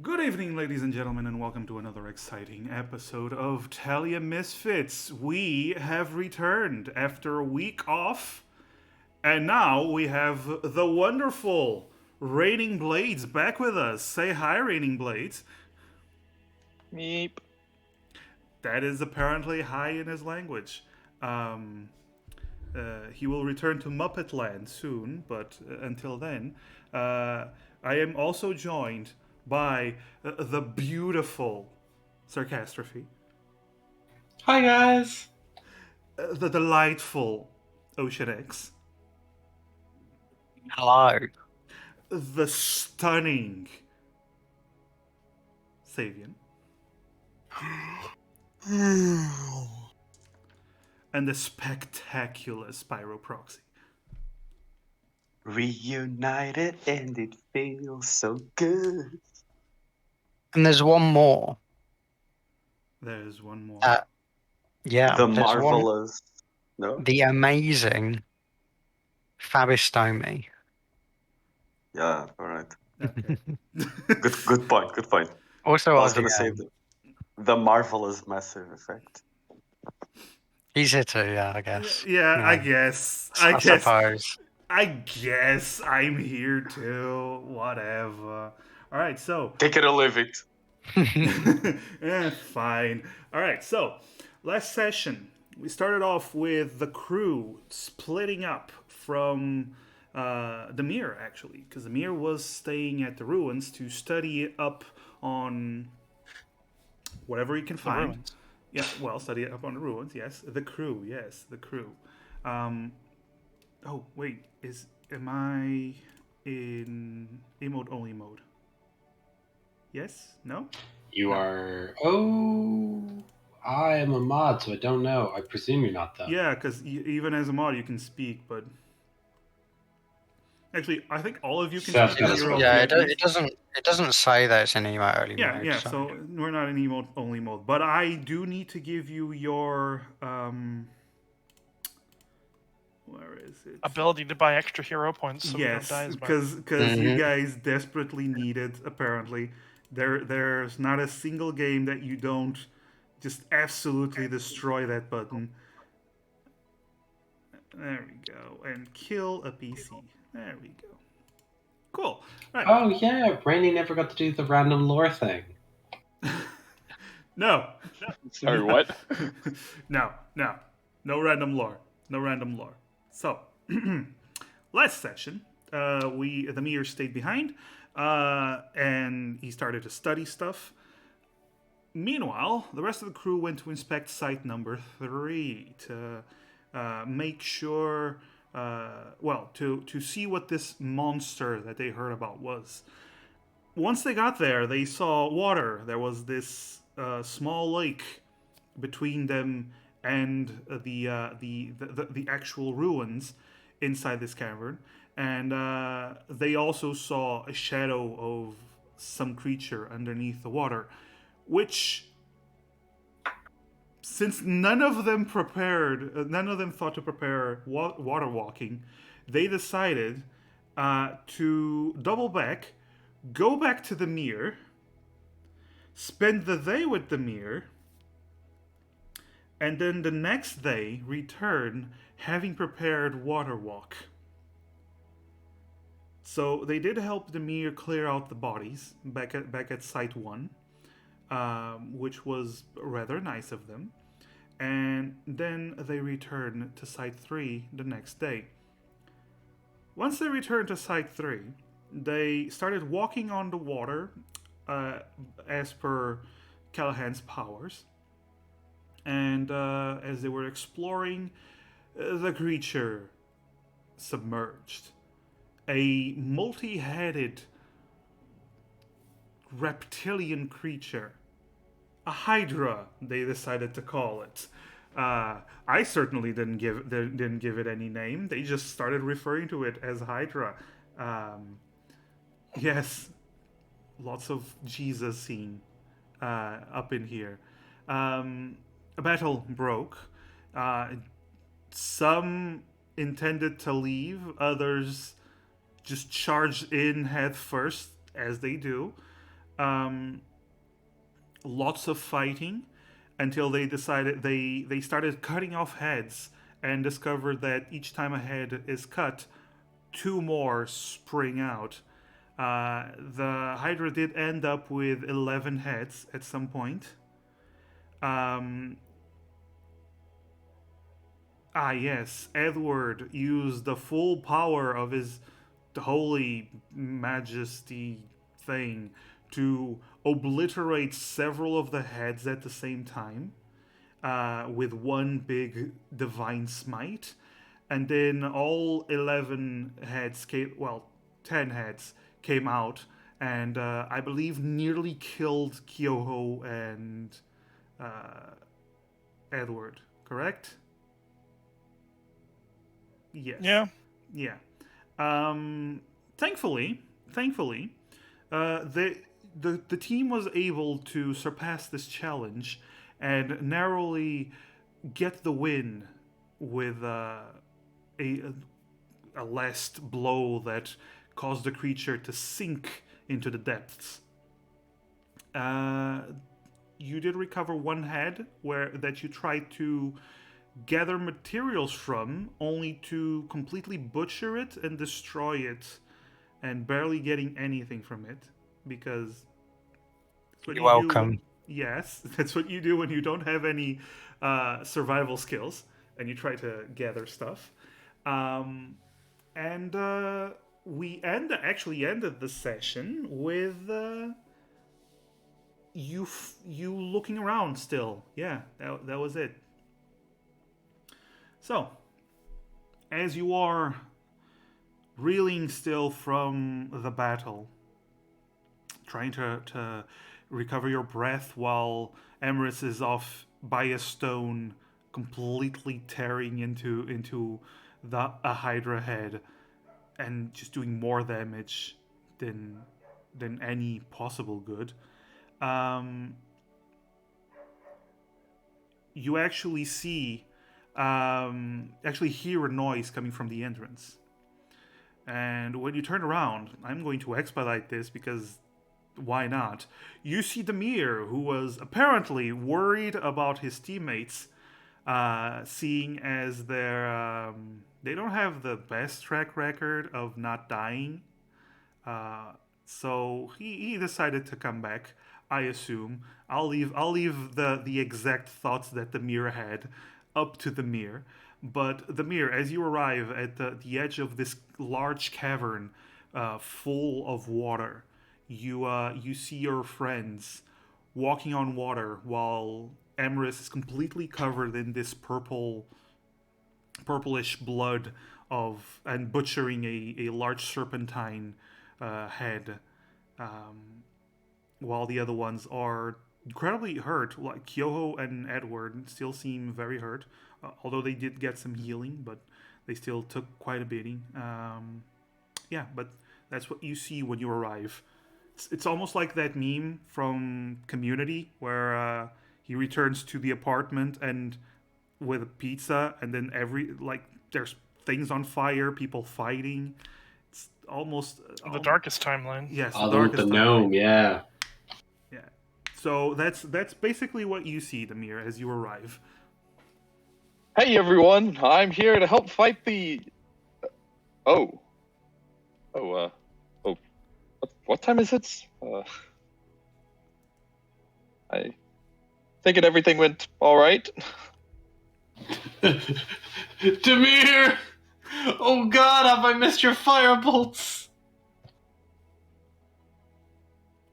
Good evening, ladies and gentlemen, and welcome to another exciting episode of Telia Misfits. We have returned after a week off, and now we have the wonderful Raining Blades back with us. Say hi, Raining Blades. Meep. That is apparently hi in his language. Um, he will return to Muppet Land soon, but until then, I am also joined by the beautiful Sarcastrophe, Hi guys. the delightful Ocean X, Hello. the stunning Savian, and the spectacular Spyro Proxy. Reunited and it feels so good. And there's one more. There's one more. Yeah, The there's one. marvelous. No? The amazing Fabistomi. Yeah, alright. Okay. Good point, good point. Also, I was gonna say RDM. the marvelous massive effect. He's here too, yeah, I guess. Yeah, I Yeah. guess. I suppose. I guess I'm here too. Whatever. All right, so Take it or leave it. fine. All right, so last session we started off with the crew splitting up from the mirror, actually, because the mirror was staying at the ruins to study up on whatever he can find. ruins. Yeah, well, study up on the ruins. Yes, the crew. Yes, the crew. Oh wait, am I in emote only mode? Yes? No? You are. Oh, I am a mod, so I don't know. I presume you're not, though. Yeah, because even as a mod you can speak, but actually I think all of you can Sounds speak. good. in your own Yeah, POVs. it doesn't say that it's in emo early Yeah, mode. yeah. So we're not in emote only mode, but I do need to give you your where is it? Ability to buy extra hero points so Yes, we don't die as much. because you guys desperately need it. Apparently, there's not a single game that you don't just absolutely destroy that button. There we go, and kill a PC. There we go. Cool. All right. Oh, yeah. Brandy never got to do the random lore thing. No. Sorry, what? No. No random lore. No random lore. So, last session, the mirror stayed behind, and he started to study stuff. Meanwhile, the rest of the crew went to inspect site number 3 to make sure, to see what this monster that they heard about was. Once they got there, they saw water. There was this small lake between them and the actual ruins inside this cavern, and they also saw a shadow of some creature underneath the water, which, since none of them thought to prepare water walking, they decided to double back, go back to the mirror, spend the day with the mirror, and then the next day return having prepared water walk. So they did help the mirror clear out the bodies back at site 1, which was rather nice of them. And then they returned to site 3 the next day. Once they returned to site 3, they started walking on the water as per Callahan's powers. And as they were exploring, the creature submerged. A multi-headed reptilian creature. A hydra, they decided to call it. I certainly didn't give it any name. They just started referring to it as Hydra. Yes, lots of Jesus scene up in here. A battle broke. Some intended to leave, others just charged in head first, as they do. Lots of fighting until they decided they started cutting off heads and discovered that each time a head is cut, two more spring out. The Hydra did end up with 11 heads at some point. Yes, Edward used the full power of his holy majesty thing to obliterate several of the heads at the same time with one big divine smite. And then all 11 heads came, well, 10 heads came out, and I believe nearly killed Kyoho and Edward, correct? Yes. Yeah. Yeah. Thankfully, the team was able to surpass this challenge and narrowly get the win with a last blow that caused the creature to sink into the depths. You did recover one head that you tried to gather materials from, only to completely butcher it and destroy it, and barely getting anything from it, because that's what You're you do welcome. yes, that's what you do when you don't have any survival skills and you try to gather stuff. We actually ended the session with you looking around still. Yeah, that was it. So, as you are reeling still from the battle, trying to recover your breath while Emrys is off by a stone, completely tearing into a Hydra head and just doing more damage than any possible good. You actually hear a noise coming from the entrance. And when you turn around, I'm going to expedite this because why not? You see Demir, who was apparently worried about his teammates, seeing as they don't have the best track record of not dying. So he decided to come back. I assume I'll leave the exact thoughts that Demir had up to Demir. But Demir, as you arrive at the edge of this large cavern full of water, you see your friends walking on water while Emrys is completely covered in this purplish blood and butchering a large serpentine head, while the other ones are incredibly hurt. Like Kyoho and Edward still seem very hurt, although they did get some healing, but they still took quite a beating. But that's what you see when you arrive. It's almost like that meme from Community where he returns to the apartment and with a pizza, and then there's things on fire, people fighting. It's almost The darkest timeline. yes, the Oh, with darkest the timeline. gnome, yeah. Yeah. So that's basically what you see, Demir, as you arrive. Hey everyone, I'm here to help fight the. What time is it? I thinking everything went all right. Demir! Oh god, have I missed your fire bolts?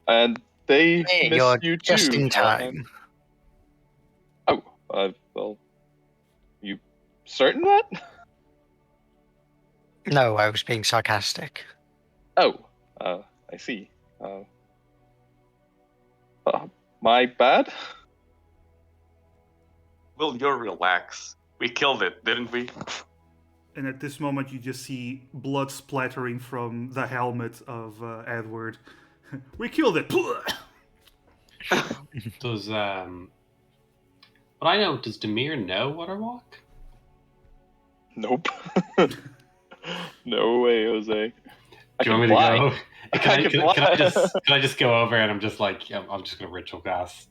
And they Hey, miss you're you just too. in time. Well, you certain that? No, I was being sarcastic. I see. My bad? Will you relax? We killed it, didn't we? And at this moment, you just see blood splattering from the helmet of Edward. We killed it. Does, But I know, does Demir know Waterwalk? Nope. No way, Jose. I Do you can want me fly. to go Can I just go over and I'm just like, I'm just gonna ritual cast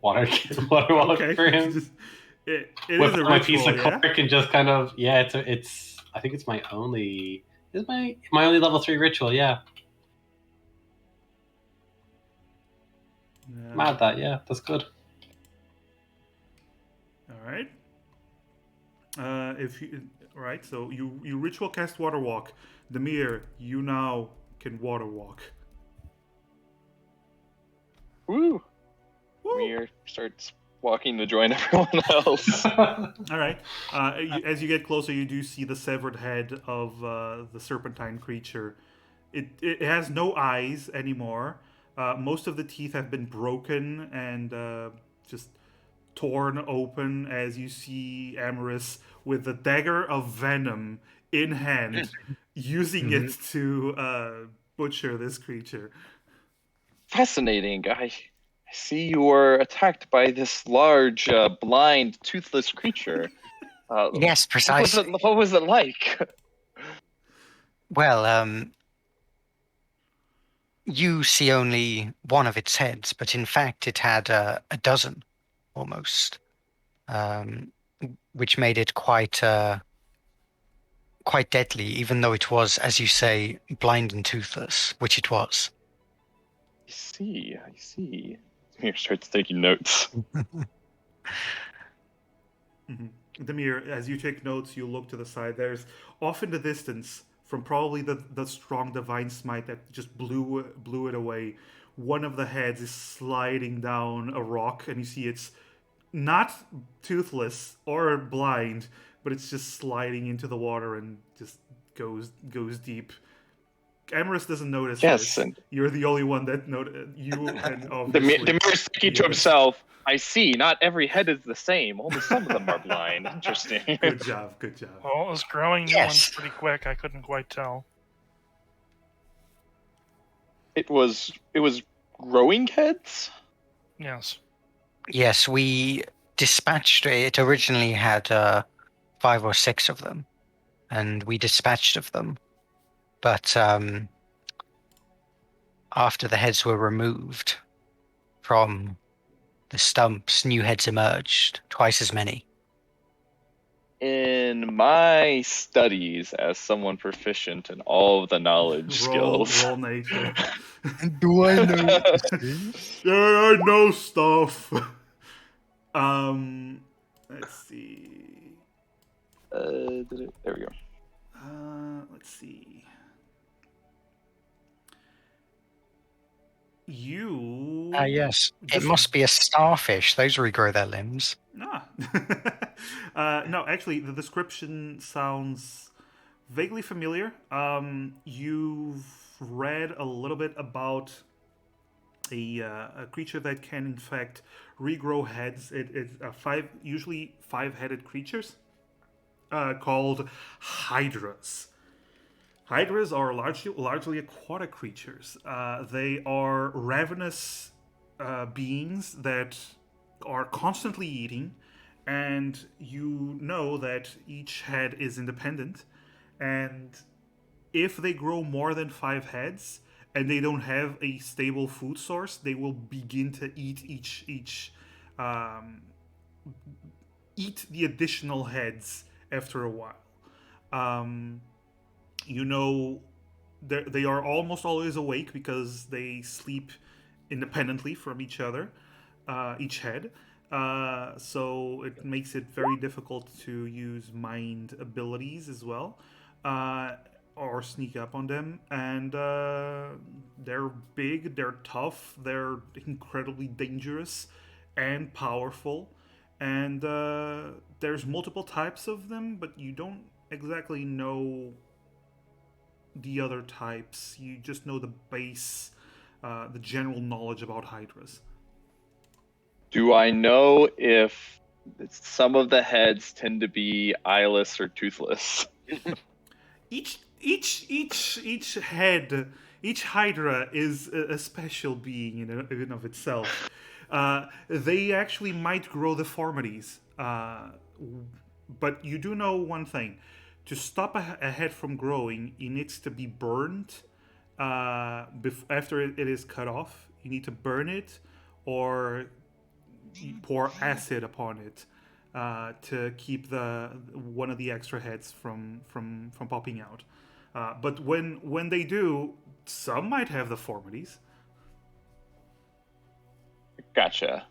water walk Okay. for him. It Whip is a out my piece ritual, of yeah. cork and just kind of it's I think it's my only level 3 ritual. Yeah, I'm at that. Yeah, that's good. All right. If you right, so you ritual cast water walk. Demir, you now can water walk. Woo! Woo! Mir starts walking to join everyone else. All right. As you get closer, you do see the severed head of the serpentine creature. It has no eyes anymore. Most of the teeth have been broken and just torn open as you see Amorous with the dagger of venom in hand, using it to butcher this creature. Fascinating. I see you were attacked by this large, blind, toothless creature. Yes, precisely. What was it like? Well, you see only one of its heads, but in fact it had a dozen, almost, um, which made it quite deadly, even though it was, as you say, blind and toothless, which it was. I see. Mir starts taking notes. Demir, as you take notes, you look to the side. There's off in the distance, from probably the strong divine smite that just blew it away. One of the heads is sliding down a rock, and you see it's not toothless or blind, but it's just sliding into the water and just goes deep. Amorous doesn't notice Yes, this. and You're the only one that noticed. You and obviously Demir's thinking to himself, I see, not every head is the same. Only some of them are blind. Interesting. Good job, good job. Well, it was growing new Yes. ones pretty quick. I couldn't quite tell. It was growing heads? Yes. Yes, we dispatched it. Originally had 5 or 6 of them, and we dispatched of them. But after the heads were removed from the stumps, new heads emerged, twice as many. In my studies as someone proficient in all of the knowledge skills. Roll nature. Do I know? Yeah, I know stuff. Let's see. There we go. Let's see. You. Yes. It Just- must be a starfish. Those regrow their limbs. Ah. No, actually, the description sounds vaguely familiar. You've read a little bit about a creature that can, in fact, regrow heads. It's usually 5-headed creatures called hydras. Hydras are largely aquatic creatures. They are ravenous beings that are constantly eating, and you know that each head is independent. And if they grow more than 5 heads and they don't have a stable food source, they will begin to eat eat the additional heads after a while. You know, they are almost always awake because they sleep independently from each other, each head. So it makes it very difficult to use mind abilities as well, or sneak up on them. And they're big, they're tough, they're incredibly dangerous and powerful. And there's multiple types of them, but you don't exactly know the other types. You just know the base, the general knowledge about hydras. Do I know if some of the heads tend to be eyeless or toothless? Each head, each hydra is a special being in and of itself. They actually might grow deformities, but you do know one thing: to stop a head from growing, it needs to be burned after it is cut off, you need to burn it or you pour acid upon it to keep one of the extra heads from popping out. But when they do, some might have deformities. Gotcha.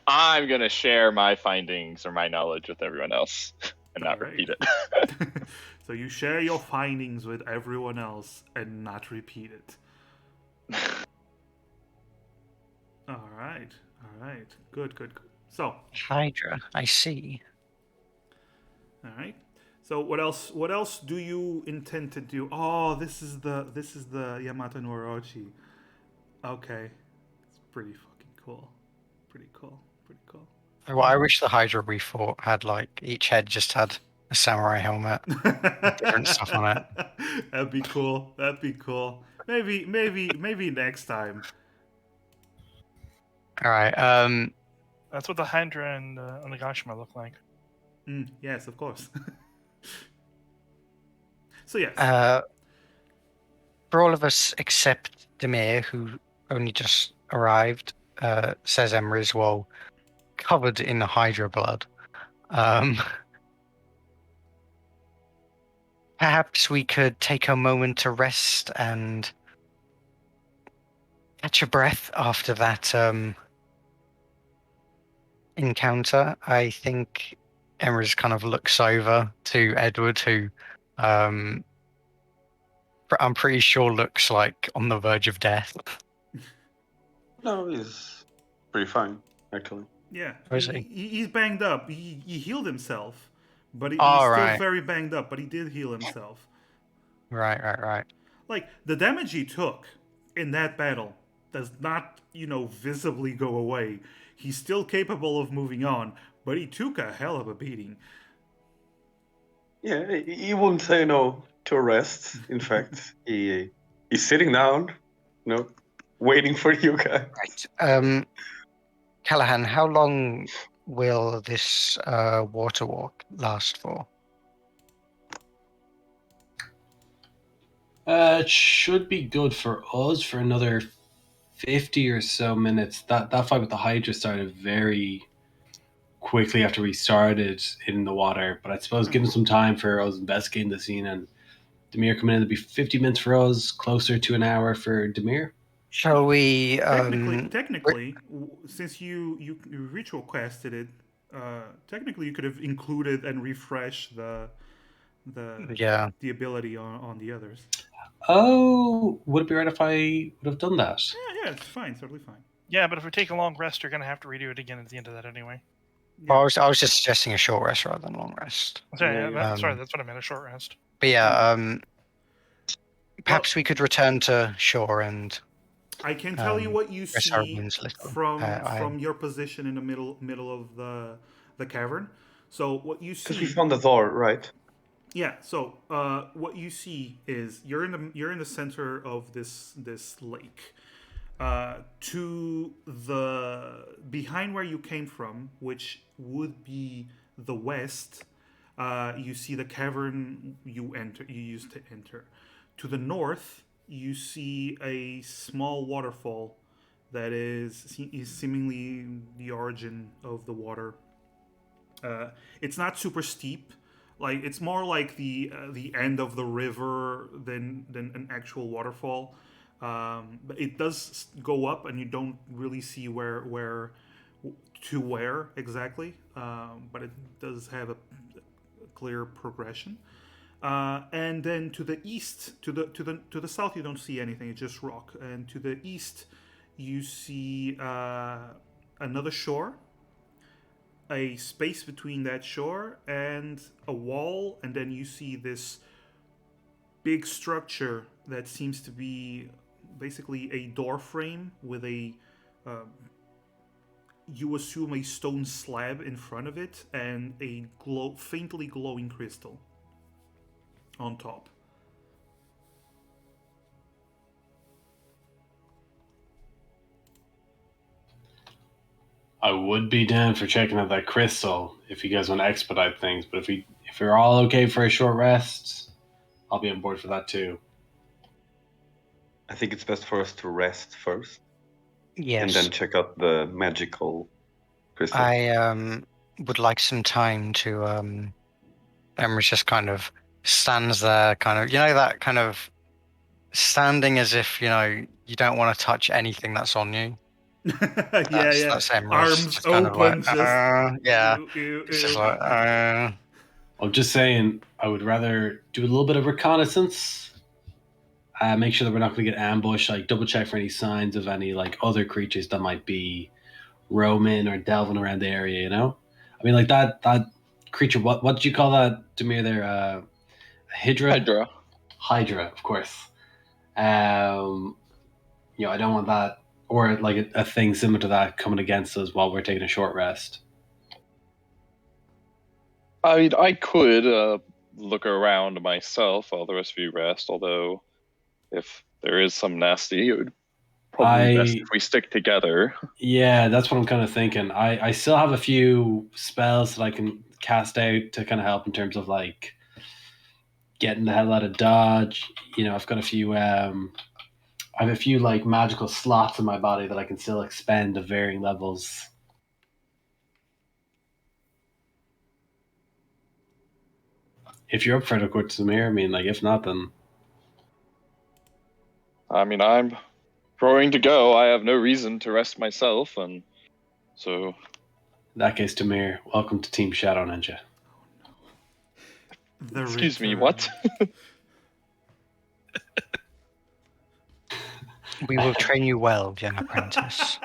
I'm gonna share my findings or my knowledge with everyone else and not Alright. repeat it. So you share your findings with everyone else and not repeat it. All right. Good. So, Hydra, I see. all right. So what else? What else do you intend to do? Oh, this is the Yamato no Orochi. Okay, it's pretty fucking cool. Pretty cool. Well, I wish the Hydra we fought had like each head just had a samurai helmet, different stuff on it. That'd be cool. Maybe next time. All right. That's what the Hydra and Onigashima look like. Yes, of course. So yes. For all of us except Demir, who only just arrived, says Emrys, well, covered in Hydra blood. Perhaps we could take a moment to rest and catch a breath after that encounter. I think Emrys kind of looks over to Edward, who I'm pretty sure looks like on the verge of death. No, he's pretty fine, actually. Yeah, Where is he? he's banged up. He healed himself, but he's Oh, still right. very banged up. But he did heal himself. Right. Like the damage he took in that battle does not, visibly go away. He's still capable of moving on, but he took a hell of a beating. Yeah, he wouldn't say no to a rest. In fact, he's sitting down, waiting for you guys. Right. Callahan, how long will this water walk last for? It should be good for us for another 50 or so minutes. That fight with the Hydra started very quickly after we started in the water, but I suppose given some time for us investigating the scene and Demir coming in, it'd be 50 minutes for us, closer to an hour for Demir. Shall we? Technically, since you ritual quested it, technically you could have included and refreshed the ability on the others. Oh, would it be right if I would have done that? Yeah, it's fine, totally fine. Yeah, but if we take a long rest, you're going to have to redo it again at the end of that anyway. Yeah. Well, I was just suggesting a short rest rather than long rest. Sorry, Yeah, sorry, that's what I meant, a short rest. But yeah, perhaps we could return to shore and. I can tell you what you rest our see wounds a little. from your position in the middle of the cavern. So what you see? Because we found the door, right? Yeah. So what you see is you're in the center of this lake. To the behind where you came from, which would be the west, you see the cavern you used to enter. To the north, you see a small waterfall that is seemingly the origin of the water. It's not super steep. Like it's more like the end of the river than an actual waterfall. But it does go up, and you don't really see where exactly. But it does have a clear progression. And then to the east, to the south, you don't see anything. It's just rock. And to the east, you see another shore. A space between that shore and a wall, and then you see this big structure that seems to be basically a door frame with a you assume a stone slab in front of it and a faintly glowing crystal on top. I would be down for checking out that crystal if you guys want to expedite things, but if you're all okay for a short rest, I'll be on board for that too. I think it's best for us to rest first, Yes. and then check out the magical crystal. I would like some time to Emrys just kind of stands there, kind of, that kind of standing as if, you don't want to touch anything that's on you. That's Emrys. Arms Just kind of open, like, just yeah. Ew, It's just ew. like, I'm just saying, I would rather do a little bit of reconnaissance. Make sure that we're not going to get ambushed. Like double check for any signs of any like other creatures that might be roaming or delving around the area. I mean, like that creature. What did you call that, Demir? There, a hydra. Hydra. Hydra, of course. I don't want that, or like a thing similar to that coming against us while we're taking a short rest. I mean, I could look around myself while the rest of you rest, although if there is some nasty, it would probably be best if we stick together. Yeah, that's what I'm kind of thinking. I still have a few spells that I can cast out to kind of help in terms of like getting the hell out of dodge. I've got a few I have a few like magical slots in my body that I can still expend of varying levels. If you're up for it, of course, Samir. I mean, like, if not, then I mean, I'm roaring to go. I have no reason to rest myself, and so in that case, Tamir, welcome to Team Shadow Ninja. excuse me, what? we will train you well, young apprentice.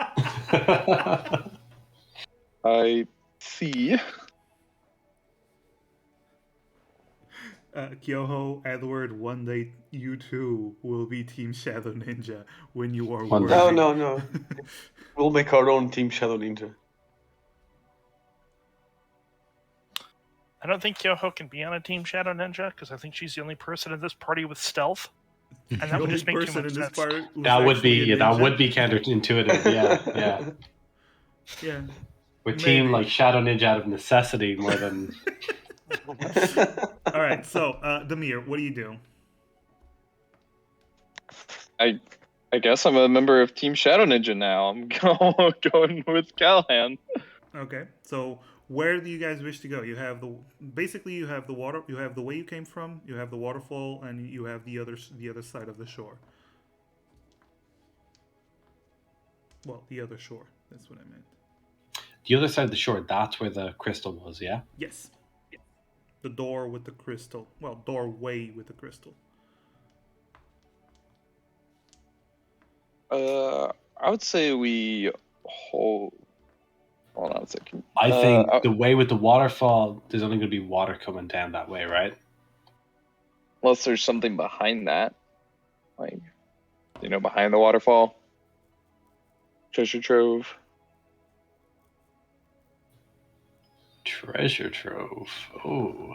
I see. Kyoho, Edward, one day you too will be Team Shadow Ninja when you are One worthy. day. No. We'll make our own Team Shadow Ninja. I don't think Kyoho can be on a Team Shadow Ninja because I think she's the only person in this party with stealth, and The that would only just make too person much in this sense. part who's That would actually be a ninja. counterintuitive. Yeah. Yeah. We're Team Maybe. like Shadow Ninja out of necessity more than. All right, so Demir, what do you do? I guess I'm a member of Team Shadow Ninja now. I'm going with Callahan. Okay, so where do you guys wish to go? You have you have the water, you have the way you came from, you have the waterfall, and you have the other side of the shore. Well, the other shore. That's what I meant. The other side of the shore, that's where the crystal was, yeah? Yes. The door with the crystal. Well, doorway with the crystal. I would say we hold. Hold on a second. I think the way with the waterfall, there's only going to be water coming down that way, right? Unless there's something behind that. Like, behind the waterfall. Treasure trove. Treasure trove. Oh.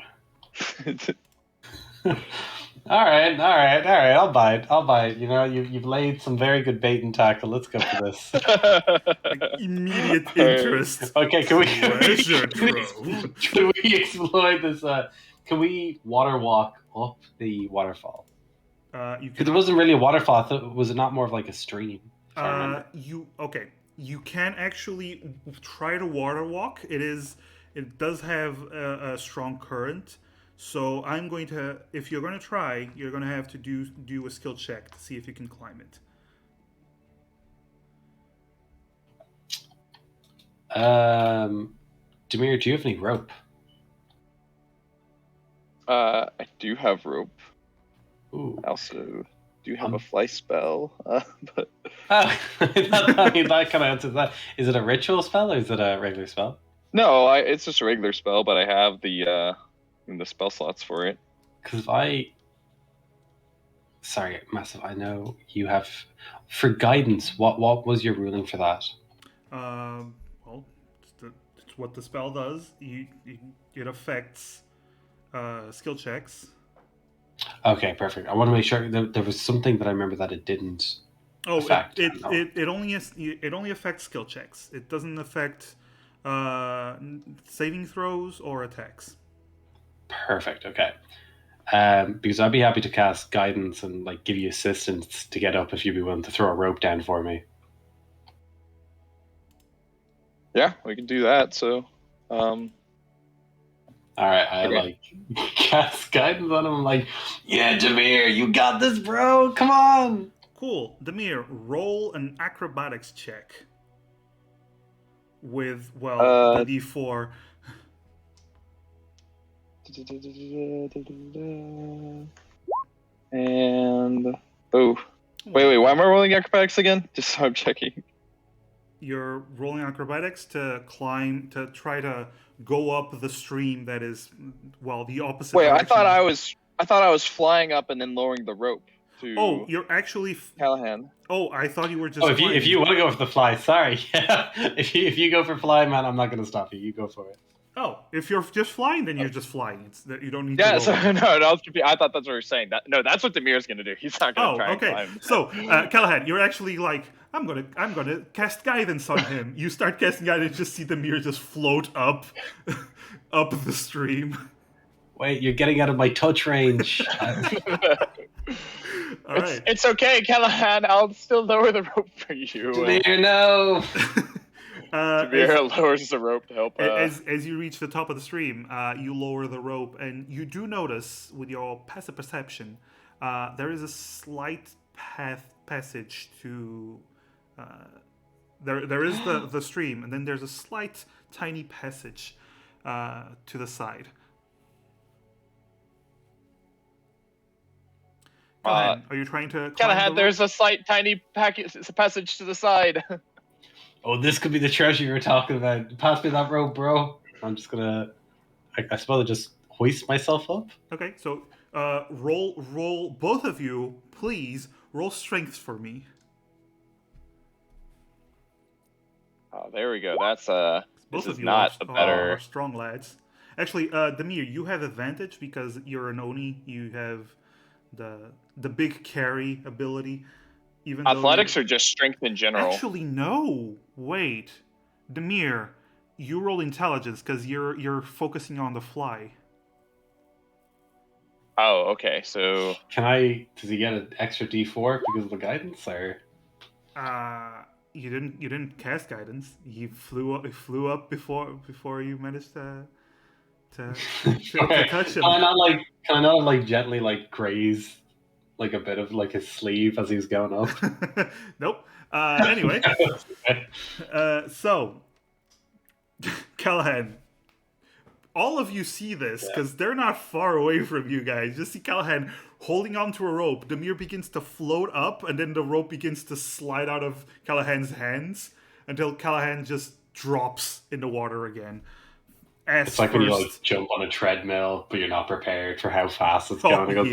All right. I'll buy it. You've laid some very good bait and tackle. Let's go for this. Like immediate interest. Okay, can we Treasure trove. can we exploit this? Can we water walk up the waterfall? Because it wasn't really a waterfall. I thought, was it not more of like a stream? You can actually try to water walk. It does have a strong current. So I'm going to, if you're going to try, you're going to have to do a skill check to see if you can climb it. Demir, do you have any rope? I do have rope. Ooh. I also do have a fly spell. But that kind of answers that. Is it a ritual spell or is it a regular spell? no, it's just a regular spell, but I have the spell slots for it. Because sorry, Massive, I know you have, for guidance, what was your ruling for that? Well, it's what the spell does. It affects skill checks. Okay, perfect. I want to make sure there was something that I remember that it didn't affect. It only affects skill checks. It doesn't affect saving throws or attacks. Perfect, okay. because I'd be happy to cast guidance and like give you assistance to get up if you'd be willing to throw a rope down for me. Yeah, we can do that. So, All right, I Okay. like cast guidance on him. I'm like, yeah, Jameer, you got this, bro. Come on. Cool. Demir, roll an acrobatics check with, the D4. And wait, why am I rolling acrobatics again? Just so I'm checking. You're rolling acrobatics to try to go up the stream that is, the opposite Wait, direction. I thought I was flying up and then lowering the rope to. Oh, you're actually. Callahan. Oh, I thought you were just. Oh, if flying. you want to go for the fly, sorry. Yeah. If you go for fly, man, I'm not going to stop you. You go for it. Oh, if you're just flying, then you're just flying. It's that you don't need Yeah, to. so no, I was confused. I thought that's what you were saying. That's what Demir's gonna do. He's not gonna try and okay. climb. So, Callahan, you're actually like, I'm gonna cast guidance on him. You start casting guidance, just see Demir just float up, up the stream. Wait, you're getting out of my touch range. All right. It's okay, Callahan. I'll still lower the rope for you. Demir, no. Demir lowers the rope to help. As you reach the top of the stream, you lower the rope, and you do notice with your passive perception, there is a slight passage to. There is the stream, and then there's a slight, tiny passage to the side. Callahan, are you trying to? Callahan, there's a slight, tiny passage to the side. Oh, this could be the treasure you were talking about. Pass me that rope, bro. I'm just gonna. I suppose I just hoist myself up. Okay, so roll both of you, please roll strength for me. Oh, there we go. That's Both this of is you not are, a better. are strong lads. Actually, Demir, you have advantage because you're an Oni. You have the big carry ability. Even Athletics or just strength in general? Actually, no. Wait, Demir, you roll intelligence because you're focusing on the fly. Oh, okay. So Does he get an extra D4 because of the guidance, or? You didn't cast guidance. He flew up before you managed to touch him. Can I not like gently like graze like a bit of like his sleeve as he was going up? Nope. Anyway, so Callahan, all of you see this because they're not far away from you guys. Just see Callahan holding onto a rope. Demir begins to float up, and then the rope begins to slide out of Callahan's hands until Callahan just drops in the water again. It's like when you like jump on a treadmill, but you're not prepared for how fast it's going. I go,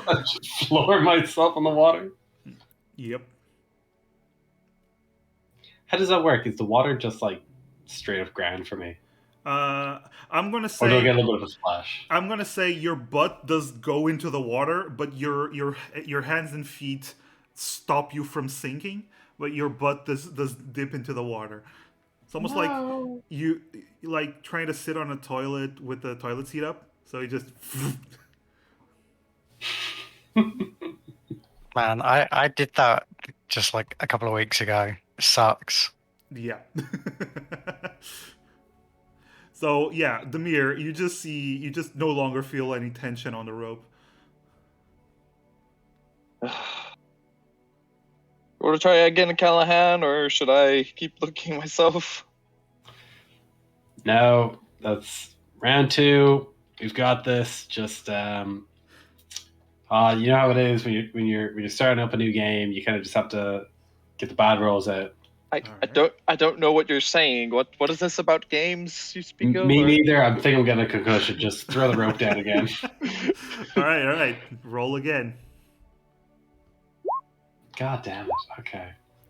I just floor myself on the water. Yep. How does that work? Is the water just like straight up ground for me? I'm gonna say. Or do I get a little bit of a splash? I'm gonna say your butt does go into the water, but your hands and feet stop you from sinking. But your butt does dip into the water. It's almost like you like trying to sit on a toilet with the toilet seat up. So you just. Man, I did that just like a couple of weeks ago. It sucks. Yeah. So yeah, Demir, you just no longer feel any tension on the rope. You want to try again, Callahan, or should I keep looking myself? No, that's round 2. We've got this. Just you know how it is when you're starting up a new game. You kind of just have to get the bad rolls out. I don't know what you're saying. What is this about games you speak of? Me neither. I think I'm getting a concussion. Just throw the rope down again. All right. Roll again. God damn it.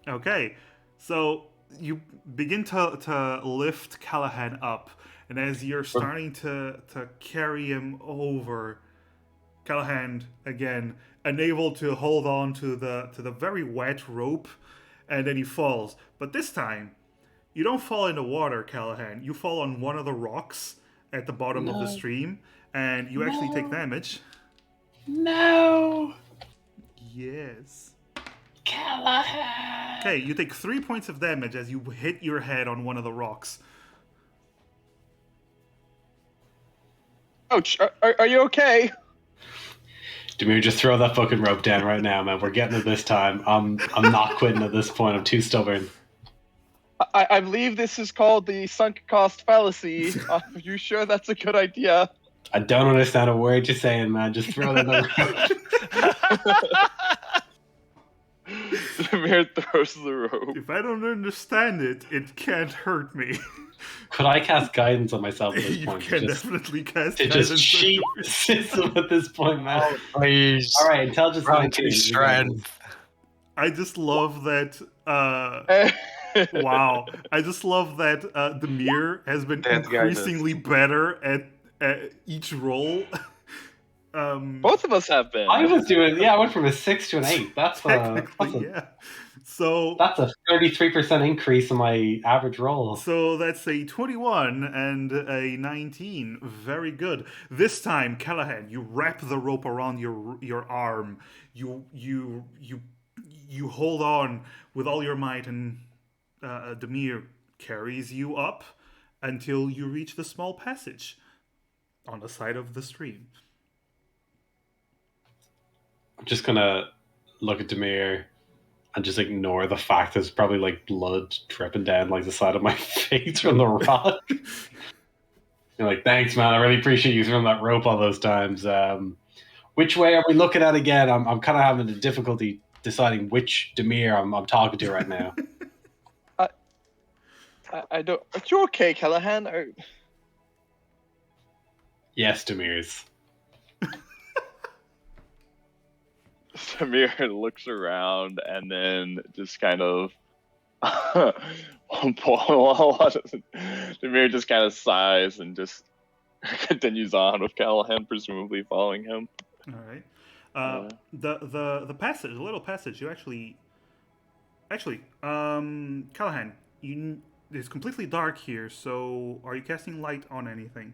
Okay. So you begin to lift Callahan up, and as you're starting to carry him over, Callahan again unable to hold on to the very wet rope, and then he falls. But this time, you don't fall in the water, Callahan. You fall on one of the rocks at the bottom of the stream, and you actually take damage. No! Yes. Callahan! Okay, you take 3 points of damage as you hit your head on one of the rocks. Ouch! Are you okay? Demir, just throw that fucking rope down right now, man. We're getting it this time. I'm not quitting at this point. I'm too stubborn. I believe this is called the sunk cost fallacy. Are you sure that's a good idea? I don't understand a word you're saying, man. Just throw down the rope. Demir throws the rope. If I don't understand it, it can't hurt me. Could I cast guidance on myself at this You point? can definitely cast To guidance just on cheat your- the system at this point, man. Oh, please. All right, intelligence Run 19. to strength. I just love that. Wow, I just love that Demir has been That increasingly better at each roll. Both of us have been. I was doing, I went from a 6 to an 8. Technically, yeah. So That's a 33% increase in my average roll. So that's a 21 and a 19. Very good. This time, Callahan, you wrap the rope around your arm. You hold on with all your might, and Demir carries you up until you reach the small passage on the side of the stream. I'm just gonna look at Demir and just ignore the fact there's probably like blood dripping down like the side of my face from the rock. You're like, thanks, man. I really appreciate you throwing that rope all those times. Which way are we looking at again? I'm kind of having a difficulty deciding which Demir I'm talking to right now. I don't. Are you okay, Callahan? Yes, Demirs. Demir looks around and then just kind of. Demir just kind of sighs and just continues on with Callahan, presumably following him. All right. The passage, the little passage, you actually, Callahan, it's completely dark here. So, are you casting light on anything?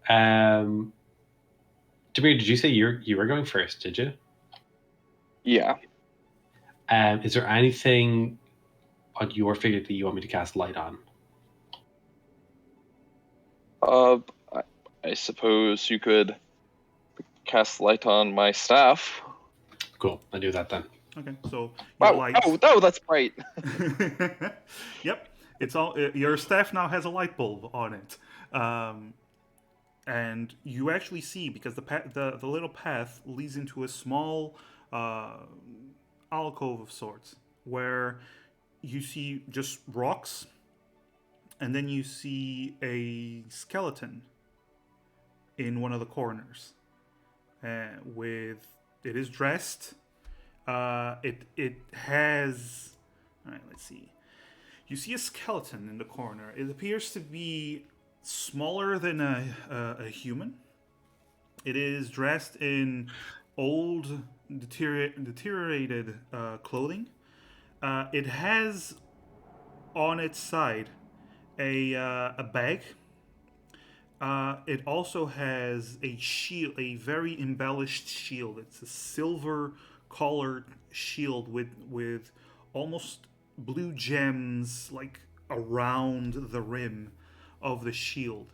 Demir, did you say you were going first? Did you? Yeah. Is there anything on your figure that you want me to cast light on? I suppose you could cast light on my staff. Cool, I'll do that then. Okay, so Wow! your lights. Oh, that's bright. Yep, it's all. Your staff now has a light bulb on it, and you actually see, because the little path leads into a small alcove of sorts, where you see just rocks, and then you see a skeleton in one of the corners. It is dressed. It has. All right, let's see. You see a skeleton in the corner. It appears to be smaller than a human. It is dressed in old, deteriorated clothing. It has on its side a bag. It also has a shield, a very embellished shield. It's a silver-colored shield with almost blue gems like around the rim of the shield.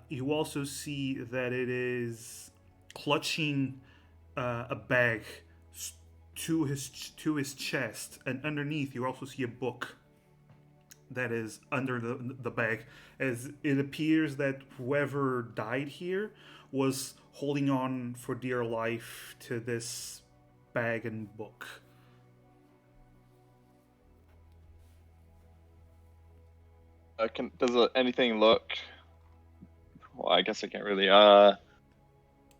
You also see that it is clutching a bag to his chest, and underneath you also see a book that is under the bag, as it appears that whoever died here was holding on for dear life to this bag and book. Does anything look? Well, I guess I can't really. Yeah,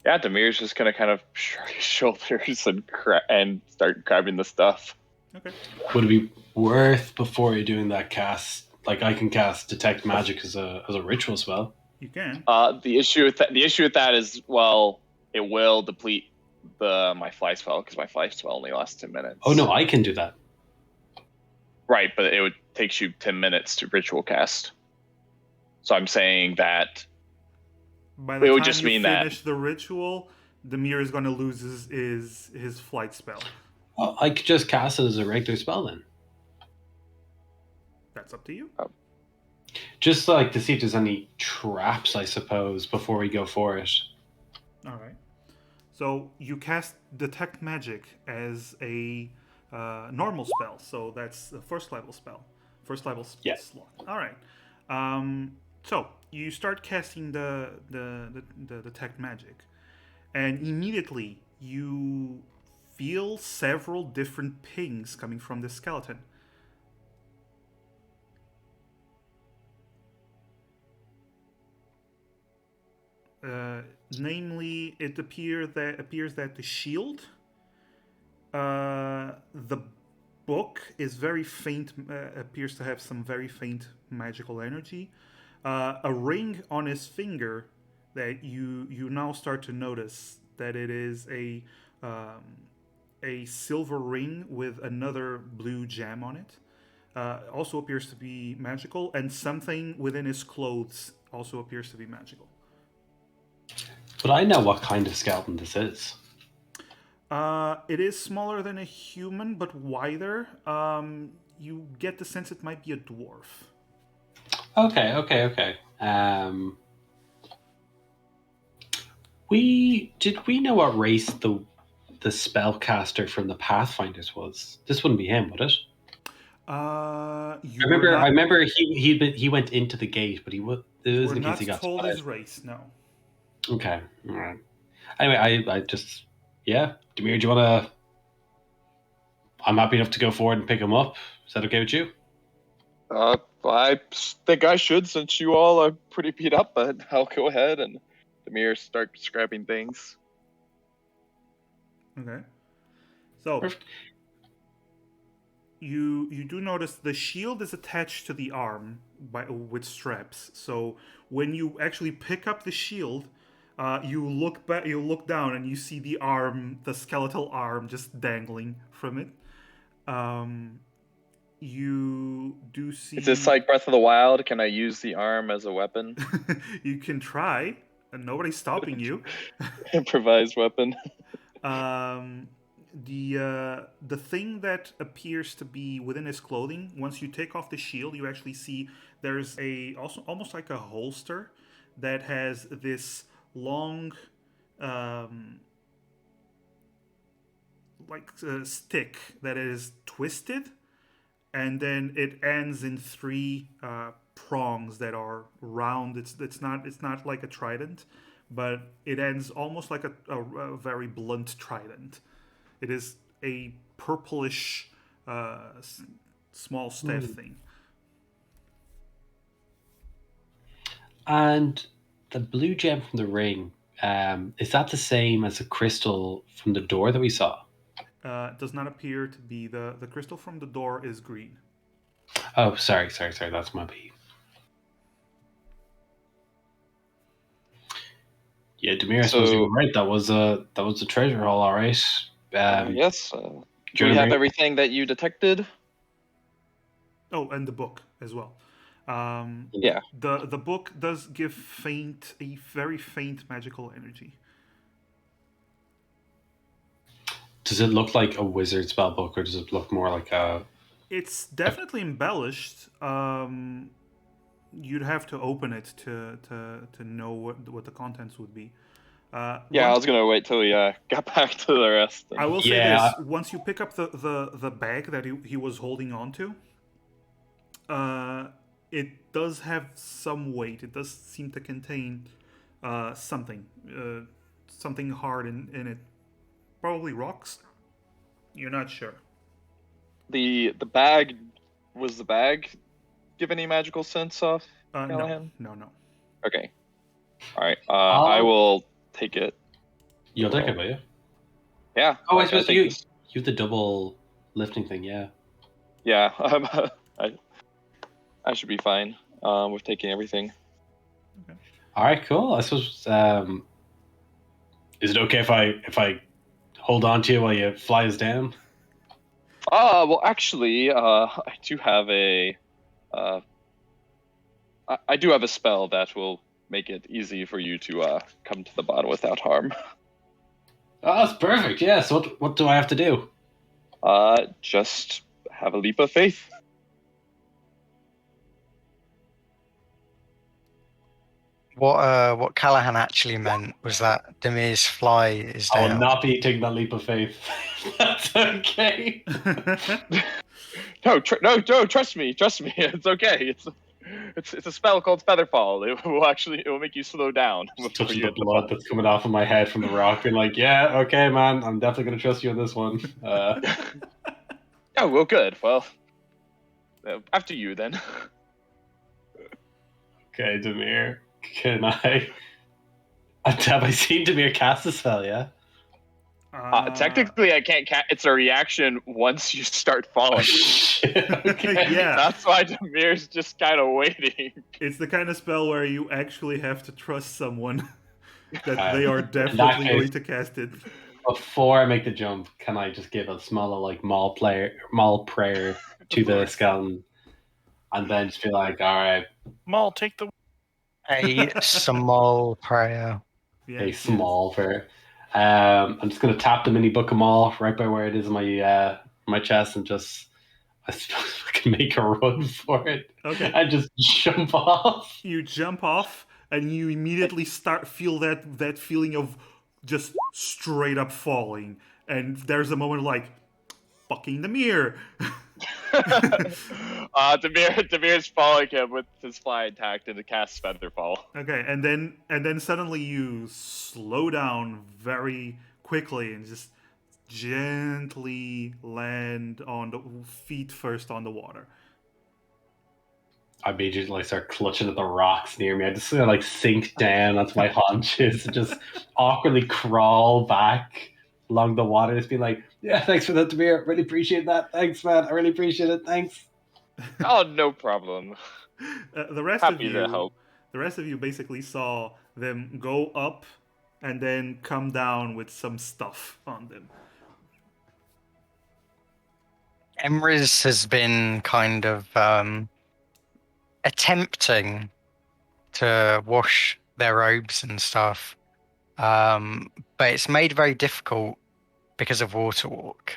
Demir's just gonna kind of shrug his shoulders and start grabbing the stuff. Okay. Would it be worth, before you're doing that cast, like I can cast detect magic as a ritual spell? You can. The issue with that is, well, it will deplete my fly spell, because my fly spell only lasts 10 minutes. Oh no, I can do that. Right, but it would take you 10 minutes to ritual cast. So I'm saying that By the It would time just you mean that. finish the ritual, Demir is going to lose his flight spell. Well, I could just cast it as a regular spell then. That's up to you. Just like to see if there's any traps, I suppose, before we go for it. All right. So you cast Detect Magic as a normal spell. So that's a first level spell. First level Yeah. slot. All right. So you start casting the Detect Magic, and immediately you feel several different pings coming from the skeleton. Namely, it appears that the shield, the book is very faint, appears to have some very faint magical energy. A ring on his finger that you now start to notice that it is a silver ring with another blue gem on it. Also appears to be magical, and something within his clothes also appears to be magical. But I know what kind of skeleton this is. It is smaller than a human, but wider. You get the sense it might be a dwarf. Okay. We know what race the spellcaster from the Pathfinders was. This wouldn't be him, would it? I I remember he went into the gate, but he was. It was We're in case not he got told spotted. his race. No. Okay, all right. Anyway, I just Demir, do you want to? I'm happy enough to go forward and pick him up. Is that okay with you? I think I should, since you all are pretty beat up, but I'll go ahead and Demir start scrapping things. Okay. So Perfect. you do notice the shield is attached to the arm with straps. So when you actually pick up the shield, you look back, you look down, and you see the arm, the skeletal arm, just dangling from it. You do see. Is this like Breath of the Wild? Can I use the arm as a weapon? You can try, and nobody's stopping you. Improvised weapon. The thing that appears to be within his clothing, once you take off the shield, you actually see there's also almost like a holster that has this long stick that is twisted, and then it ends in three prongs that are round. It's not like a trident, but it ends almost like a very blunt trident. It is a purplish small staff thing. And the blue gem from the ring, is that the same as the crystal from the door that we saw? It does not appear to be. The crystal from the door is green. Oh, sorry. That's my B. Yeah, Demir, I suppose you were right. That was a treasure haul, all right. Yes. Do we have everything that you detected? Oh, and the book as well. Yeah. The book does give a very faint magical energy. Does it look like a wizard spell book, or does it look more like a? It's definitely embellished. You'd have to open it to know what the contents would be. I was gonna wait till we got back to the rest. I will say this: once you pick up the bag that he was holding on to, it does have some weight. It does seem to contain something hard in it. Probably rocks. You're not sure. The bag, was the bag give any magical sense off? No. Okay. All right. I will take it. You'll take it, will you? Yeah. Oh, I suppose you have the double lifting thing. Yeah. Yeah. I should be fine with taking everything. Okay. All right. Cool. I suppose. Is it okay if I hold on to you while you fly us down? Well, actually, I do have a spell that will make it easy for you to come to the bottom without harm. Oh, that's perfect. Yes. What do I have to do? Just have a leap of faith. What Callahan actually meant was that Demir's fly is I will down. not be taking that leap of faith. That's okay. No, trust me. It's okay. It's a spell called Featherfall. It will make you slow down. Just before touching you the hit blood that's coming off of my head from the rock, being like, yeah, okay, man, I'm definitely going to trust you on this one. Oh, well, good. Well, after you then. Okay, Demir, can I... Have I seen Demir cast a spell, yeah? Technically, I can't. It's a reaction once you start falling. Okay. Yeah. That's why Demir's just kind of waiting. It's the kind of spell where you actually have to trust someone that In they are that definitely case- going to cast it. Before I make the jump, can I just give a small, like, mall prayer to Of the course. skeleton, and then just be like, all right, Maul, take the. A small prayer. Yes, a yes. small prayer. I'm just gonna tap the mini book of mall right by where it is in my chest, and just I suppose I can make a run for it. Okay. And just jump off. You jump off and you immediately feel that feeling of just straight up falling. And there's a moment like, fucking the mirror. Demir's following him with his fly intact and the cast Featherfall. Okay, and then suddenly you slow down very quickly and just gently land on the feet first on the water. I immediately like start clutching at the rocks near me. I just like sink down onto my haunches and just awkwardly crawl back along the water. Just being like, yeah, thanks for that, Demir. Really appreciate that. Thanks, man. I really appreciate it. Thanks. Oh, no problem. The rest Happy of to you, help. the rest of you basically saw them go up and then come down with some stuff on them. Emrys has been kind of attempting to wash their robes and stuff, but it's made very difficult because of water walk.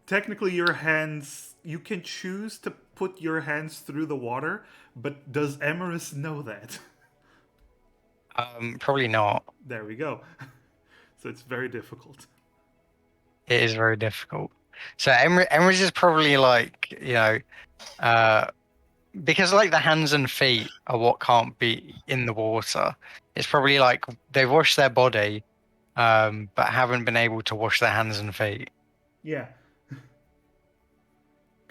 Technically, your hands, you can choose to put your hands through the water, but does Emerus know that? Probably not. There we go. So it's very difficult. It is very difficult. So Emrys is probably like, because like the hands and feet are what can't be in the water. It's probably like they wash their body, but haven't been able to wash their hands and feet. Yeah.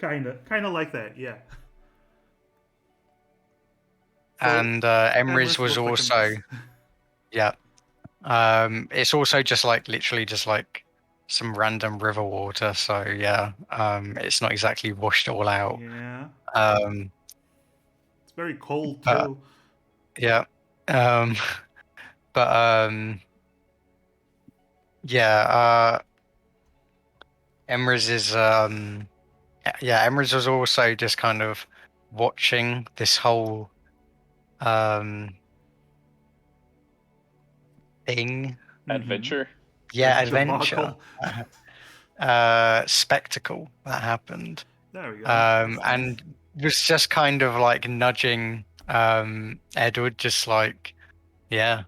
Kinda like that, yeah. So, And Emrys was looks like a also, mess. yeah. It's also just like literally just like some random river water. So yeah, it's not exactly washed all out. Yeah. Um, It's very cold but- too. yeah. But yeah. Emrys is Emrys was also just kind of watching this whole thing. Adventure. Yeah, Like adventure. debacle. Spectacle that happened. There we go. That's nice. And was just kind of like nudging Edward, just like, yeah,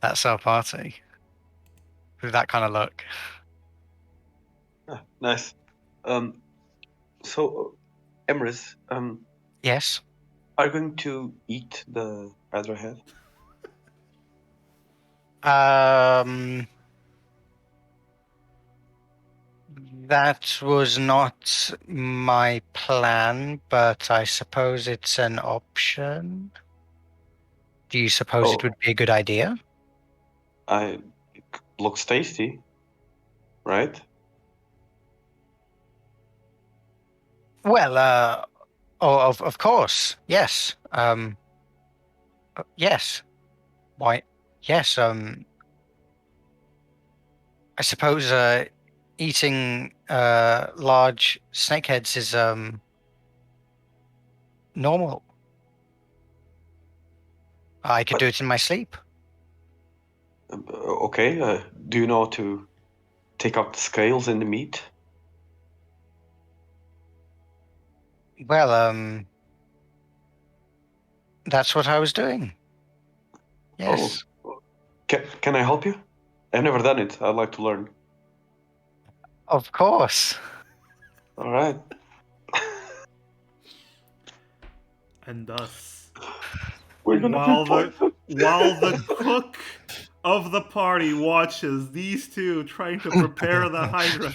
that's our party. With that kind of look. Ah, nice. So, Emrys, Yes. are you going to eat the featherhead? That was not my plan, but I suppose it's an option. Do you suppose it Oh. would be a good idea? It looks tasty, right? Well, of course, yes. Yes. Why? Yes. I suppose eating large snakeheads is normal. I could do it in my sleep. Okay. Do you know how to take out the scales in the meat? Well, that's what I was doing. Yes. Oh. Can I help you? I've never done it. I'd like to learn. Of course. All right. And thus, We're gonna while be the poisoned. while the cook of the party watches these two trying to prepare the Hydra.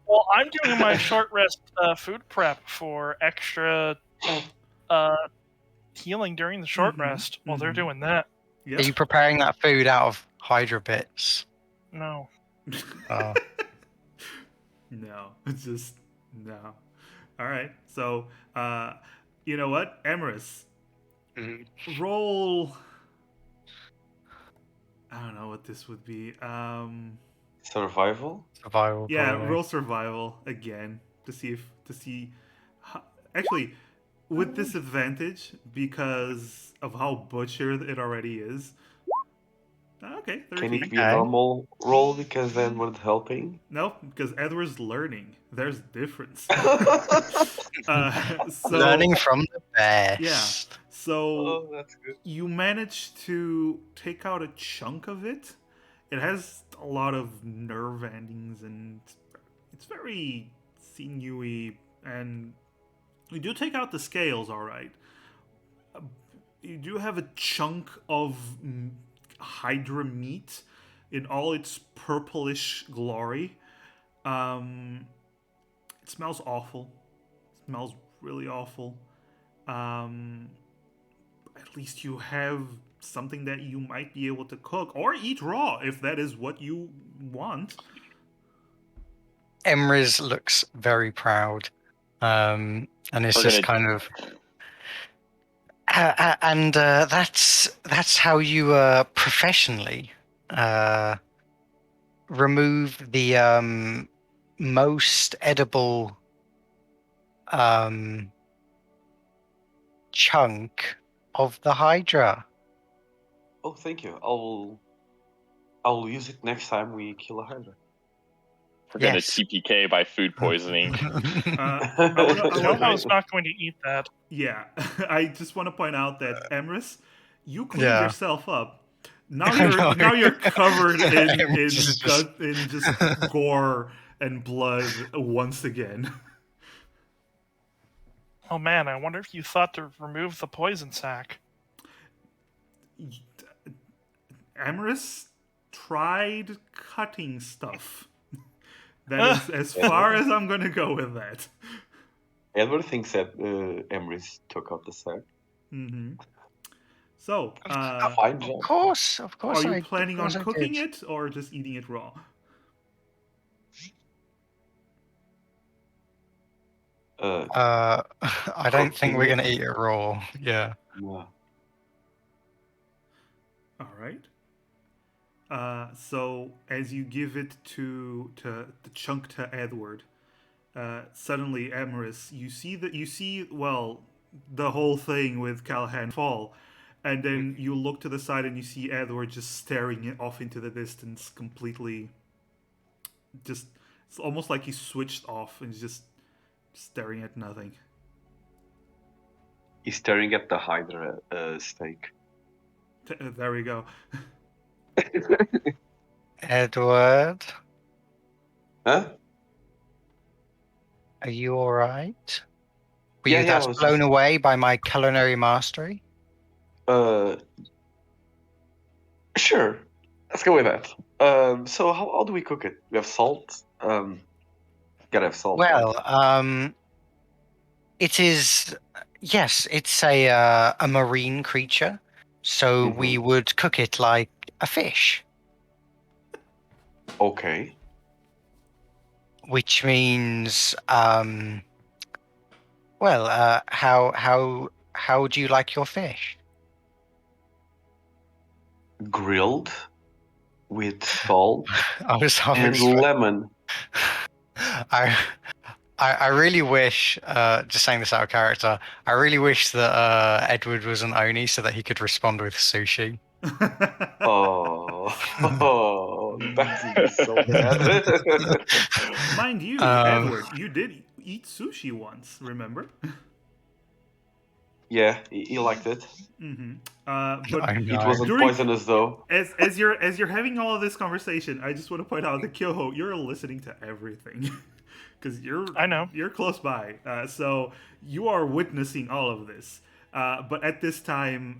Well, I'm doing my short rest food prep for extra healing during the short rest while they're doing that. Yep. Are you preparing that food out of Hydra bits? No. Oh. No, it's just no. All right, so you know what, Emerus, roll. I don't know what this would be. Survival? Survival. Yeah, probably. roll survival again to see. Actually, with disadvantage because of how butchered it already is. Okay, 13. Can it be a Okay. normal roll because then we're helping? No, because Edward's learning. There's difference. So Learning from the best. yeah. So that's good. you manage to take out a chunk of it. It has a lot of nerve endings and it's very sinewy, and you do take out the scales, all right. You do have a chunk of Hydra meat in all its purplish glory. It smells awful. It smells really awful. At least you have something that you might be able to cook or eat raw if that is what you want. Emrys looks very proud, and it's We're just gonna- kind of, and that's how you professionally remove the most edible chunk of the Hydra. Oh, thank you. I'll use it next time we kill a Hydra. We're gonna Yes. TPK by food poisoning. Joho's not going to eat that. Yeah, I just want to point out that Emrys, you cleaned Yeah. yourself up. Now I know. you're covered in Emrys is just- in just gore and blood once again. Oh man, I wonder if you thought to remove the poison sac. Emrys tried cutting stuff. That is as far as I'm gonna go with that. Edward thinks that Emrys took out the sack. Mm-hmm. So, Fine job. Of course. are you I- planning of on course I cooking did. it or just eating it raw? I don't think we're Cooking gonna it? eat it raw. Yeah. Yeah. All right. So as you give it to the chunk to Edward, suddenly Emerus, you see the whole thing with Callahan fall, and then you look to the side and you see Edward just staring it off into the distance, completely. Just it's almost like he's switched off and he's just staring at nothing. He's staring at the Hydra steak. There we go. Edward, Huh? are you all right? Were Yeah, you yeah, I that was blown just- away by my culinary mastery? Sure. Let's go with that. So how do we cook it? We have salt. Gotta have salt. right? Well, it is. Yes, it's a marine creature, so we would cook it like a fish, Okay. which means, how do you like your fish? Grilled with salt I was and lemon. I I really wish, just saying this out of character, I really wish that Edward was an Oni so that he could respond with sushi. Oh, that would be so bad. Mind you, Um, Edward, you did eat sushi once, remember? Yeah, he liked it. But I It know. wasn't During- poisonous though. as you're having all of this conversation, I just want to point out that Kyoho, you're listening to everything because I know. you're close by, so you are witnessing all of this. But at this time,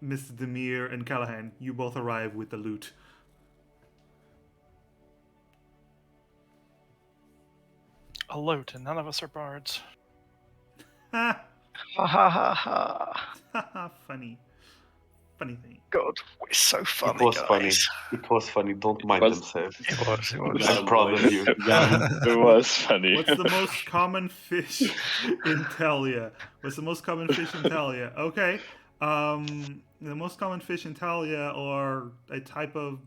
Mr. Demir and Callahan, you both arrive with the loot. A loot, and none of us are bards. Ha Ha ha ha ha. ha! Funny thing. God, we're so funny, It was guys. funny. It was funny. Don't mind was- themselves. It was. I'm proud of you. It was funny. What's the most common fish in Telia? What's the most common fish in Telia? Okay. The most common fish in Telia are a type of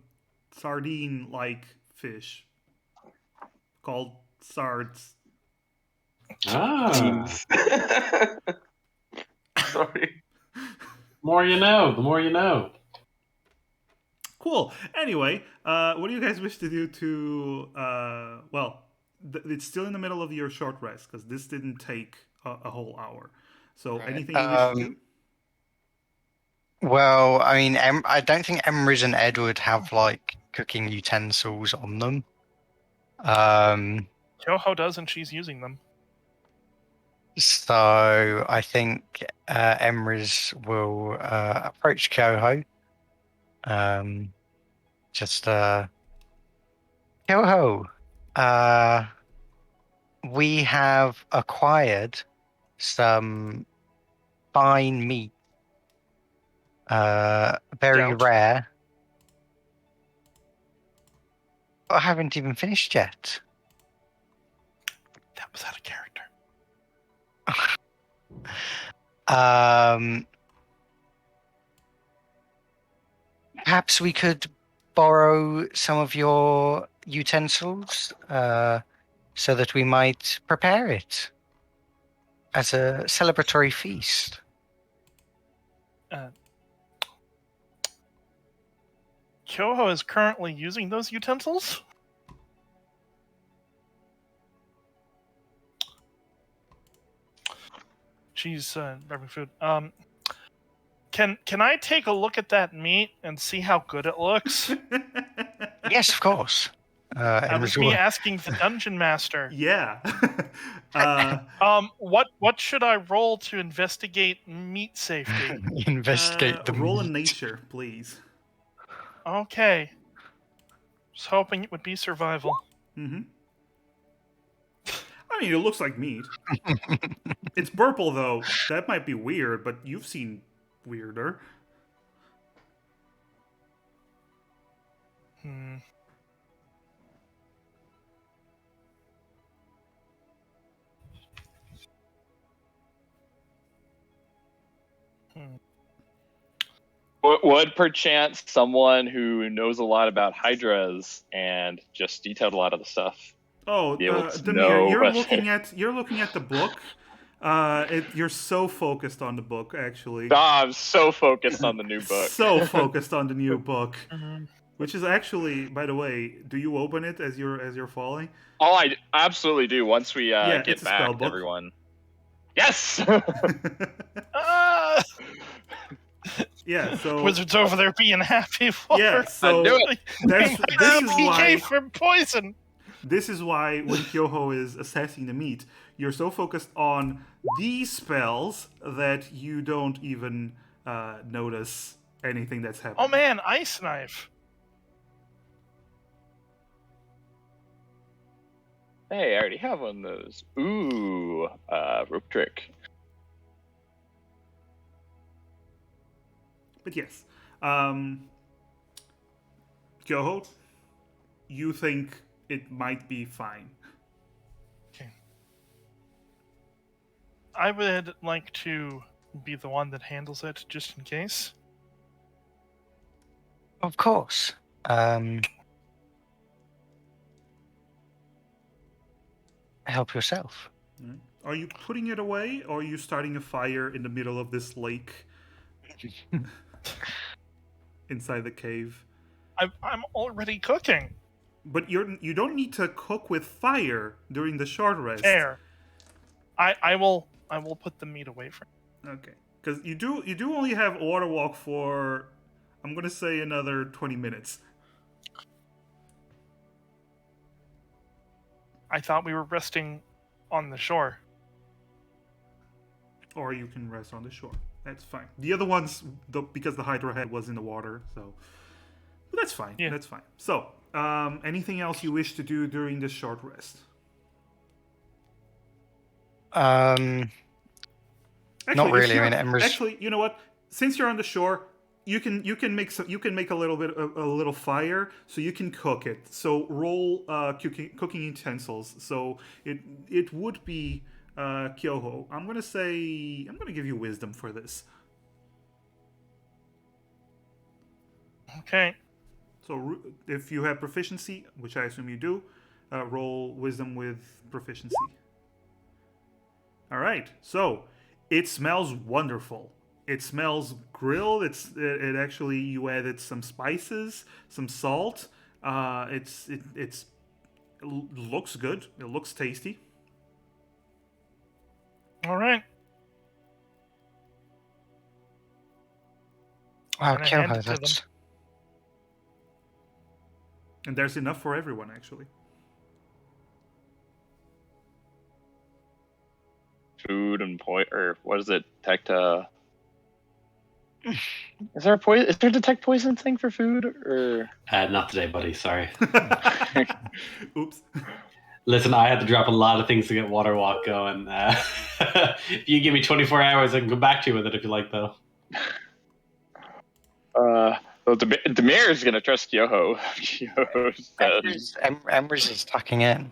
sardine-like fish called sards. Ah, Sorry. more you know. The more you know. Cool. Anyway, what do you guys wish to do to? Well, it's still in the middle of your short rest because this didn't take a whole hour. So, Right. anything you wish to do? Well, I mean, I don't think Emrys and Edward have like cooking utensils on them. Kyoho does, and she's using them. So I think Emrys will approach Kyoho. Kyoho, we have acquired some fine meat, very Doubt. rare. But I haven't even finished yet. That was out of character. Perhaps we could borrow some of your utensils so that we might prepare it as a celebratory feast. Kyoho is currently using those utensils? She's grabbing food. Can I take a look at that meat and see how good it looks? Yes, of course. That was me asking the dungeon master. Yeah. What should I roll to investigate meat safety? Investigate the roll in meat. nature, please. Okay. Just hoping it would be survival. Mm-hmm. I mean, it looks like meat. It's purple, though. That might be weird, but you've seen weirder. Would perchance someone who knows a lot about hydras and just detailed a lot of the stuff Oh, be able to Demir, know you're what- looking at the book. You're so focused on the book, actually. I'm so focused on the new book. So focused on the new book, which is actually, by the way, do you open it as you're falling? Oh, I absolutely do. Once we Yeah, get it's a spell back, book. everyone. Yes. Ah! Yeah. So Wizard's over there being happy for yeah. So do it. this is PK why for poison. this is why when Kyoho is assessing the meat, you're so focused on these spells that you don't even notice anything that's happening. Oh man, ice knife. Hey, I already have one of those. Ooh, rope trick. But yes, Kyoho, you think it might be fine. I would like to be the one that handles it, just in case. Of course. help yourself. Alright. Are you putting it away, or are you starting a fire in the middle of this lake inside the cave? I'm already cooking. But you don't need to cook with fire during the short rest. Fair. I will put the meat away from. Okay, because you do only have water walk for, I'm gonna say, another 20 minutes. I thought we were resting on the shore. Or you can rest on the shore. That's fine. The other ones, because the Hydra head was in the water, so but that's fine. Yeah. That's fine. So, anything else you wish to do during this short rest? Not Actually, if really. I you're- mean, Emrys. actually, you know what? Since you're on the shore, you can make a little fire, so you can cook it. So roll cooking utensils. So it would be Kyoho. I'm gonna give you wisdom for this. Okay. So if you have proficiency, which I assume you do, roll wisdom with proficiency. All right. So it smells wonderful. It smells grilled. It actually, you added some spices, some salt. It looks good. It looks tasty. All right. Wow, gonna hand Kyoho, it to them. that's. And there's enough for everyone, actually. Food and or what is it? Is there a detect poison thing for food or? Not today, buddy. Sorry. Oops. Listen, I had to drop a lot of things to get water walk going. If you give me 24 hours, I can come back to you with it if you like, though. Well, Demir is gonna trust Yoho. Yoho says, Emrys is tucking in.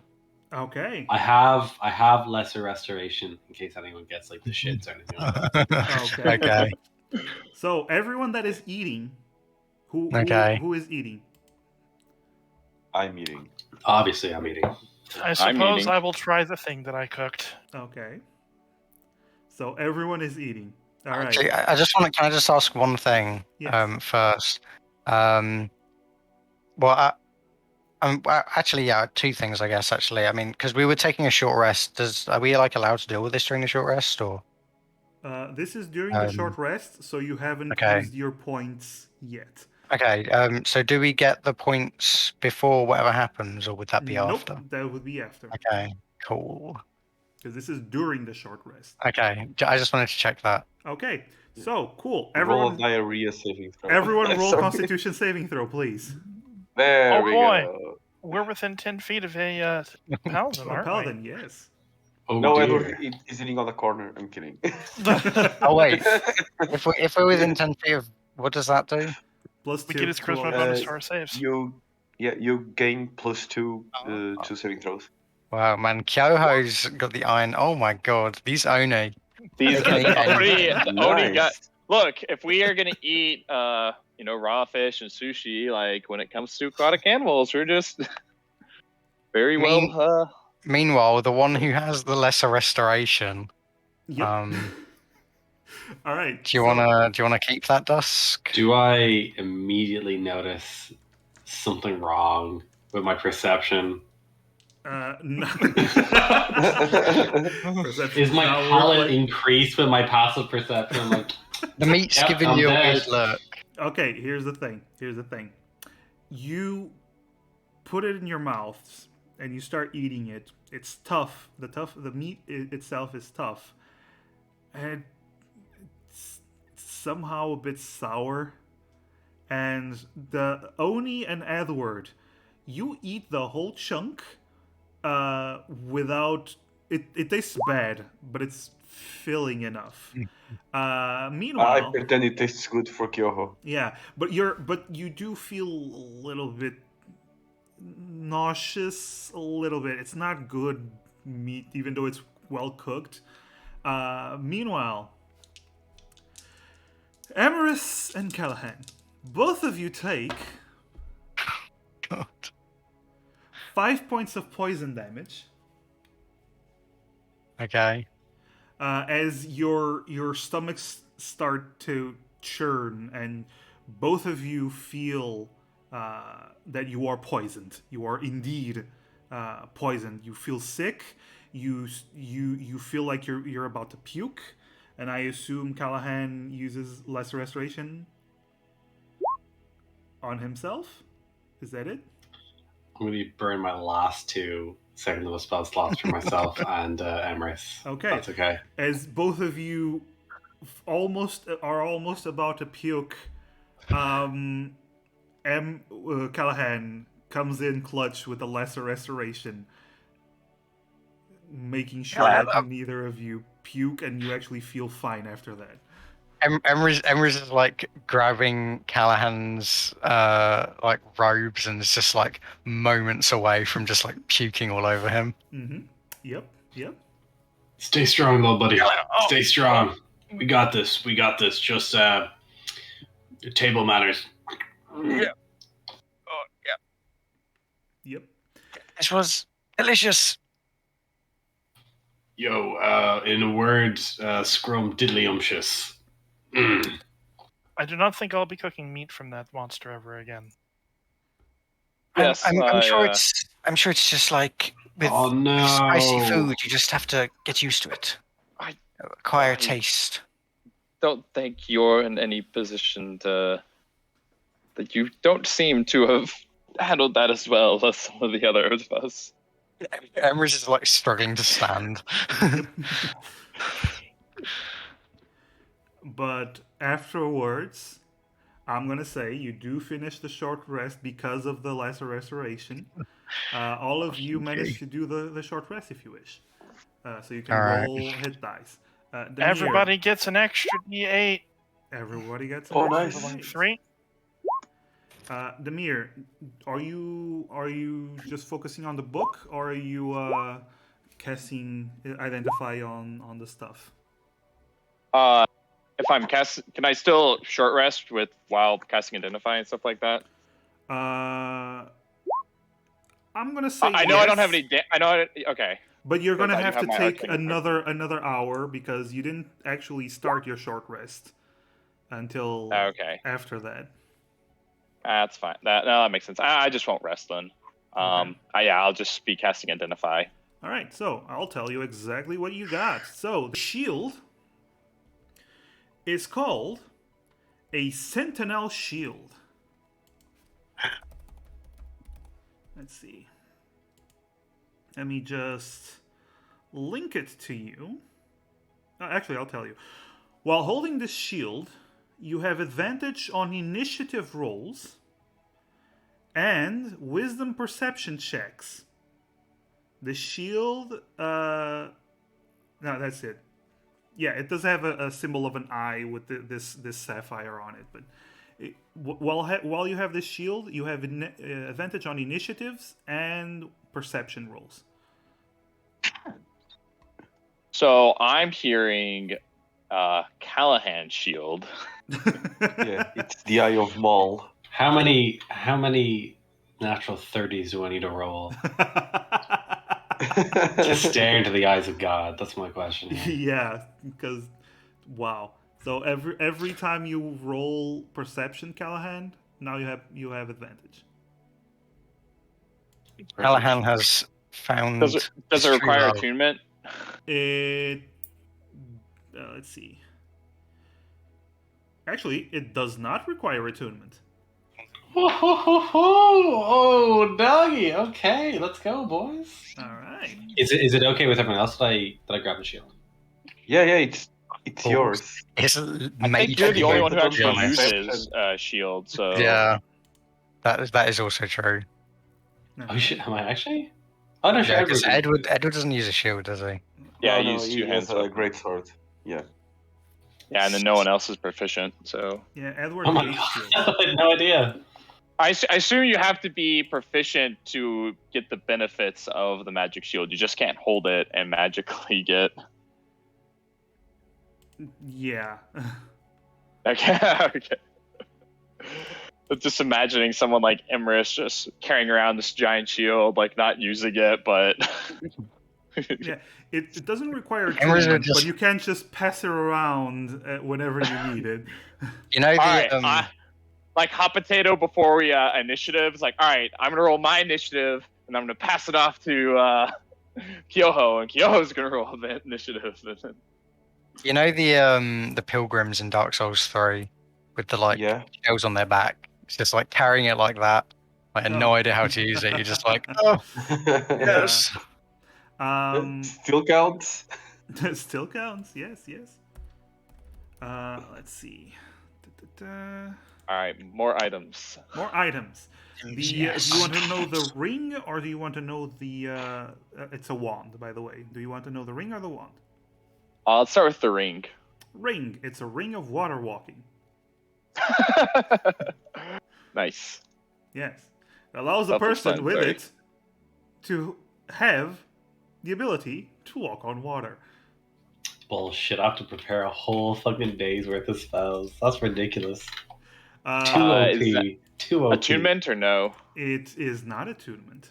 Okay. I have lesser restoration in case anyone gets like the shits or anything like that. Okay. Okay. So everyone that is eating, who is eating? I'm eating. Obviously, I'm eating. I I'm suppose eating. I will try the thing that I cooked. Okay. So everyone is eating. All right. Actually, I just want to. Can I just ask one thing Yes. first? Actually, yeah, two things, I guess. Actually, I mean, because we were taking a short rest. Are we like allowed to deal with this during the short rest, or? This is during the short rest, so you haven't Okay. used your points yet. Okay. So do we get the points before whatever happens, or would that be Nope, after? that would be after. Okay. Cool. Because this is during the short rest. Okay. I just wanted to check that. Okay, so cool. Roll a Everyone, diarrhea saving throw. everyone roll Sorry. Constitution saving throw, please. There Oh, we boy. go. We're within 10 feet of a paladin, Oh, aren't Paladin, yes. Oh, No, dear. Edward is sitting on the corner. I'm kidding. we? Oh wait. if we're within 10 feet of, what does that do? Plus We 2 get his to charisma all- bonus to our saves. you gain +2 to saving throws. Wow, man, Kyoho's got the iron. Oh my god, these Oni. These Okay, Oni got. Nice. Look, if we are gonna eat, raw fish and sushi, like when it comes to aquatic animals, we're just very well. Meanwhile, the one who has the lesser restoration. Yep. Um, All right. do you wanna keep that, Dusk? Do I immediately notice something wrong with my perception? No. Is my palate increased with my passive perception? Like, The meat's Yep, giving I'm you a dead. weird look. Okay, here's the thing. You put it in your mouth and you start eating it. It's tough. The meat itself is tough. And it's somehow a bit sour. And the Oni and Edward, you eat the whole chunk without it tastes bad, but it's filling enough. I Meanwhile, pretend it tastes good for Kyoho. yeah, but you do feel a little bit nauseous, a little bit. It's not good meat, even though it's well cooked. Meanwhile, Emerus and Callahan, both of you take God. 5 points of poison damage. Okay. As your stomachs start to churn, and both of you feel that you are poisoned. You are indeed poisoned. You feel sick. You feel like you're about to puke, and I assume Callahan uses lesser restoration on himself. Is that it? I'm going to burn my last 2 second level spell slots for myself and Emrys. Okay. That's okay. As both of you are almost about to puke, Callahan comes in clutch with a lesser restoration, making sure that neither of you puke and you actually feel fine after that. Emrys is like grabbing Callahan's like robes and is just like moments away from just like puking all over him. Mm-hmm. Yep. Stay strong, little buddy. Stay strong. We got this. Just table manners. Yeah. Oh, yeah. Yep. This was delicious. Yo, in a word, scrum diddlyumptious. I do not think I'll be cooking meat from that monster ever again. Yes, I'm sure it's just like with Oh, no. spicy food. You just have to get used to it. Acquire taste. Don't think you're in any position to. That you don't seem to have handled that as well as some of the other of us. Emrys is like struggling to stand. But afterwards, I'm gonna say you do finish the short rest because of the lesser restoration. All of you managed to do the short rest if you wish. So you can roll hit dice. Demir, Everybody gets an extra D8. Everybody gets an Oh, extra nice. D8. 3. Demir, are you just focusing on the book, or are you casting identify on the stuff? If I'm casting, can I still short rest while casting identify and stuff like that? I'm gonna say I know yes, I don't have any. Okay. but you're gonna I do have to have my take arcane another hour because you didn't actually start your short rest until Okay. after that. That's fine. That makes sense. I just won't rest then. Okay. I'll just be casting identify. All right, so I'll tell you exactly what you got. So the shield is called a Sentinel Shield. Let's see. Let me just link it to you. Actually, I'll tell you. While holding this shield, you have advantage on initiative rolls and wisdom perception checks. The shield, no, that's it. Yeah, it does have a symbol of an eye with this sapphire on it. But while you have this shield, you have advantage on initiatives and perception rolls. So I'm hearing Callahan shield. Yeah, it's the Eye of Maul. How many natural 30s do I need to roll to stare into the eyes of God? That's my question here. Yeah, because wow. So every time you roll perception, Callahan, now you have advantage. Callahan has found. Does it require attunement? It let's see. Actually, it does not require attunement. Oh, doggy. Okay, let's go, boys. All right. Is it okay with everyone else that I grab the shield? Yeah, it's yours. It's I think you're the only one who actually uses shield. So yeah, that is also true. Oh shit! Am I actually? Oh no, sure. Yeah, because Edward doesn't use a shield, does he? Yeah, no, use he two hands. has a great sword. Yeah. Yeah, and then no one else is proficient. So Yeah, Edward Oh my hates god! shield. I had no idea. I assume you have to be proficient to get the benefits of the magic shield. You just can't hold it and magically get. Yeah. Okay. Okay. Just imagining someone like Emrys just carrying around this giant shield, like not using it, but Yeah, it doesn't require Cameras are attunement, but just- you can't just pass it around whenever you need it. You know the All right, like hot potato before we initiative. It's like, all right, I'm gonna roll my initiative, and I'm gonna pass it off to Kyoho, and Kyoho's gonna roll the initiative. you know the pilgrims in Dark Souls 3 with the like Yeah. shells on their back. It's just like carrying it like that. Like Oh. no idea how to use it. You're just like, oh yes. Still counts. Still counts. Yes, yes. Let's see. Da-da-da. All right, more items. More items. Yes. Do you want to know the ring, or do you want to know the? It's a wand, by the way. Do you want to know the ring or the wand? Let's start with the ring. Ring. It's a ring of water walking. Nice. Yes, it allows the person with it to have the ability to walk on water. Bullshit. I have to prepare a whole fucking day's worth of spells. That's ridiculous. Too Uh, OP. is that Too OP. Attunement or no? it is not attunement.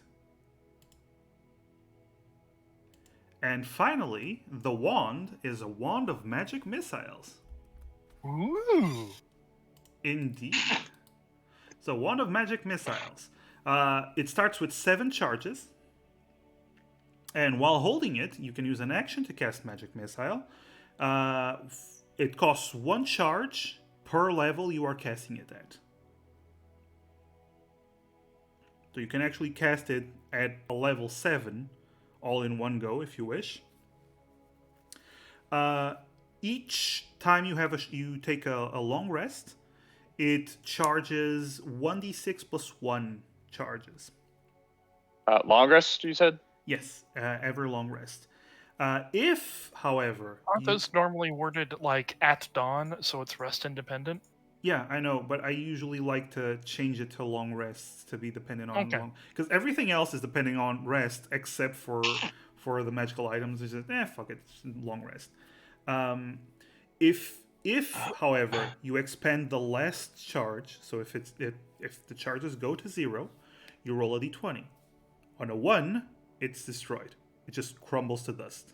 And finally, the wand is a wand of magic missiles. Ooh. Indeed. So, wand of magic missiles. It starts with 7 charges. And while holding it, you can use an action to cast magic missile. It costs 1 charge per level you are casting it at. So you can actually cast it at a level 7 all in one go if you wish. Each time you take a long rest, it charges 1d6 plus 1 charges. Long rest, you said? Yes, every long rest. If, however, Aren't those normally worded like at dawn, so it's rest independent? Yeah, I know, but I usually like to change it to long rests to be dependent on Okay. long, because everything else is depending on rest except for the magical items. It's just fuck it, it's long rest. If however you expend the last charge, so if the charges go to 0, you roll a d20. On a 1, it's destroyed. It just crumbles to dust.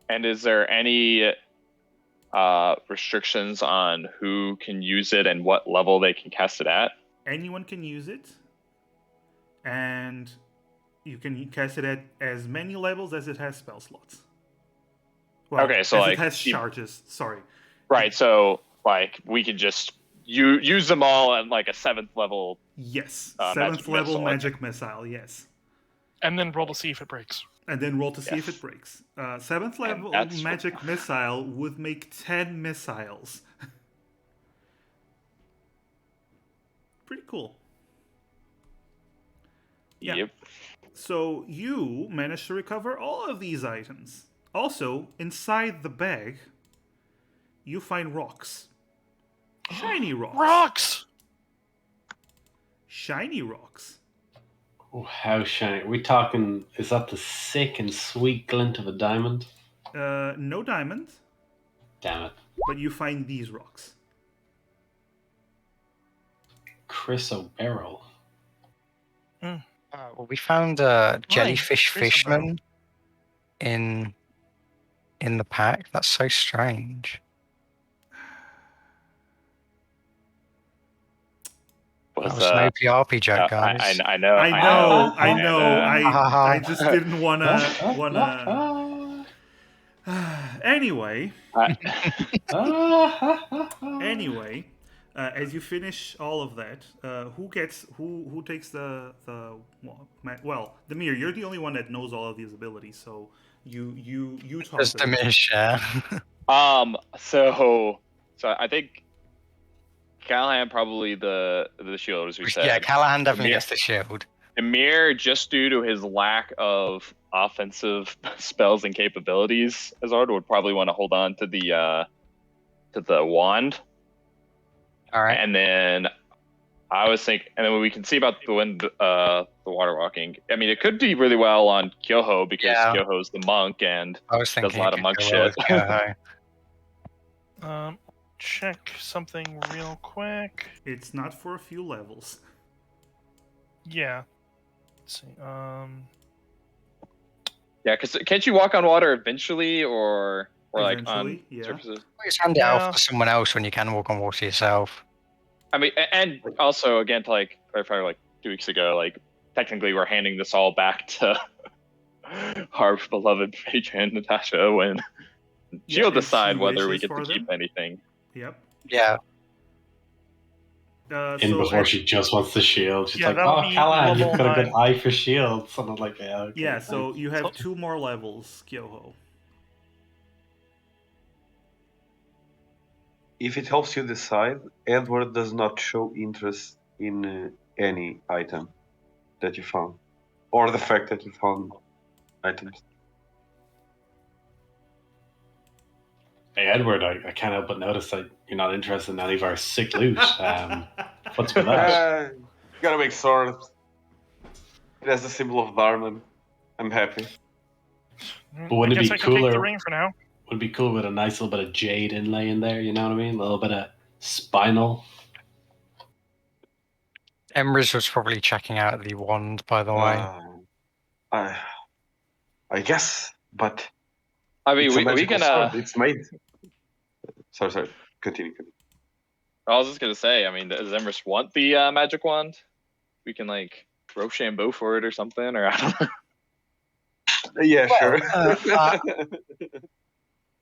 And is there any restrictions on who can use it and what level they can cast it at? Anyone can use it, and you can cast it at as many levels as it has spell slots. Well, Okay, so as like it has charges. Sorry. Right, so like we could just use them all at like a 7th level. Yes, Magic 7th level missile. magic missile. Yes, And then roll to see if it breaks. and then roll to see if Yes. it breaks. 7th level that's- magic missile would make 10 missiles. Pretty cool. Yeah. Yep. So you managed to recover all of these items. Also, inside the bag, you find rocks. Shiny rocks. Rocks! Shiny rocks. Oh, how shiny. We talking, is that the sick and sweet glint of a diamond? No diamond, Damn it. but you find these rocks. Chris O'Barrel. Well, we found a jellyfish Chris O'Barrel. fishman in the pack. That's so strange. That Was, was an OPRP joke, guys. I know. I just didn't wanna. Anyway, as you finish all of that, who takes the Demir, you're the only one that knows all of these abilities, so you talk. Just to them. diminish, yeah. So I think Callahan probably the shield, as we said. Yeah, Callahan definitely Demir- gets the shield. Demir, just due to his lack of offensive spells and capabilities, Azard would probably want to hold on to the wand. All right. And then I was thinking, and then we can see about the water walking. I mean, it could do really well on Kyoho because Kyoho's the monk and I was does thinking a lot it of monk could go well shit. with Kyoho. Check something real quick. It's not for a few levels. Yeah. Let's see. Yeah, because can't you walk on water eventually, or like on Eventually, yeah. surfaces? Always hand it Yeah. off to someone else when you can walk on water yourself. I mean, and also again to like clarify, like 2 weeks ago, like technically we're handing this all back to our beloved Phaedra and Natasha when she'll if she decide whether we wishes get to for keep them. anything. Yep. Yeah. Before she just wants the shield. She's Yeah, like, that'll oh, be Callahan, level you've got a good 9. eye for shields. And I'm like, yeah, okay. yeah, so thanks. you have 2 more levels, Kyoho. If it helps you decide, Edward does not show interest in any item that you found, or the fact that you found items. Hey, Edward, I can't help but notice that you're not interested in any of our sick loot. What's with that? Gotta make sword. It has the symbol of Dharman. I'm happy. But wouldn't I it guess be I can take the cooler- ring for now. Would be cool with a nice little bit of jade inlay in there, you know what I mean? A little bit of spinal. Emrys was probably checking out the wand, by the way. I guess, but I mean, it's a we magical can. sword. It's made. Sorry. Continue. I was just gonna say. I mean, does Emrys want the magic wand? We can like Rochambeau for it or something, or I don't know. Yeah, sure.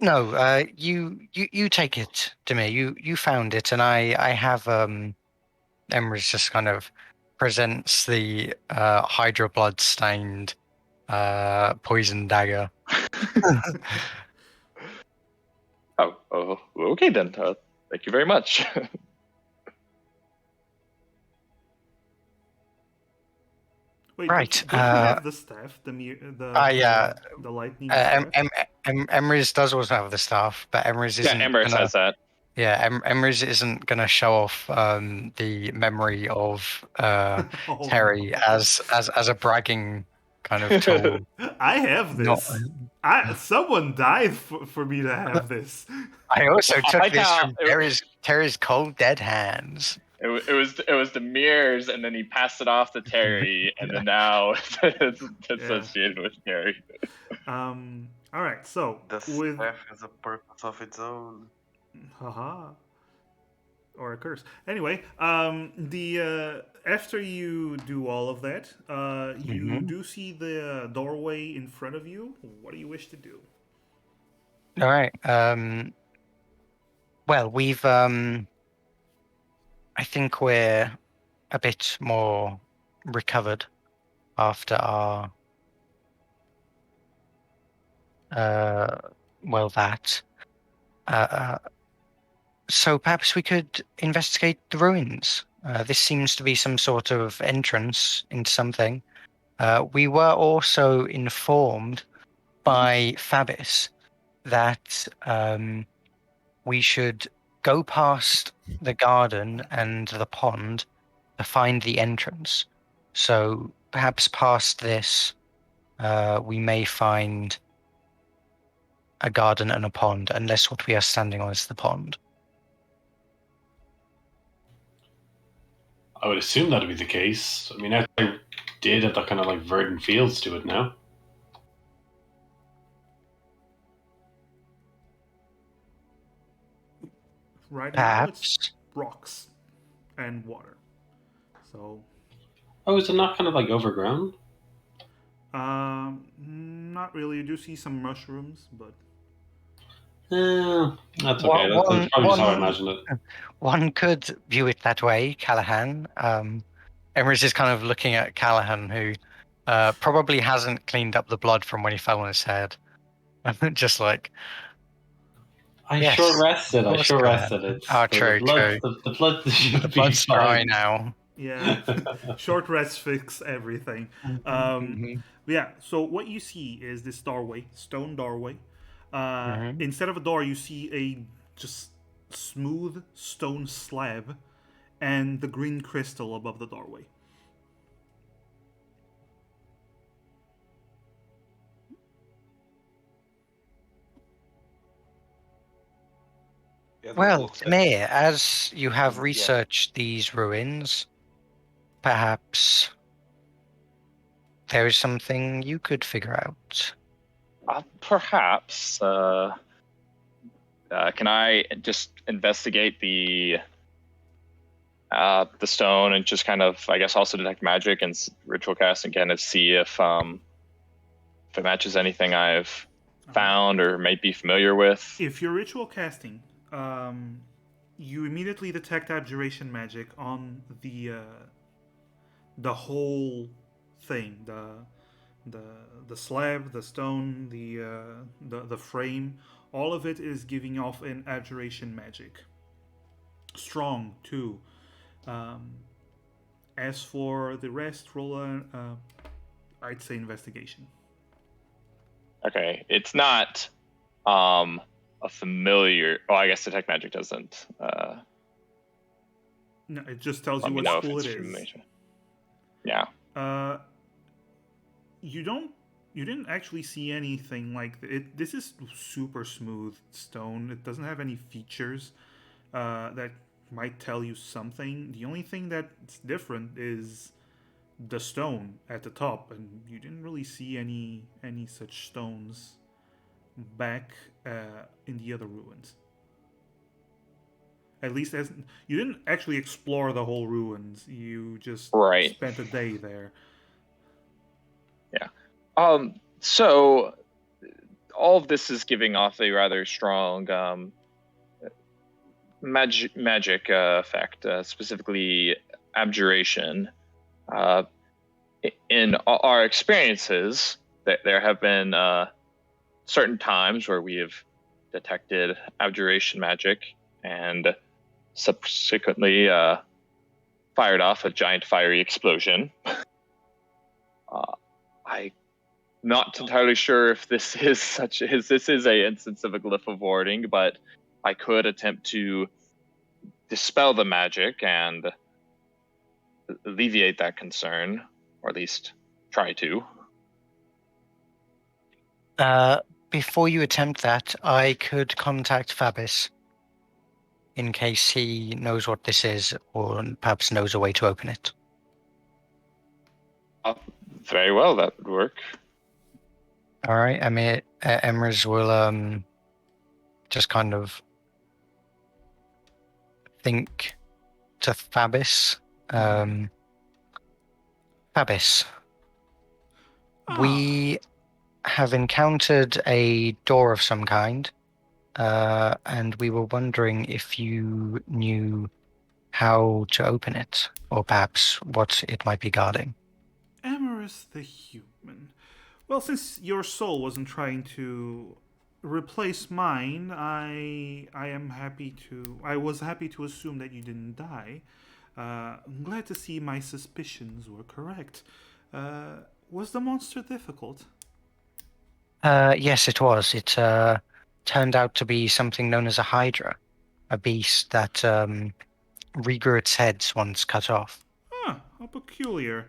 No, you take it to me. You found it, and I have Emrys just kind of presents the Hydra blood stained poison dagger. Oh, okay then. Thank you very much. Wait, Right, don't you have the staff, the lightning staff? Emrys does also have the staff, but Emrys isn't. Yeah, Emrys has that. Yeah, Emrys isn't going to show off the memory of Oh, Terry no. as a bragging kind of tool. I have this. Someone died for me to have this. I also took like this how from Terry's cold dead hands. It was the mirrors, and then he passed it off to Terry, and then now it's associated with Terry. All right, so The with staff has a purpose of its own. haha, or a curse. Anyway, after you do all of that, you do see the doorway in front of you. What do you wish to do? All right. Well, we've I think we're a bit more recovered after our that. So perhaps we could investigate the ruins. This seems to be some sort of entrance into something. We were also informed by Fabis that we should go past the garden and the pond to find the entrance. So perhaps past this, we may find a garden and a pond, unless what we are standing on is the pond. I would assume that'd be the case. I mean, I did have that kind of like verdant fields to it now. Right now, it's Perhaps. rocks and water. So, Oh, is it not kind of like overgrown? not really. You do see some mushrooms, but That's okay. That's probably just how I imagined it. One could view it that way, Callahan. Emrys is kind of looking at Callahan, who probably hasn't cleaned up the blood from when he fell on his head. Just like... I Yes, short rested. of course, It's Oh, true, true. The blood should The be blood's dry fine. now. yeah, short rest fix everything. Yeah, so what you see is this doorway, stone doorway. Instead of a door, you see a just smooth stone slab and the green crystal above the doorway. Well, Mayor, as you have researched these ruins, perhaps there is something you could figure out. Perhaps. Can I just investigate the stone and just kind of, I guess, also detect magic and ritual cast again and see if it matches anything I've found or might be familiar with? If you're ritual casting, you immediately detect abjuration magic on the whole thing, the slab, the stone, the frame. All of it is giving off an abjuration magic. Strong too. As for the rest, roll I'd say investigation. Okay, it's not a familiar. Oh, I guess detect magic doesn't. No, it just tells Let you me what know if school it's it is. familiar. Yeah. You didn't actually see anything like it. This is super smooth stone. It doesn't have any features that might tell you something. The only thing that's different is the stone at the top, and you didn't really see any such stones back in the other ruins. At least as you didn't actually explore the whole ruins. You just Right. spent a day there. Yeah. So all of this is giving off a rather strong magic effect, specifically abjuration. In our experiences, there have been certain times where we have detected abjuration magic and subsequently fired off a giant fiery explosion. I'm not entirely sure if this is a instance of a glyph of warding, but I could attempt to dispel the magic and alleviate that concern, or at least try to. Before you attempt that, I could contact Fabis in case he knows what this is or perhaps knows a way to open it. Very well, that would work. All right, I mean, Emrys will just kind of think to Fabis. Fabis, we have encountered a door of some kind, and we were wondering if you knew how to open it, or perhaps what it might be guarding. Amorous the human. Well, since your soul wasn't trying to replace mine, I was happy to assume that you didn't die. I'm glad to see my suspicions were correct. Was the monster difficult? Yes, it was. It turned out to be something known as a hydra, a beast that regrew its heads once cut off. Ah, how peculiar.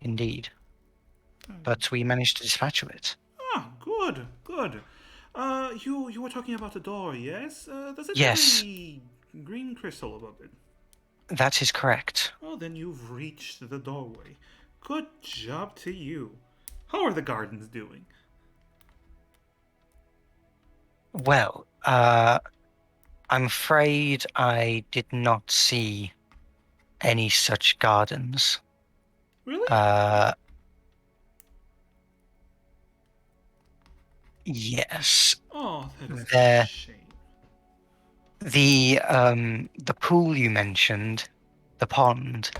Indeed. But we managed to dispatch of it. Ah, good, good. You were talking about the door, yes? Does it Yes. have a green crystal above it? That is correct. Oh, then you've reached the doorway. Good job to you. How are the gardens doing? Well, I'm afraid I did not see any such gardens. Really? Yes. Oh, that is a shame. The pool you mentioned, the pond,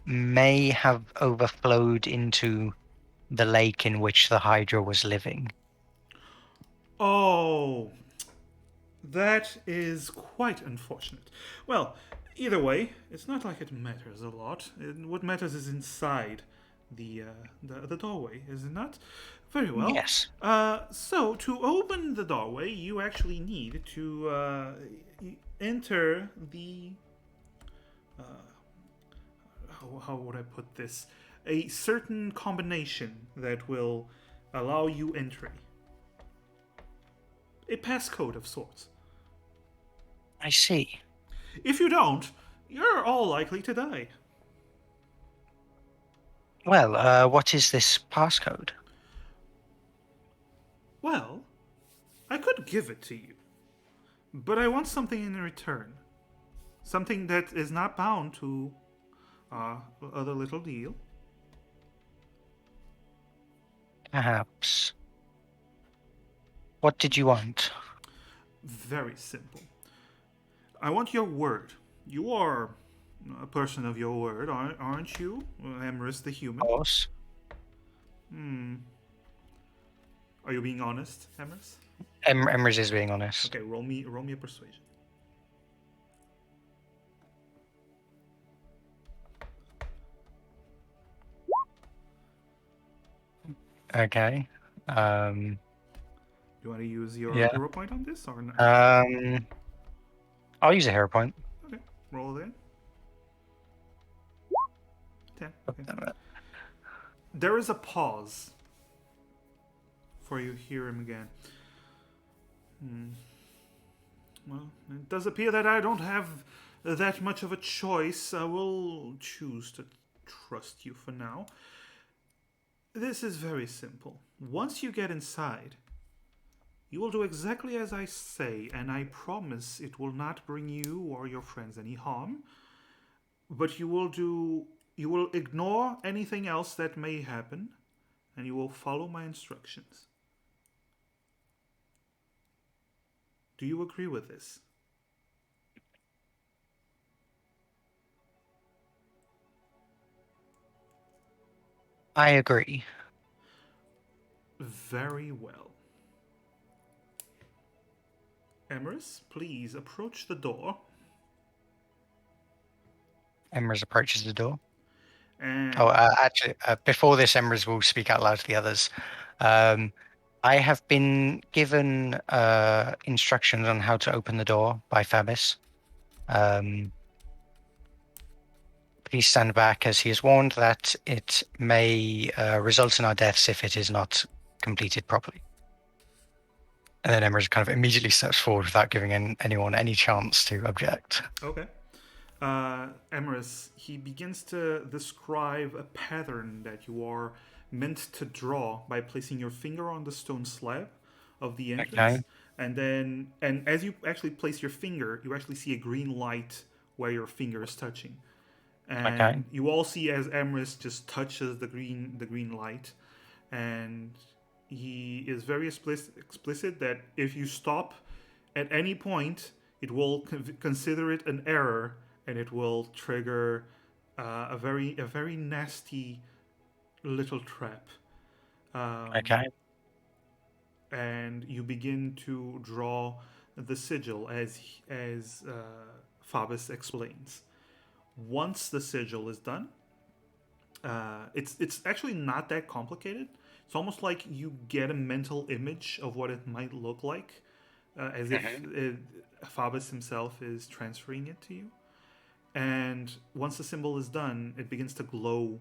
may have overflowed into the lake in which the Hydra was living. Oh, that is quite unfortunate. Well, either way, it's not like it matters a lot. What matters is inside the doorway, is it not? Very well. Yes. So to open the doorway, you actually need to enter the. How would I put this? A certain combination that will allow you entry. A passcode of sorts. I see. If you don't, you're all likely to die. Well, what is this passcode? Well, I could give it to you, but I want something in return. Something that is not bound to other little deal. Perhaps. What did you want? Very simple. I want your word. You are a person of your word, aren't you? Emrys the human. Of course. Are you being honest, Emrys? Emrys is being honest. Okay, roll me a persuasion. Okay. You want to use your Yeah. hero point on this or not? I'll use a hero point. Okay, roll it in. 10. Okay. There is a pause before you hear him again. Well, it does appear that I don't have that much of a choice. I will choose to trust you for now. This is very simple. Once you get inside, you will do exactly as I say, and I promise it will not bring you or your friends any harm. But you will ignore anything else that may happen, and you will follow my instructions. Do you agree with this? I agree. Very well. Emrys, please approach the door. Emrys approaches the door. And Actually, before this, Emrys will speak out loud to the others. I have been given instructions on how to open the door by Fabis. Please stand back, as he has warned that it may result in our deaths if it is not completed properly. And then Emrys kind of immediately steps forward without giving anyone any chance to object. okay. Emrys, he begins to describe a pattern that you are meant to draw by placing your finger on the stone slab of the entrance. Okay. And as you actually place your finger, you actually see a green light where your finger is touching. And Okay. you all see as Emrys just touches the green light, and he is very explicit that if you stop at any point, it will consider it an error, and it will trigger a very nasty little trap. Okay. And you begin to draw the sigil as Fabis explains. Once the sigil is done, it's actually not that complicated. It's almost like you get a mental image of what it might look like, as if Fabis himself is transferring it to you. And once the symbol is done, it begins to glow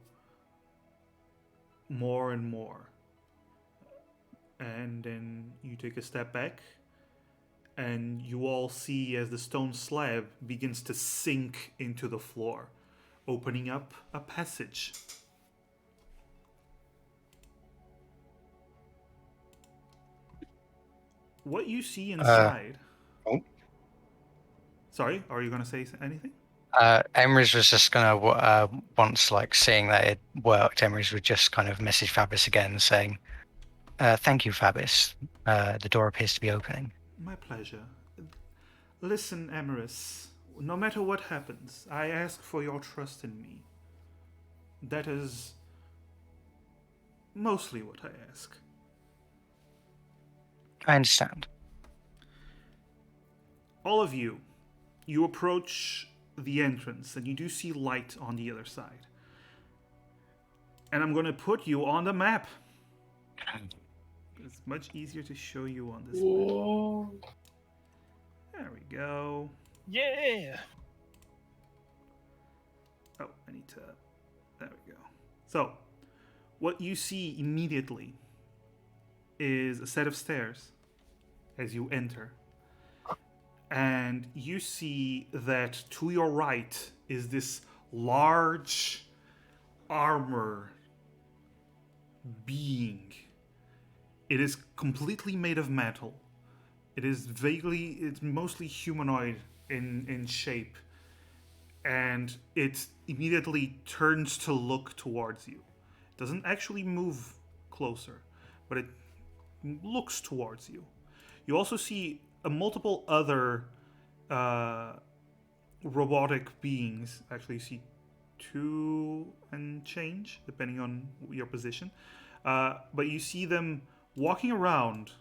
more and more. And then you take a step back, and you all see as the stone slab begins to sink into the floor, opening up a passage. What you see inside... Sorry, are you going to say anything? Emrys was just gonna once seeing that it worked, Emrys would just kind of message Fabis again saying, "Thank you, Fabis. The door appears to be opening." My pleasure. Listen, Emrys. No matter what happens, I ask for your trust in me. That is mostly what I ask. I understand. All of you approach the entrance, and you do see light on the other side. And I'm going to put you on the map. It's much easier to show you on this map. There we go. Yeah. Oh, I need to... There we go. So, what you see immediately is a set of stairs as you enter. And you see that to your right is this large armor being. It is completely made of metal. It's mostly humanoid in shape. And it immediately turns to look towards you. It doesn't actually move closer, but it looks towards you. You also see multiple other robotic beings. Actually, you see two and change, depending on your position. But you see them walking around,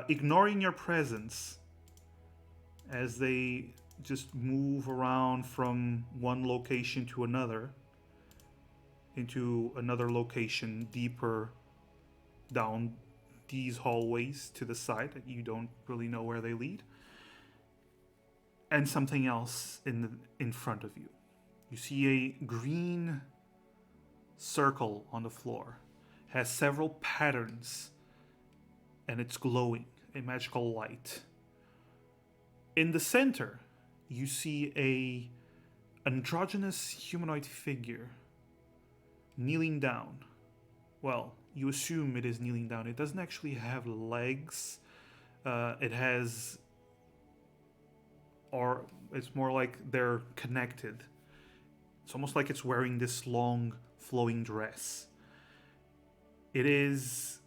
ignoring your presence as they just move around from one location to another into another location deeper down these hallways to the side that you don't really know where they lead, and something else in front of you. You see a green circle on the floor, has several patterns, and it's glowing, a magical light. In the center, you see a androgynous humanoid figure kneeling down. Well, you assume it is kneeling down. It doesn't actually have legs. It has, or it's more like they're connected. It's almost like it's wearing this long, flowing dress. It is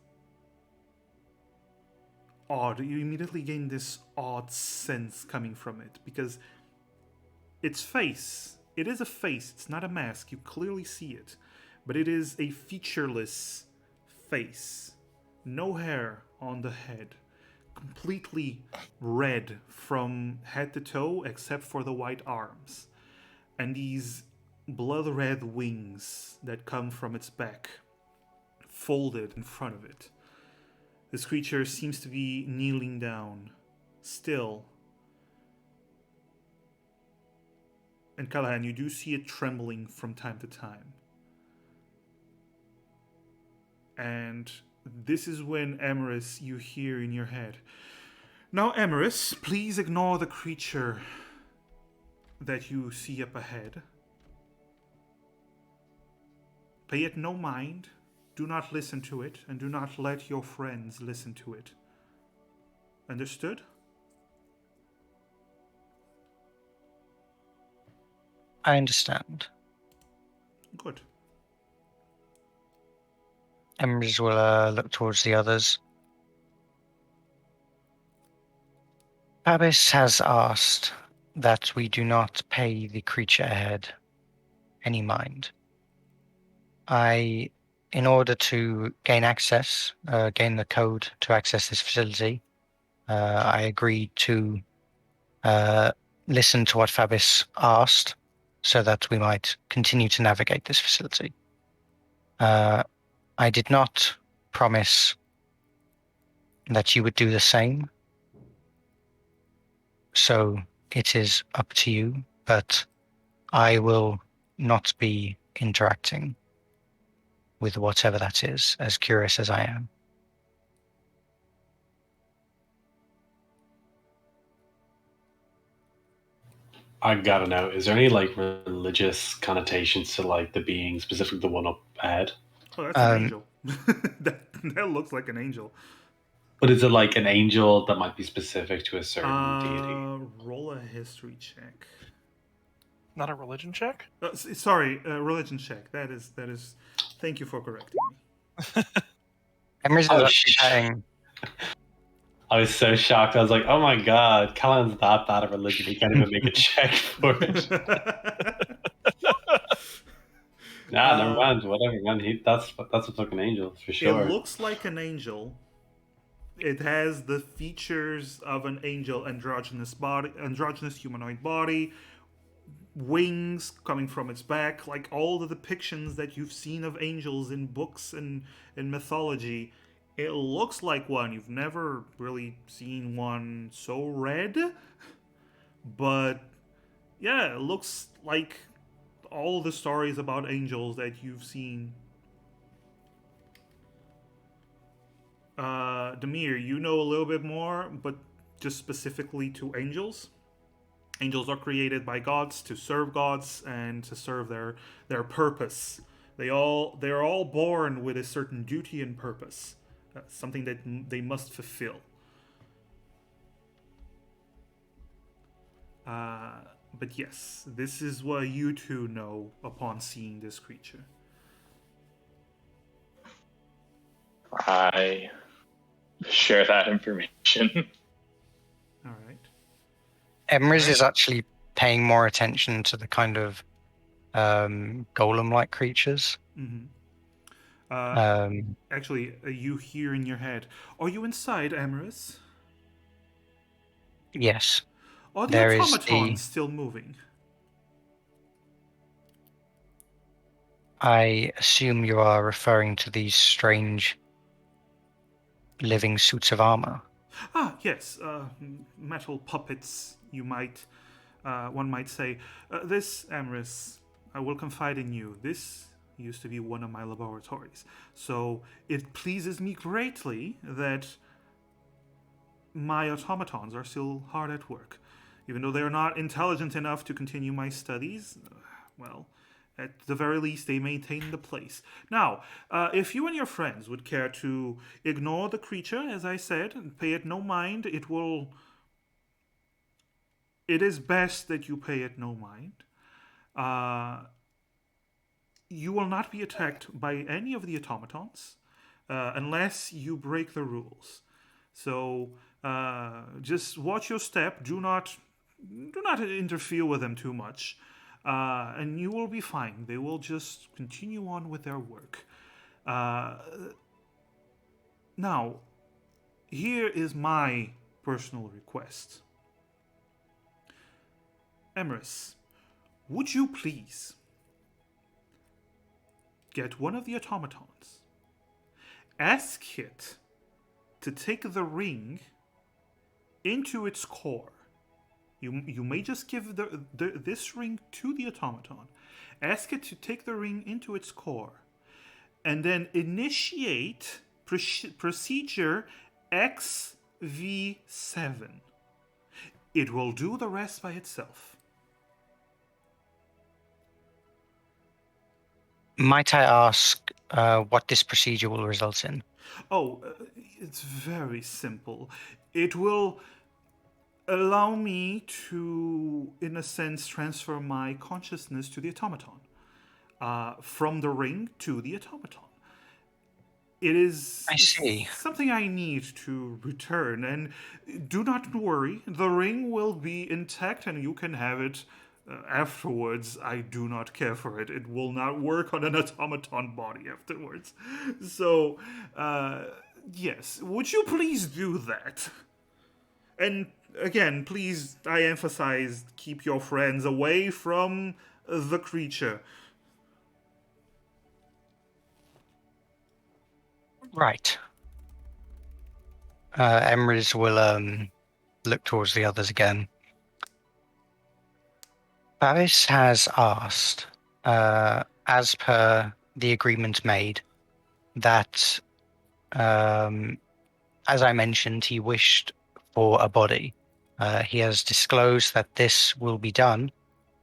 odd. You immediately gain this odd sense coming from it because its face, it is a face, it's not a mask. You clearly see it, but it is a featureless face. No hair on the head. Completely red from head to toe except for the white arms. And these blood red wings that come from its back, folded in front of it. This creature seems to be kneeling down, still. And Callahan, you do see it trembling from time to time. And this is when, Emerus, you hear in your head, "Now, Emerus, please ignore the creature that you see up ahead. Pay it no mind. Do not listen to it, and do not let your friends listen to it. Understood?" I understand. Good. Emrys will look towards the others. Fabis has asked that we do not pay the creature ahead any mind. In order to gain access, gain the code to access this facility, I agreed to listen to what Fabis asked so that we might continue to navigate this facility. I did not promise that you would do the same, so it is up to you, but I will not be interacting with whatever that is, as curious as I am. I gotta know, is there any like religious connotations to like the being, specifically the one up ahead? Oh, that's an angel. that looks like an angel. But is it like an angel that might be specific to a certain deity? Roll a history check. Not a religion check? Sorry, religion check. That is. Thank you for correcting me. Emrys is actually paying. I was so shocked. I was like, "Oh my god, Callan's that bad at religion. He can't even make a check for it." Nah, never mind. Whatever, man. That's a fucking angel for sure. It looks like an angel. It has the features of an angel, androgynous humanoid body, wings coming from its back, like all the depictions that you've seen of angels in books and in mythology. It looks like one. You've never really seen one so red, but yeah, it looks like all the stories about angels that you've seen. Demir, you know a little bit more, but just specifically to angels. Angels are created by gods to serve gods and to serve their purpose they're all born with a certain duty and purpose, something that they must fulfill. But yes, this is what you two know upon seeing this creature. I share that information. All right. Emrys is actually paying more attention to the kind of golem-like creatures. Mm-hmm. Actually, you hear in your head, "Are you inside, Emrys? Yes, Are the there is automatons still moving?" I assume you are referring to these strange living suits of armor. Ah, yes, metal puppets. One might say, this, Amris, I will confide in you. This used to be one of my laboratories, so it pleases me greatly that my automatons are still hard at work, even though they are not intelligent enough to continue my studies. Well, at the very least, they maintain the place. Now, if you and your friends would care to ignore the creature, as I said, and pay it no mind, it is best that you pay it no mind. You will not be attacked by any of the automatons unless you break the rules. So just watch your step. Do not interfere with them too much, and you will be fine. They will just continue on with their work. Now, here is my personal request. Emrys, would you please get one of the automatons, ask it to take the ring into its core. You may just give this ring to the automaton. Ask it to take the ring into its core, and then initiate procedure XV7. It will do the rest by itself. Might I ask what this procedure will result in? Oh, it's very simple. It will allow me to, in a sense, transfer my consciousness to the automaton. From the ring to the automaton. It is I see. something I need to return, and do not worry, the ring will be intact and you can have it afterwards. I do not care for it. It will not work on an automaton body afterwards. So, yes, would you please do that? And again, please, I emphasize, keep your friends away from the creature. Right. Emrys will look towards the others again. Baris has asked, as per the agreement made, that, as I mentioned, he wished for a body. He has disclosed that this will be done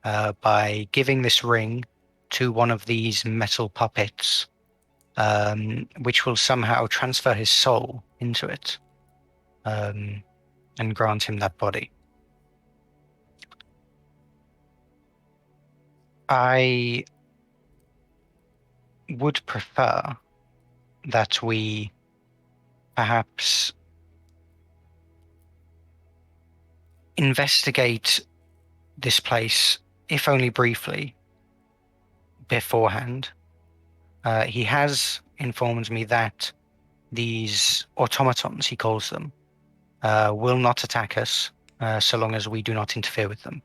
by giving this ring to one of these metal puppets, which will somehow transfer his soul into it and grant him that body. I would prefer that we perhaps investigate this place, if only briefly, beforehand. He has informed me that these automatons, he calls them, will not attack us so long as we do not interfere with them.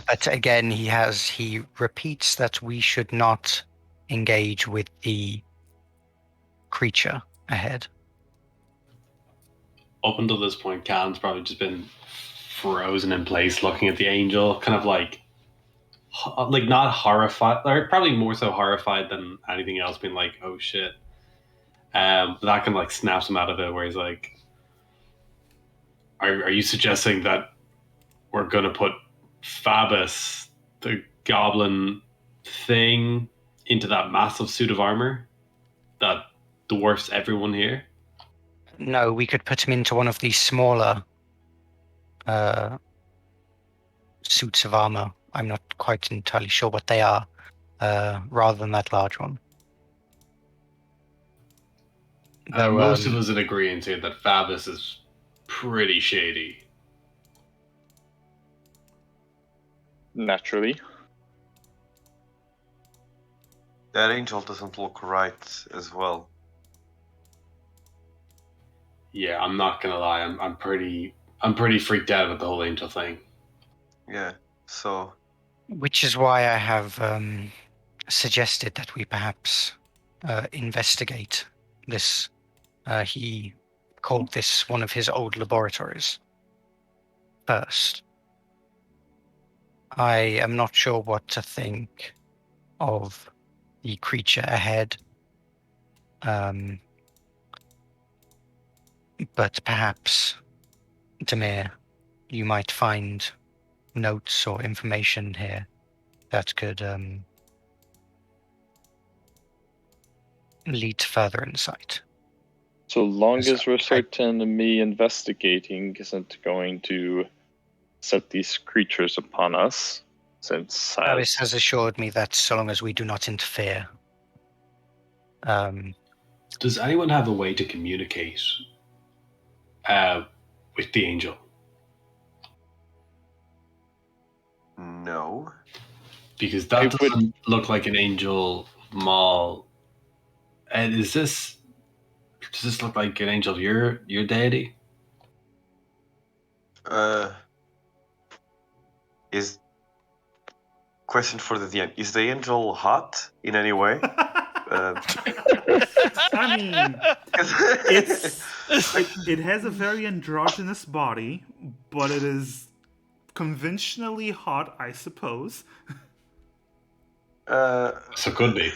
But again, he repeats that we should not engage with the creature ahead. Up until this point, Callan's probably just been frozen in place, looking at the angel, kind of like not horrified, or probably more so horrified than anything else, being like, "Oh shit." But that kind of like snaps him out of it, where he's like, "Are you suggesting that we're gonna put Phabis, the goblin thing, into that massive suit of armor that dwarfs everyone here? No, we could put him into one of these smaller suits of armor. I'm not quite entirely sure what they are, rather than that large one. Though, Most of us in agreement here that Phabis is pretty shady. Naturally. That angel doesn't look right as well. Yeah, I'm not gonna lie. I'm pretty freaked out about the whole angel thing. Yeah, so which is why I have suggested that we perhaps investigate this. He called this one of his old laboratories first. I am not sure what to think of the creature ahead. But perhaps, Demir, you might find notes or information here that could lead to further insight. So long Yes, as we're I- certain me investigating isn't going to set these creatures upon us, since Travis has assured me that so long as we do not interfere. Does anyone have a way to communicate with the angel? no. Because that doesn't look like an angel mall. And does this look like an angel of your deity? Is question for the DM. Is the angel hot in any way? I mean, it has a very androgynous body, but it is conventionally hot, I suppose. So could be.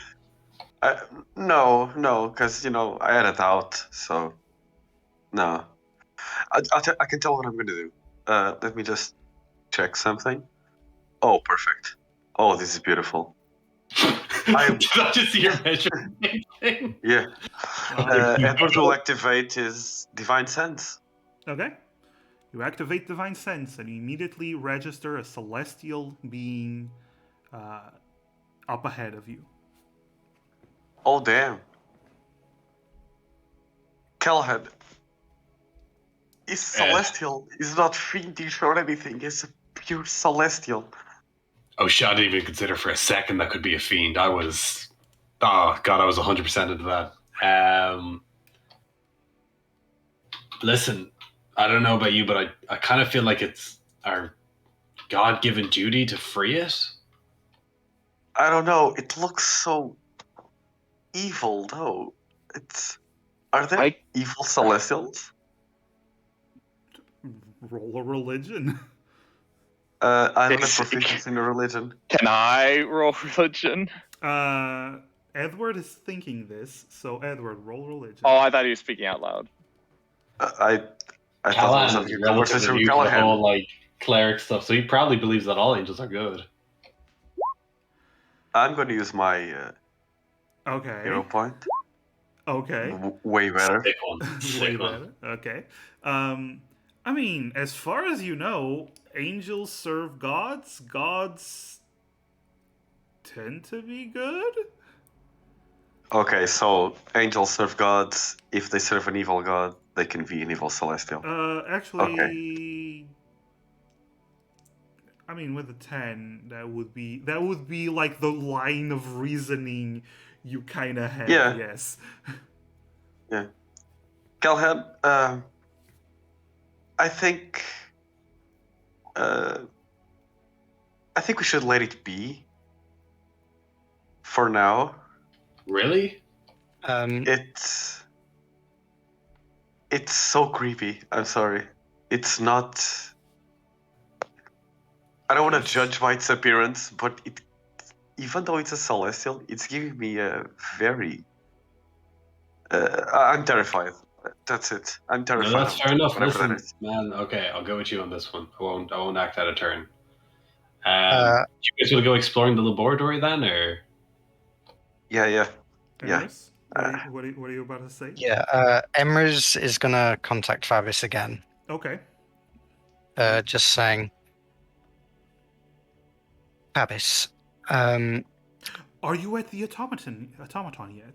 No, because I had it out, so no. I can tell what I'm gonna do. Let me just check something. Oh, perfect. Oh, this is beautiful. Did I just see your measuring thing? Yeah. Edward will activate his divine sense. Okay. You activate Divine Sense and you immediately register a celestial being up ahead of you. Oh, damn. Calhead. He's celestial. He's not fiendish or anything. He's a pure celestial. Oh shit, I didn't even consider for a second that could be a fiend. I was 100% into that. Listen, I don't know about you, but I kind of feel like it's our God-given duty to free it. I don't know. It looks so evil, though. Are there evil celestials? Roll a religion. I don't have proficiency in a religion. Can I roll religion? Edward is thinking this, so Edward, roll religion. Oh, I thought he was speaking out loud. I thought it was Callahan something is a conversation relatively with new to the Callahan. whole cleric stuff, so he probably believes that all angels are good. I'm going to use my Okay. hero point. Okay. Way better. Sick one. Way Sick one. better. Okay. I mean, as far as you know, angels serve gods. Gods tend to be good. Okay, so angels serve gods. If they serve an evil god, they can be an evil celestial. Actually, Okay. I mean, with a 10, that would be like the line of reasoning you kind of have. Yeah. Yes. Yeah. Calhead, I think we should let it be for now. Really? It's so creepy. I'm sorry. It's not. I don't want to judge by its appearance, but even though it's a celestial, it's giving me a very. I'm terrified. That's it. I'm No, terrified that's of fair enough. whatever that Listen, is. man. Okay, I'll go with you on this one. I won't act out of turn. Uh, You guys want to go exploring the laboratory then, or? Yeah. Emrys, Uh, what are you about to say? yeah, Emrys is gonna contact Fabis again. Okay. Just saying, Fabis, Are you at the automaton yet?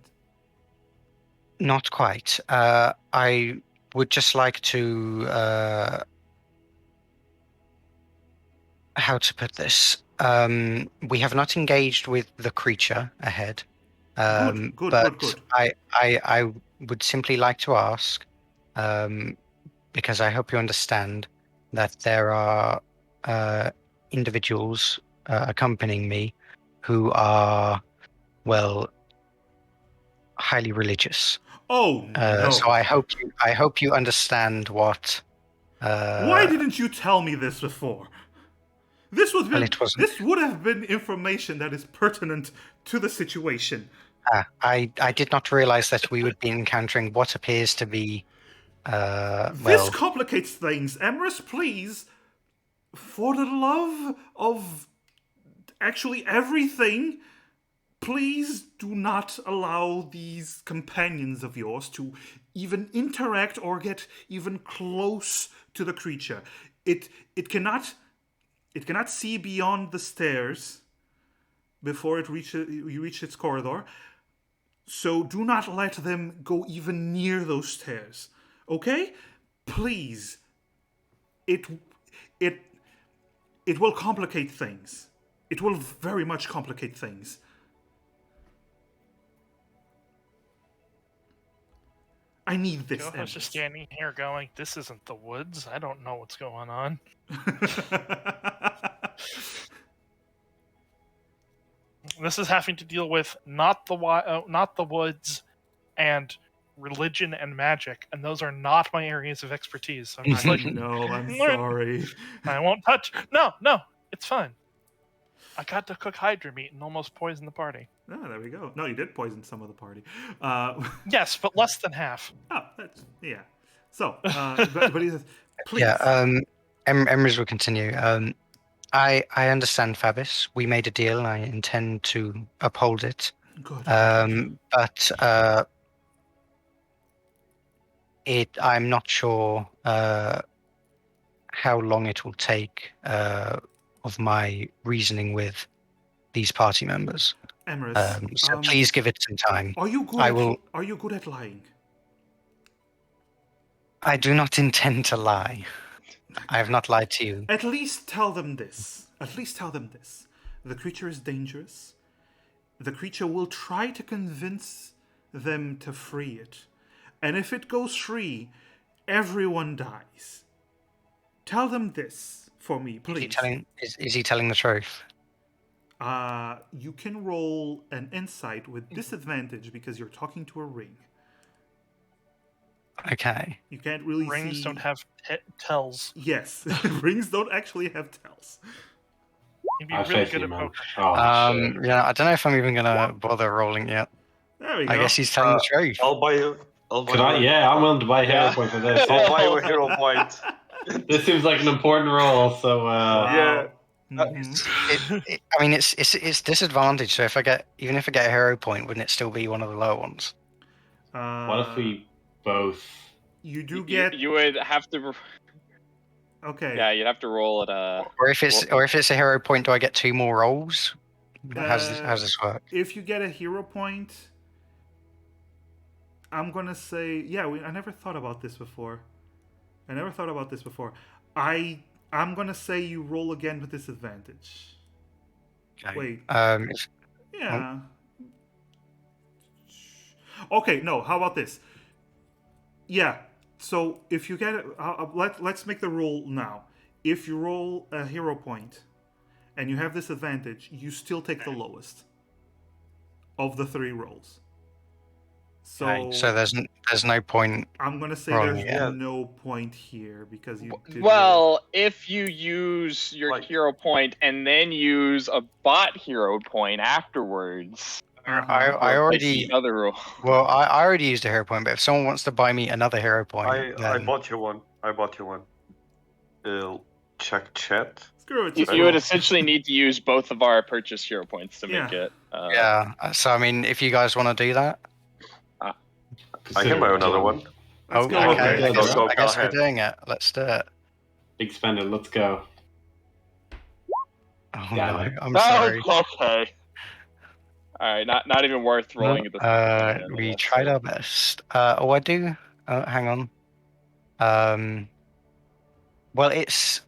not quite. I would just like to, how to put this? We have not engaged with the creature ahead. Good. I would simply like to ask, because I hope you understand that there are individuals accompanying me who are, well, highly religious. Oh no! So I hope you understand what. Why didn't you tell me this before? This would Well, been, it wasn't. this would have been information that is pertinent to the situation. I did not realize that we would be encountering what appears to be, This complicates things. Emrys, please, for the love of actually everything, please do not allow these companions of yours to even interact or get even close to the creature. It cannot see beyond the stairs before it reach its corridor. So do not let them go even near those stairs. Okay? Please. It will complicate things. It will very much complicate things. I need this. Joho's just standing here going, "This isn't the woods. I don't know what's going on." This is having to deal with not the woods, and religion and magic, and those are not my areas of expertise. So I'm just like, No, I'm sorry. I won't touch. No, it's fine. I got to cook Hydra meat and almost poison the party. Oh, there we go. No, you did poison some of the party. Yes, but less than half. Oh, that's yeah. So, but he says, please. Yeah. Emrys will continue. I understand, Fabis. We made a deal, and I intend to uphold it. Good. But I'm not sure how long it will take of my reasoning with these party members. Emrys, So please give it some time. Are you good? Are you good at lying? I do not intend to lie. I have not lied to you. At least tell them this. The creature is dangerous. The creature will try to convince them to free it. And if it goes free, everyone dies. Tell them this for me, please. Is he telling the truth? You can roll an insight with disadvantage because you're talking to a ring. Okay. You can't really Rings see... don't have tells. Yes, rings don't actually have tells. You'd be really good at man. poker. Oh, shit. Yeah, I don't know if I'm even gonna bother rolling yet. There we go. I guess he's telling the truth. I'll buy you. Could I? Yeah, I'm willing to buy a hero point for this. I'll buy you a hero point. This seems like an important role, so Yeah. Mhm. I mean, it's disadvantage. So if I get a hero point, wouldn't it still be one of the lower ones? what if we both? You do get... You would have to. Okay. Yeah, you'd have to roll it. Or if it's a hero point, do I get 2 more rolls? How's this work? If you get a hero point, I'm gonna say, yeah. I never thought about this before. I'm gonna say you roll again with disadvantage. Okay. Wait. If- Yeah. Okay. No. How about this? Yeah. So if you get it, let's make the rule now. If you roll a hero point, and you have disadvantage, you still take the lowest of the 3 rolls. So, okay, so there's no point. I'm gonna say rolling there's again. no point here because you did Well, if you use your Like- hero point and then use a bot hero point afterwards, I Replace already. the other rule. Well, I already used a hero point, but if someone wants to buy me another hero point, I then bought you one. Check chat. Screw it. You, Just you would roll. essentially need to use both of our purchase hero points to make Yeah. it. yeah. So I mean, if you guys want to do that, I can buy another one. Let's oh, go with okay. it. I guess we're doing it. Let's do it. Big spender, let's go. Oh Damn no, it. I'm sorry. Okay. All right, not even worth rolling at this point. We tried our best. Oh, I do. Hang on. Well, it's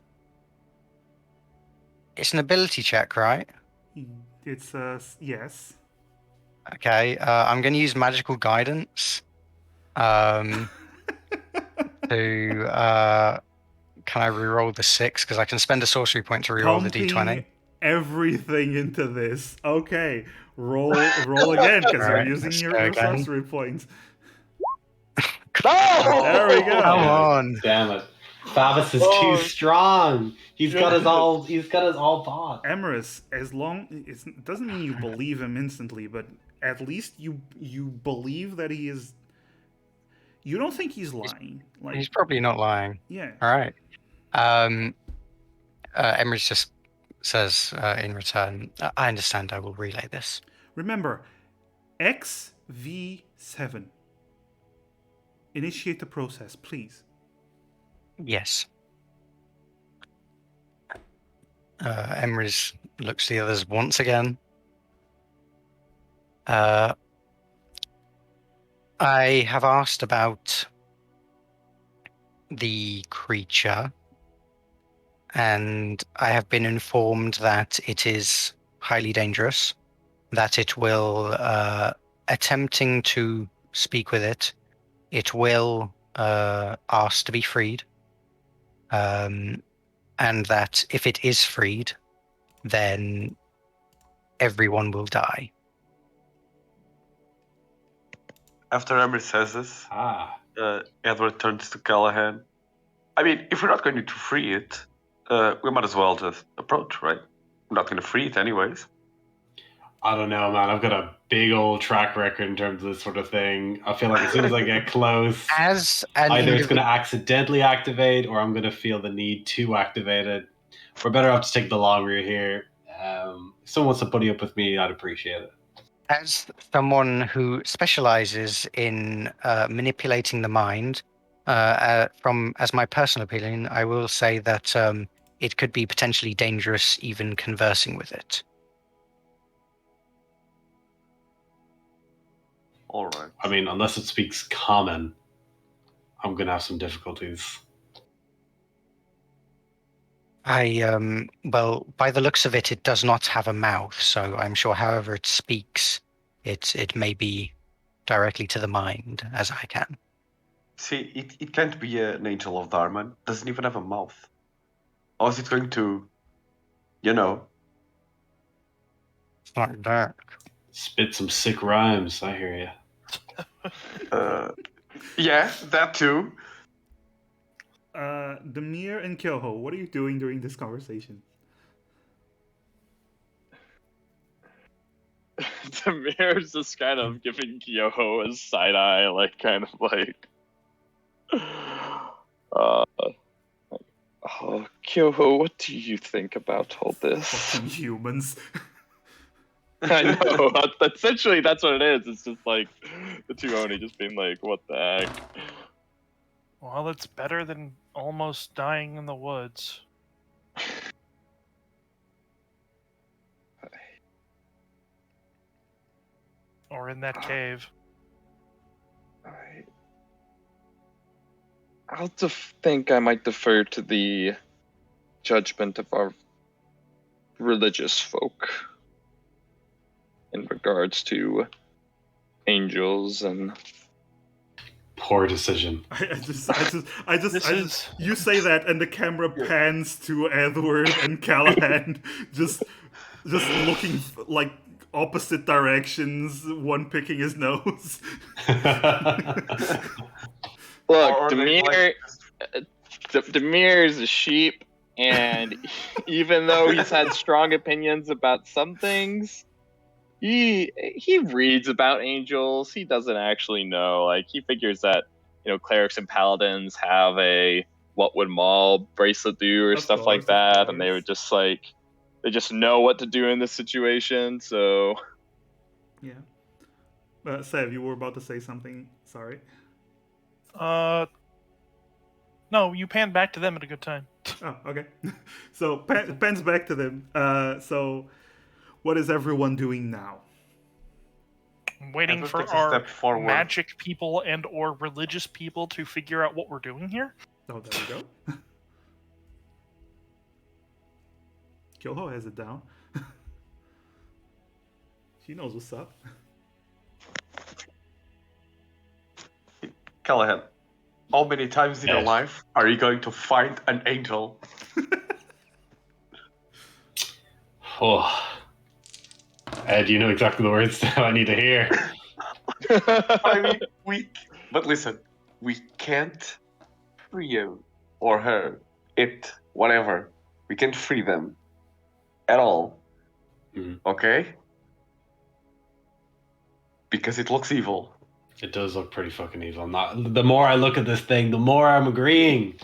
an ability check, right? It's yes. Okay. I'm going to use magical guidance. To can I reroll the 6? Because I can spend a sorcery point to reroll the d20. Pumping everything into this. Okay, roll again because you're Alright, using let's your go again. sorcery points. Oh! There we go. Come on. Damn it. Favis is Oh. too strong. He's got us all bought. Emerus, as long it doesn't mean you believe him instantly, but at least you believe that he is. You don't think he's lying. Like He's probably not lying. yeah. All right. Emrys just says in return, I understand. I will relay this. Remember, XV7. Initiate the process, please. Yes. Emrys looks to the others once again. I have asked about the creature, and I have been informed that it is highly dangerous, that it will, attempting to speak with it, it will ask to be freed, and that if it is freed, then everyone will die. After Emily says this, Edward turns to Callahan. I mean, if we're not going to free it, we might as well just approach, right? We're not going to free it anyways. I don't know, man. I've got a big old track record in terms of this sort of thing. I feel like as soon as I get close, As an either it's going to accidentally activate or I'm going to feel the need to activate it. We're better off to take the long route here. If someone wants to buddy up with me, I'd appreciate it. As someone who specializes in manipulating the mind, as my personal opinion, I will say that it could be potentially dangerous even conversing with it. All right. I mean, unless it speaks common, I'm going to have some difficulties. Well, by the looks of it, it does not have a mouth, so I'm sure however it speaks, it may be directly to the mind, as I can. See, it can't be an angel of Dharma. It doesn't even have a mouth. How is it going to, It's not dark. Spit some sick rhymes, I hear you. Yeah, that too. Demir and Kyoho, what are you doing during this conversation? Demir's just kind of giving Kyoho a side eye, like kind of like, oh, Kyoho, what do you think about all this? Fucking humans. I know. Essentially, that's what it is. It's just like the two Oni just being like, "What the heck." Well, it's better than almost dying in the woods. Or in that cave. I'll think I might defer to the judgment of our religious folk in regards to angels and. Poor decision. You say that, and the camera pans to Edward and Callahan, just looking like opposite directions. One picking his nose. Look, Demir is a sheep, and even though he's had strong opinions about some things, he reads about angels. He doesn't actually know. Like he figures that clerics and paladins have a what would Maul bracelet do or Of stuff like course, of that, and they course. would just they just know what to do in this situation. So Yeah. Sev, you were about to say something. Sorry. No, you pan back to them at a good time. Oh, okay. So pens back to them. So what is everyone doing now? I'm waiting Evan for takes a our step forward. magic people and or religious people to figure out what we're doing here. Oh, there we go. Kyoho has it down. She knows what's up. Callahan, how many times in your Yes. life are you going to find an angel? Oh. Ed, you know exactly the words that I need to hear. I mean, but listen, we can't free him or her, it, whatever. We can't free them at all. Okay? Because it looks evil. It does look pretty fucking evil. The more I look at this thing, the more I'm agreeing.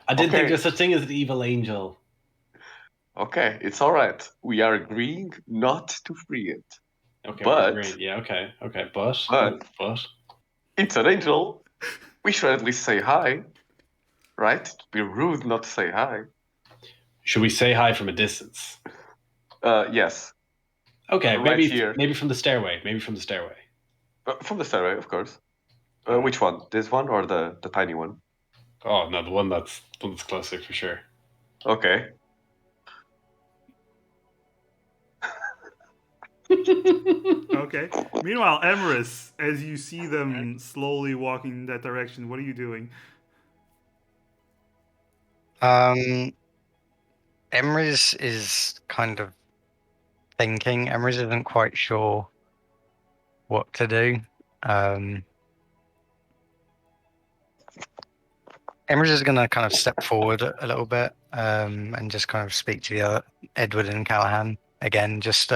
I didn't think Okay. there's such thing as an evil angel. Okay, it's all right. We are agreeing not to free it. Okay, But- we're agreeing. Yeah, okay, but It's an angel. We should at least say hi. Right? It'd be rude not to say hi. should we say hi from a distance? Yes. Okay, Right here. maybe from the stairway. Maybe from the stairway. From the stairway, of course. Which one? This one or the tiny one? Oh no, the one that's closer for sure. Okay. Okay. Meanwhile, Emerus, as you see them slowly walking in that direction, what are you doing? Emrys is kind of thinking. Emrys isn't quite sure what to do. Emrys is going to kind of step forward a little bit and just kind of speak to the other Edward and Callahan again. Just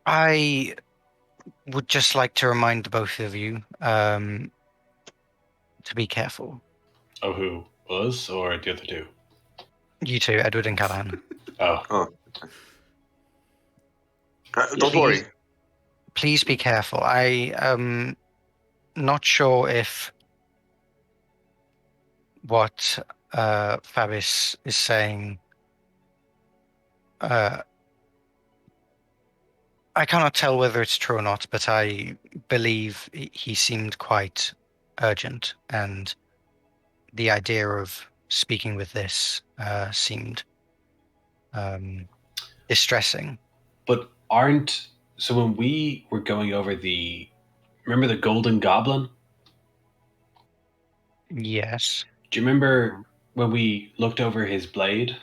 I would just like to remind the both of you to be careful. Oh, who? Us or the other two? You two, Edward and Callahan. Oh. Don't worry. Please be careful. I am not sure if what Fabis is saying. I cannot tell whether it's true or not, but I believe he seemed quite urgent, and the idea of speaking with this seemed distressing. But so when we were going over remember the Golden Goblin? Yes. Do you remember when we looked over his blade,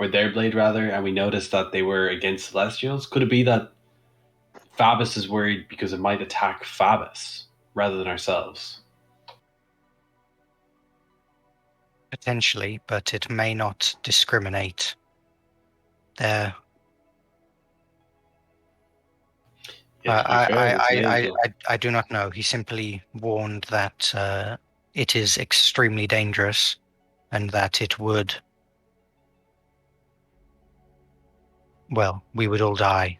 or their blade rather, and we noticed that they were against Celestials? Could it be that Fabus is worried because it might attack Fabus rather than ourselves? Potentially, but it may not discriminate there. Yeah, to be fair, it's an angel. I do not know. He simply warned that it is extremely dangerous and that it would, well, we would all die.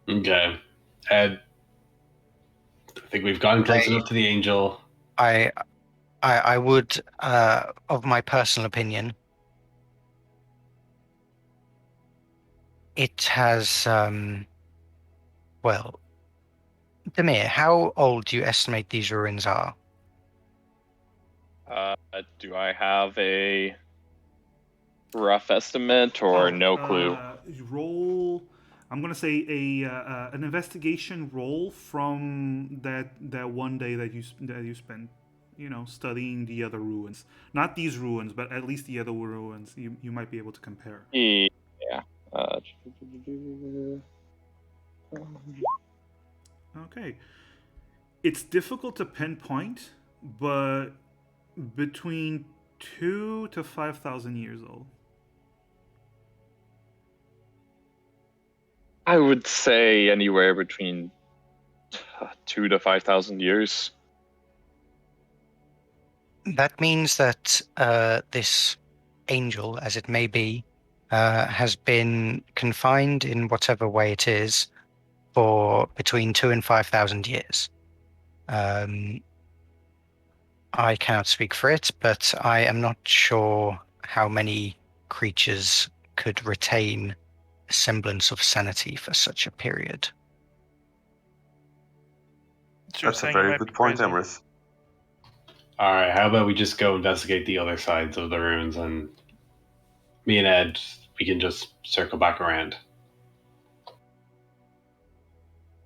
Okay. Ed, I think we've gotten close enough to the angel. I would, of my personal opinion, it has, well, Demir, how old do you estimate these ruins are? Do I have a rough estimate or no clue? Roll. I'm gonna say an investigation roll from that one day that you spent, studying the other ruins. Not these ruins, but at least the other ruins. You might be able to compare. Yeah. Okay. It's difficult to pinpoint, but between 2,000 to 5,000 years old. I would say anywhere between 2 to 5,000 years. That means that this angel, as it may be, has been confined in whatever way it is for between 2 and 5,000 years. I cannot speak for it, but I am not sure how many creatures could retain a semblance of sanity for such a period. So you're That's a saying it very might good be point, crazy. Emrys. All right, how about we just go investigate the other sides of the ruins, and me and Ed, we can just circle back around.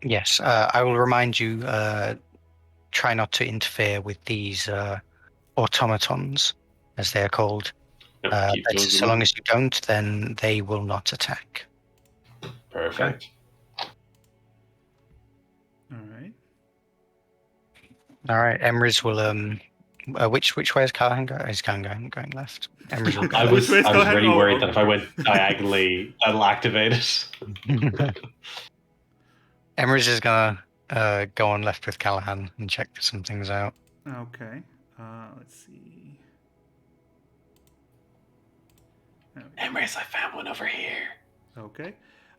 Yes, I will remind you, try not to interfere with these automatons, as they are called. Yep, keep But those so long alone. as you don't, then they will not attack. Perfect. All right. All right, Emrys will which way is Callahan going? He's going left. Emrys will go I left. Which way is was Callahan? really Oh, worried that if I okay. went diagonally, that'll activate it. Emrys is gonna go on left with Callahan and check some things out. Okay. Let's see. There we go. Emrys, I found one over here. Okay.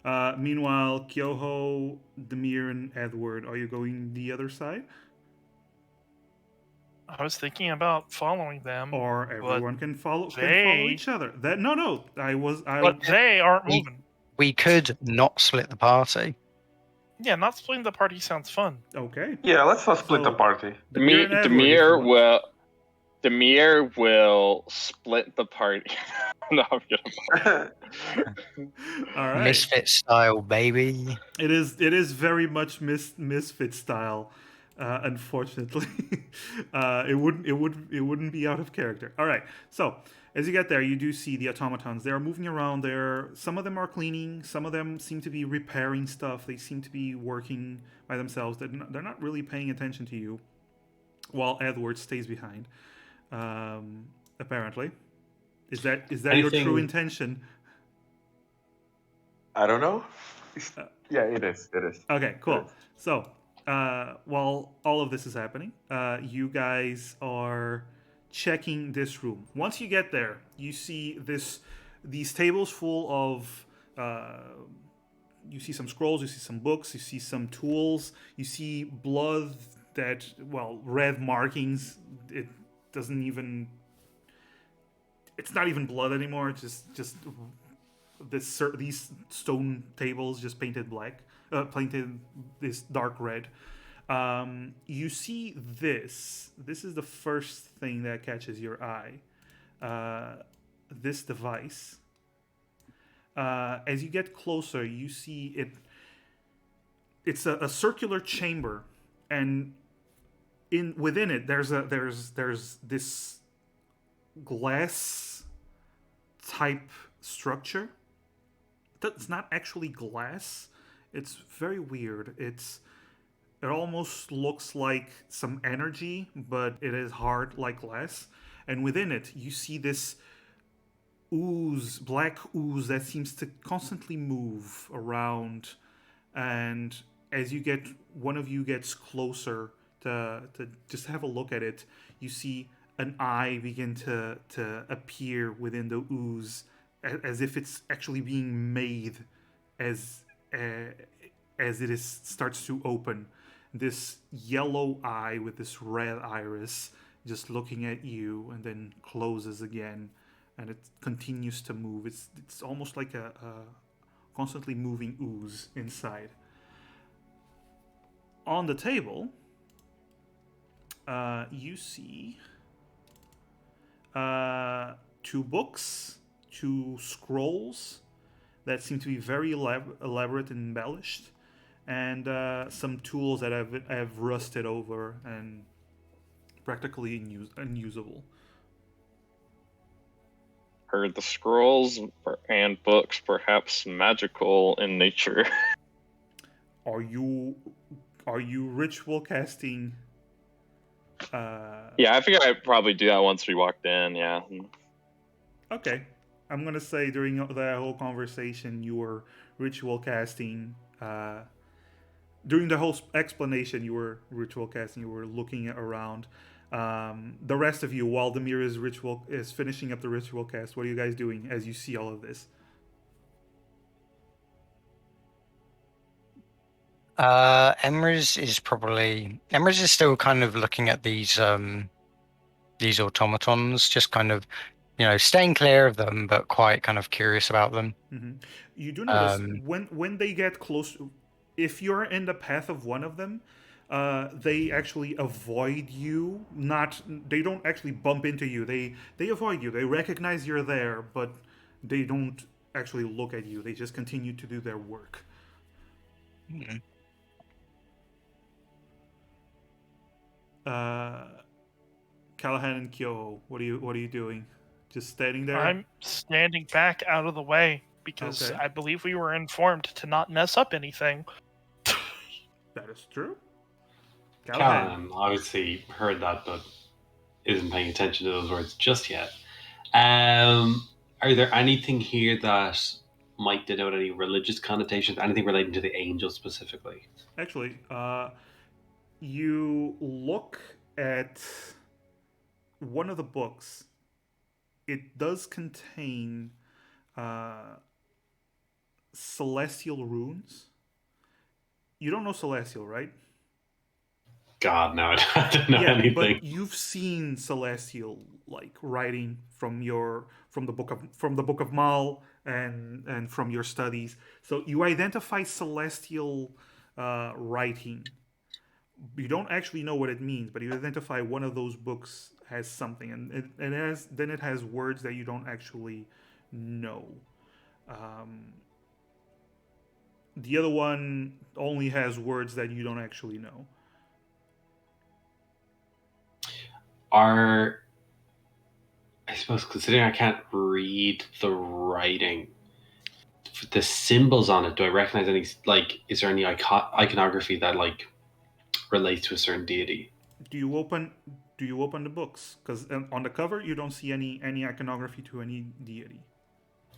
Meanwhile, Kyoho, Demir, and Edward, are you going the other side? I was thinking about following them, Or everyone can follow they- each other. That no. but they aren't We- moving. We could not split the party. Yeah, not splitting the party sounds fun. Okay. Yeah, let's not split the So- party. Demir and Edward, if you Demir want. will. Demir will split the party. No, I'm kidding. All right. Misfit style, baby. It is very much Misfit style. Unfortunately, it wouldn't be out of character. All right. So as you get there, you do see the automatons. They are moving around there. Some of them are cleaning. Some of them seem to be repairing stuff. They seem to be working by themselves. They're not really paying attention to you. While Edward stays behind. Apparently, is that your true Anything- intention? I don't know. Yeah, it is. It is. Okay, cool. Yes. So, while all of this is happening, you guys are checking this room. Once you get there, you see these tables full of. You see some scrolls. You see some books. You see some tools. You see blood red markings. It doesn't even. It's not even blood anymore. It's just these stone tables just painted black, painted this dark red. You see this. This is the first thing that catches your eye. This device. As you get closer, you see it. It's a circular chamber, and within it there's this glass type structure. It's not actually glass. It's very weird. It almost looks like some energy, but it is hard like glass. And within it, you see this ooze, black ooze that seems to constantly move around. And as one of you gets closer to just have a look at it, you see an eye begin to appear within the ooze, as if it's actually being made as it starts to open. This yellow eye with this red iris just looking at you, and then closes again, and it continues to move. It's almost like a constantly moving ooze inside. On the table, you see 2 books, 2 scrolls that seem to be very elaborate and embellished, and some tools that have rusted over and practically unusable. Heard the scrolls and books perhaps magical in nature. Are you ritual casting? Yeah, I figured I'd probably do that once we walked in. Yeah. Okay. I'm gonna say during the whole conversation you were ritual casting. During the whole explanation, you were ritual casting. You were looking around. The rest of you, while Demir is finishing up the ritual cast, what are you guys doing as you see all of this? Emrys is still kind of looking at these automatons, just kind of, staying clear of them, but quite kind of curious about them. Mm-hmm. You do notice Um, when they get close, if you're in the path of one of them, they actually avoid you. They don't actually bump into you. They avoid you. They recognize you're there, but they don't actually look at you. They just continue to do their work. mm. Callahan and Kyoho, what are you doing? Just standing there? I'm standing back out of the way because Okay. I believe we were informed to not mess up anything. That is true. Callahan obviously heard that, but isn't paying attention to those words just yet. Are there anything here that might denote any religious connotations? Anything relating to the angel specifically? Actually, you look at one of the books. It does contain celestial runes. You don't know celestial, right? God, no, I don't know anything. But you've seen celestial like writing from the book of Mal and from your studies. So you identify celestial writing. You don't actually know what it means, but you identify one of those books has something, and it has words that you don't actually know. The other one only has words that you don't actually know. I suppose, considering I can't read the writing, the symbols on it, do I recognize any? Like, is there any iconography that like relates to a certain deity? Do you open the books? Because on the cover you don't see any iconography to any deity.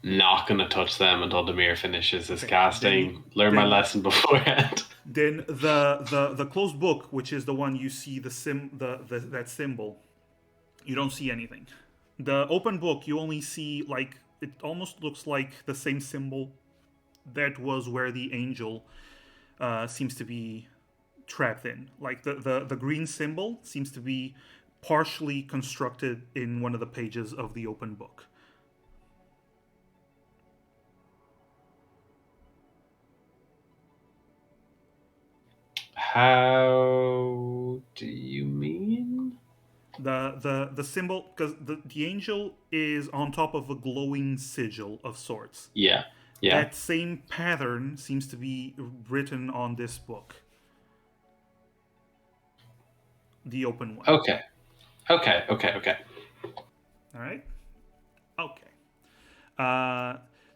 Not gonna touch them until Demir finishes his Okay, casting. Learn my lesson beforehand. Then the closed book, which is the one you see that symbol, you don't see anything. The open book, you only see like it almost looks like the same symbol that was where the angel seems to be trapped in. Like the green symbol seems to be partially constructed in one of the pages of the open book. How do you mean? The symbol, because the angel is on top of a glowing sigil of sorts. Yeah. That same pattern seems to be written on this book. The open one. Okay. All right. Okay.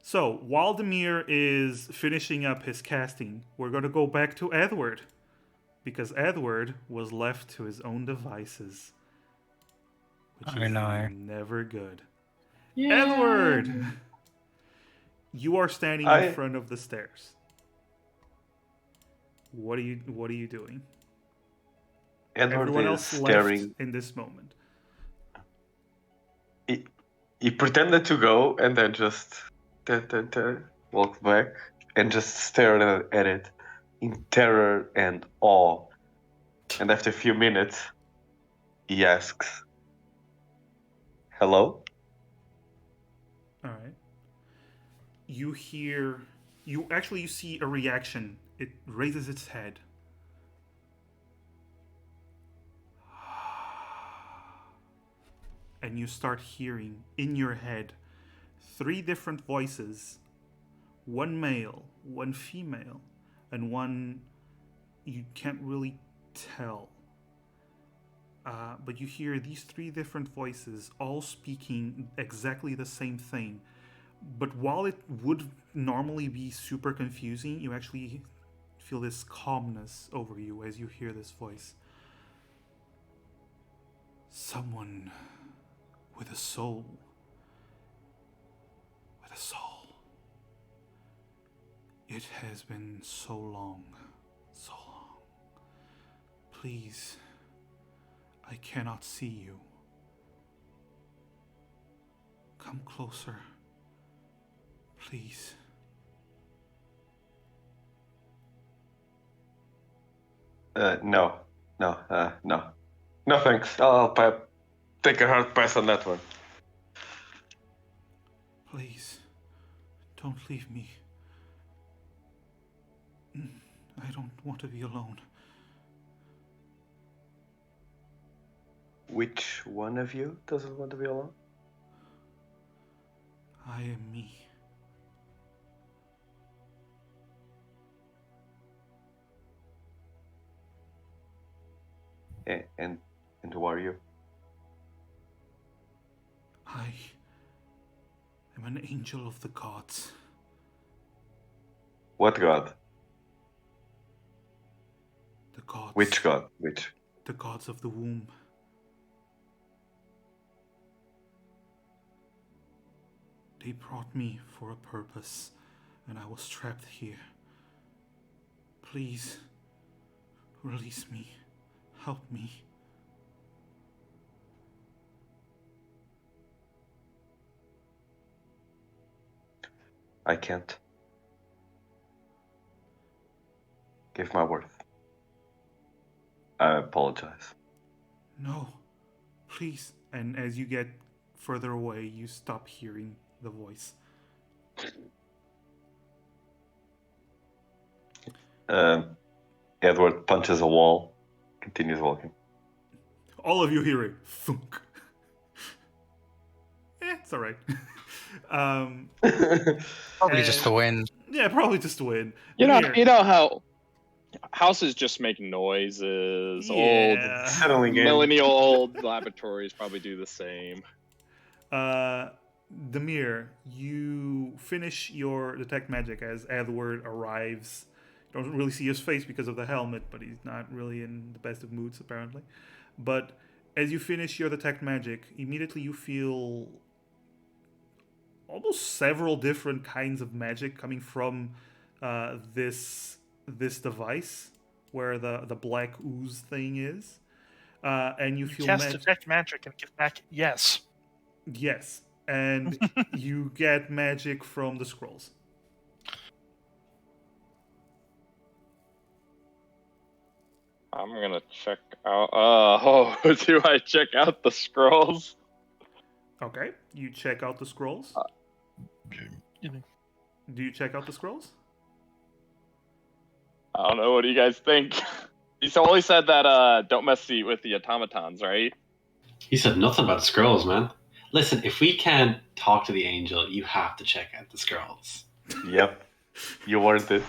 So while Demir is finishing up his casting, we're going to go back to Edward, because Edward was left to his own devices, which is never good. Yeah. Edward, you are standing in front of the stairs. What are you doing? Edward Everyone is else staring left in this moment. He pretended to go and then just walked back and just stared at it in terror and awe. And after a few minutes, he asks, "Hello?" All right. You see a reaction. It raises its head. And you start hearing in your head 3 different voices, one male, one female, and one you can't really tell. But you hear these 3 different voices all speaking exactly the same thing. But while it would normally be super confusing, you actually feel this calmness over you as you hear this voice. Someone with a soul. It has been so long. So long. Please. I cannot see you. Come closer. Please. No. No, thanks. I'll take a hard pass on that one. Please. Don't leave me. I don't want to be alone. Which one of you doesn't want to be alone? I am me. And who are you? I am an angel of the gods. What god? The gods. Which god? Which? The gods of the womb. They brought me for a purpose, and I was trapped here. Please, release me. Help me. I can't. Give my word. I apologize. No, please. And as you get further away, you stop hearing the voice. Edward punches a wall, continues walking. All of you hear it. Thunk. It's alright. Probably just the wind. Yeah, probably just the wind. You Here. know how houses just make noises. Old, Settling in. millennial-old laboratories probably do the same. Demir, you finish your detect magic as Edward arrives. You don't really see his face because of the helmet, but he's not really in the best of moods apparently. But as you finish your detect magic, immediately you feel almost several different kinds of magic coming from this device where the black ooze thing is, and you feel Cast detect magic and get back yes. Yes, and you get magic from the scrolls. I'm gonna check out. Do I check out the scrolls? Okay, you check out the scrolls. Do you check out the scrolls? I don't know. What do you guys think? He's only said that don't mess with the automatons, right? He said nothing about the scrolls, man. Listen, if we can't talk to the angel, you have to check out the scrolls. Yep. You weren't it.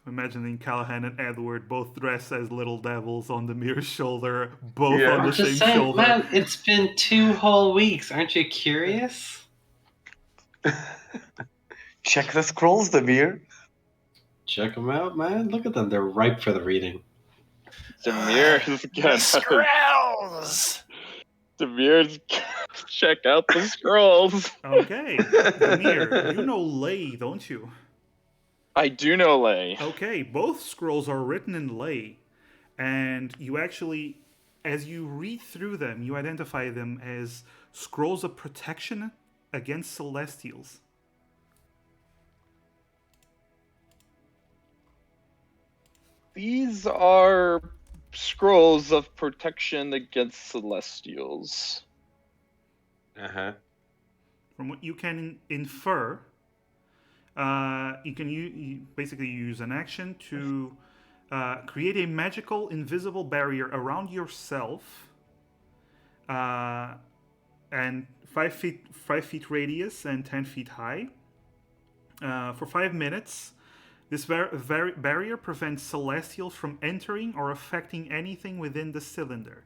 Imagining Callahan and Edward both dressed as little devils on the mirror's shoulder, both Yeah. on I'm the just same saying, shoulder. man, it's been 2 whole weeks. Aren't you curious? Check the scrolls, Demir. Check them out, man. Look at them. They're ripe for the reading. Demir's gonna Scrolls! Demir's gonna check out the scrolls. Okay, Demir, you know ley, don't you? I do know ley. Okay, both scrolls are written in ley, and you actually, as you read through them, you identify them as scrolls of protection against celestials. These are scrolls of protection against celestials. Uh-huh. From what you can infer, you can basically use an action to create a magical invisible barrier around yourself, and 5 feet radius and 10 feet high, for 5 minutes. This barrier prevents celestials from entering or affecting anything within the cylinder.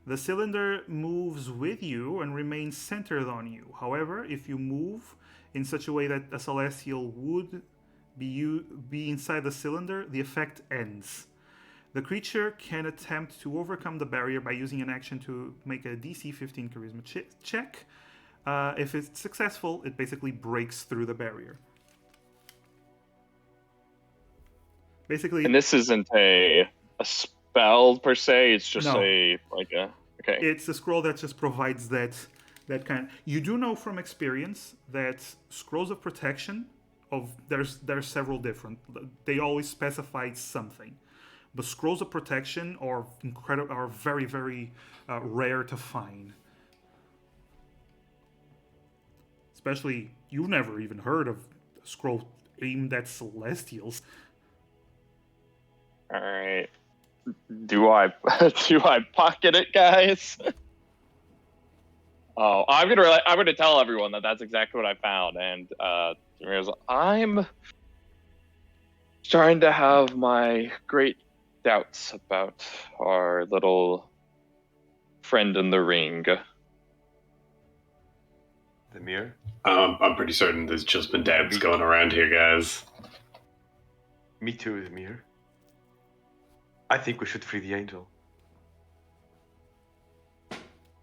The cylinder moves with you and remains centered on you. However, if you move in such a way that a celestial would be inside the cylinder, the effect ends. The creature can attempt to overcome the barrier by using an action to make a DC 15 charisma check. If it's successful, it basically breaks through the barrier. Basically, And this isn't a spell per se. It's just No. okay. it's a scroll that just provides that kind. You do know from experience that scrolls of protection there's several different. They always specify something, but scrolls of protection are very very rare to find. Especially you've never even heard of a scroll aimed at celestials. All right. Do I pocket it, guys? Oh, I'm gonna tell everyone that that's exactly what I found, and Demir's like, I'm starting to have my great doubts about our little friend in the ring. The mirror. I'm pretty certain there's just been doubts going around here, guys. Me too, the mirror. I think we should free the angel.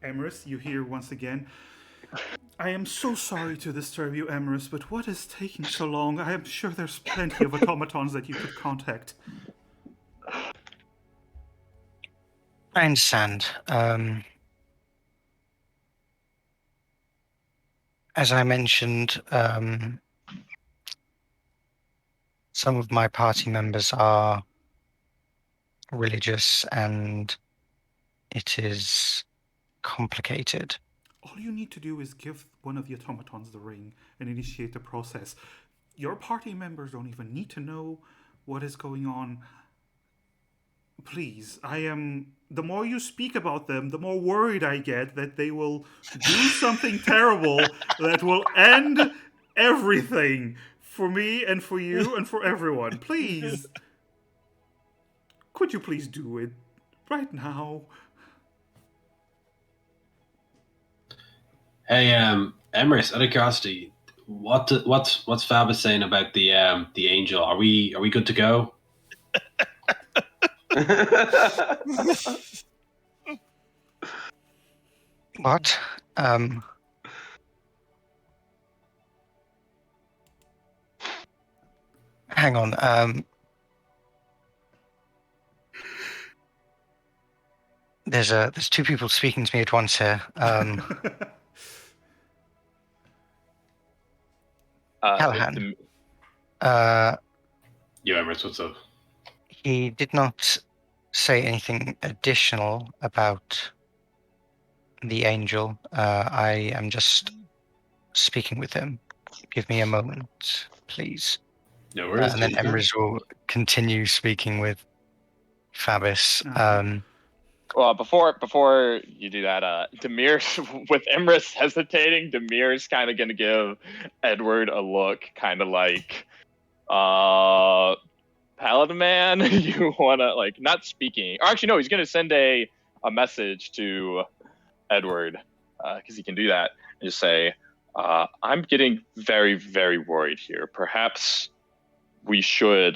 Emerus, you hear once again. I am so sorry to disturb you, Emerus, but what is taking so long? I am sure there's plenty of automatons that you could contact. I understand. As I mentioned, some of my party members are religious, and it is complicated. All you need to do is give one of the automatons the ring and initiate the process. Your party members don't even need to know what is going on. Please, the more you speak about them, the more worried I get that they will do something terrible that will end everything for me and for you and for everyone. Please. Could you please do it right now? Hey, Emrys, out of curiosity, what's Fabus saying about the angel? Are we good to go? What? Hang on. There's two people speaking to me at once here. Callahan. Yo, Emrys, what's up? He did not say anything additional about the angel. I am just speaking with him. Give me a moment, please. No worries. And then Emrys will continue speaking with Fabus. Well, before you do that, Demir, with Emrys hesitating, Demir's kind of going to give Edward a look, kind of like, Paladin Man, you want to, like, not speaking. Or actually, no, he's going to send a message to Edward, because he can do that, and just say, I'm getting very, very worried here. Perhaps we should,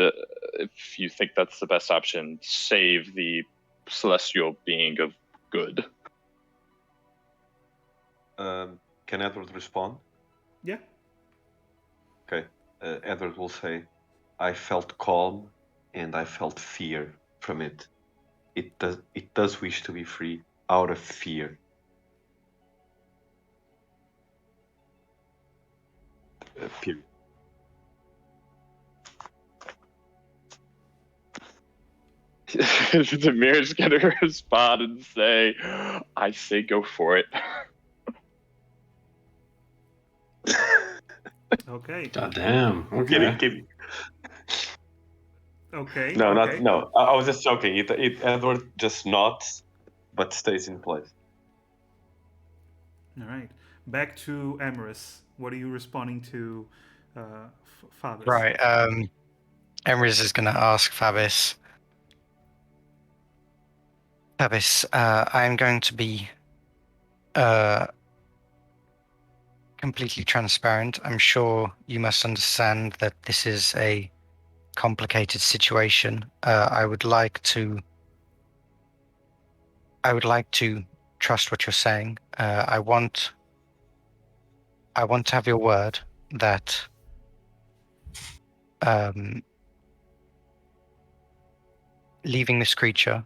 if you think that's the best option, save the celestial being of good. Can Edward respond? Yeah. Okay. Edward will say, I felt calm and I felt fear from it. It does wish to be free out of fear. Period. Demir's gonna respond and say, I say go for it. Okay. God damn. Okay. Kidding. Okay. No, okay. no. I was just joking. Edward just nods, but stays in place. All right. Back to Emerus. What are you responding to, Fabus? Right. Emrys is going to ask Fabus. Fabus, I'm going to be completely transparent. I'm sure you must understand that this is a complicated situation. I would like to trust what you're saying. I want to have your word that leaving this creature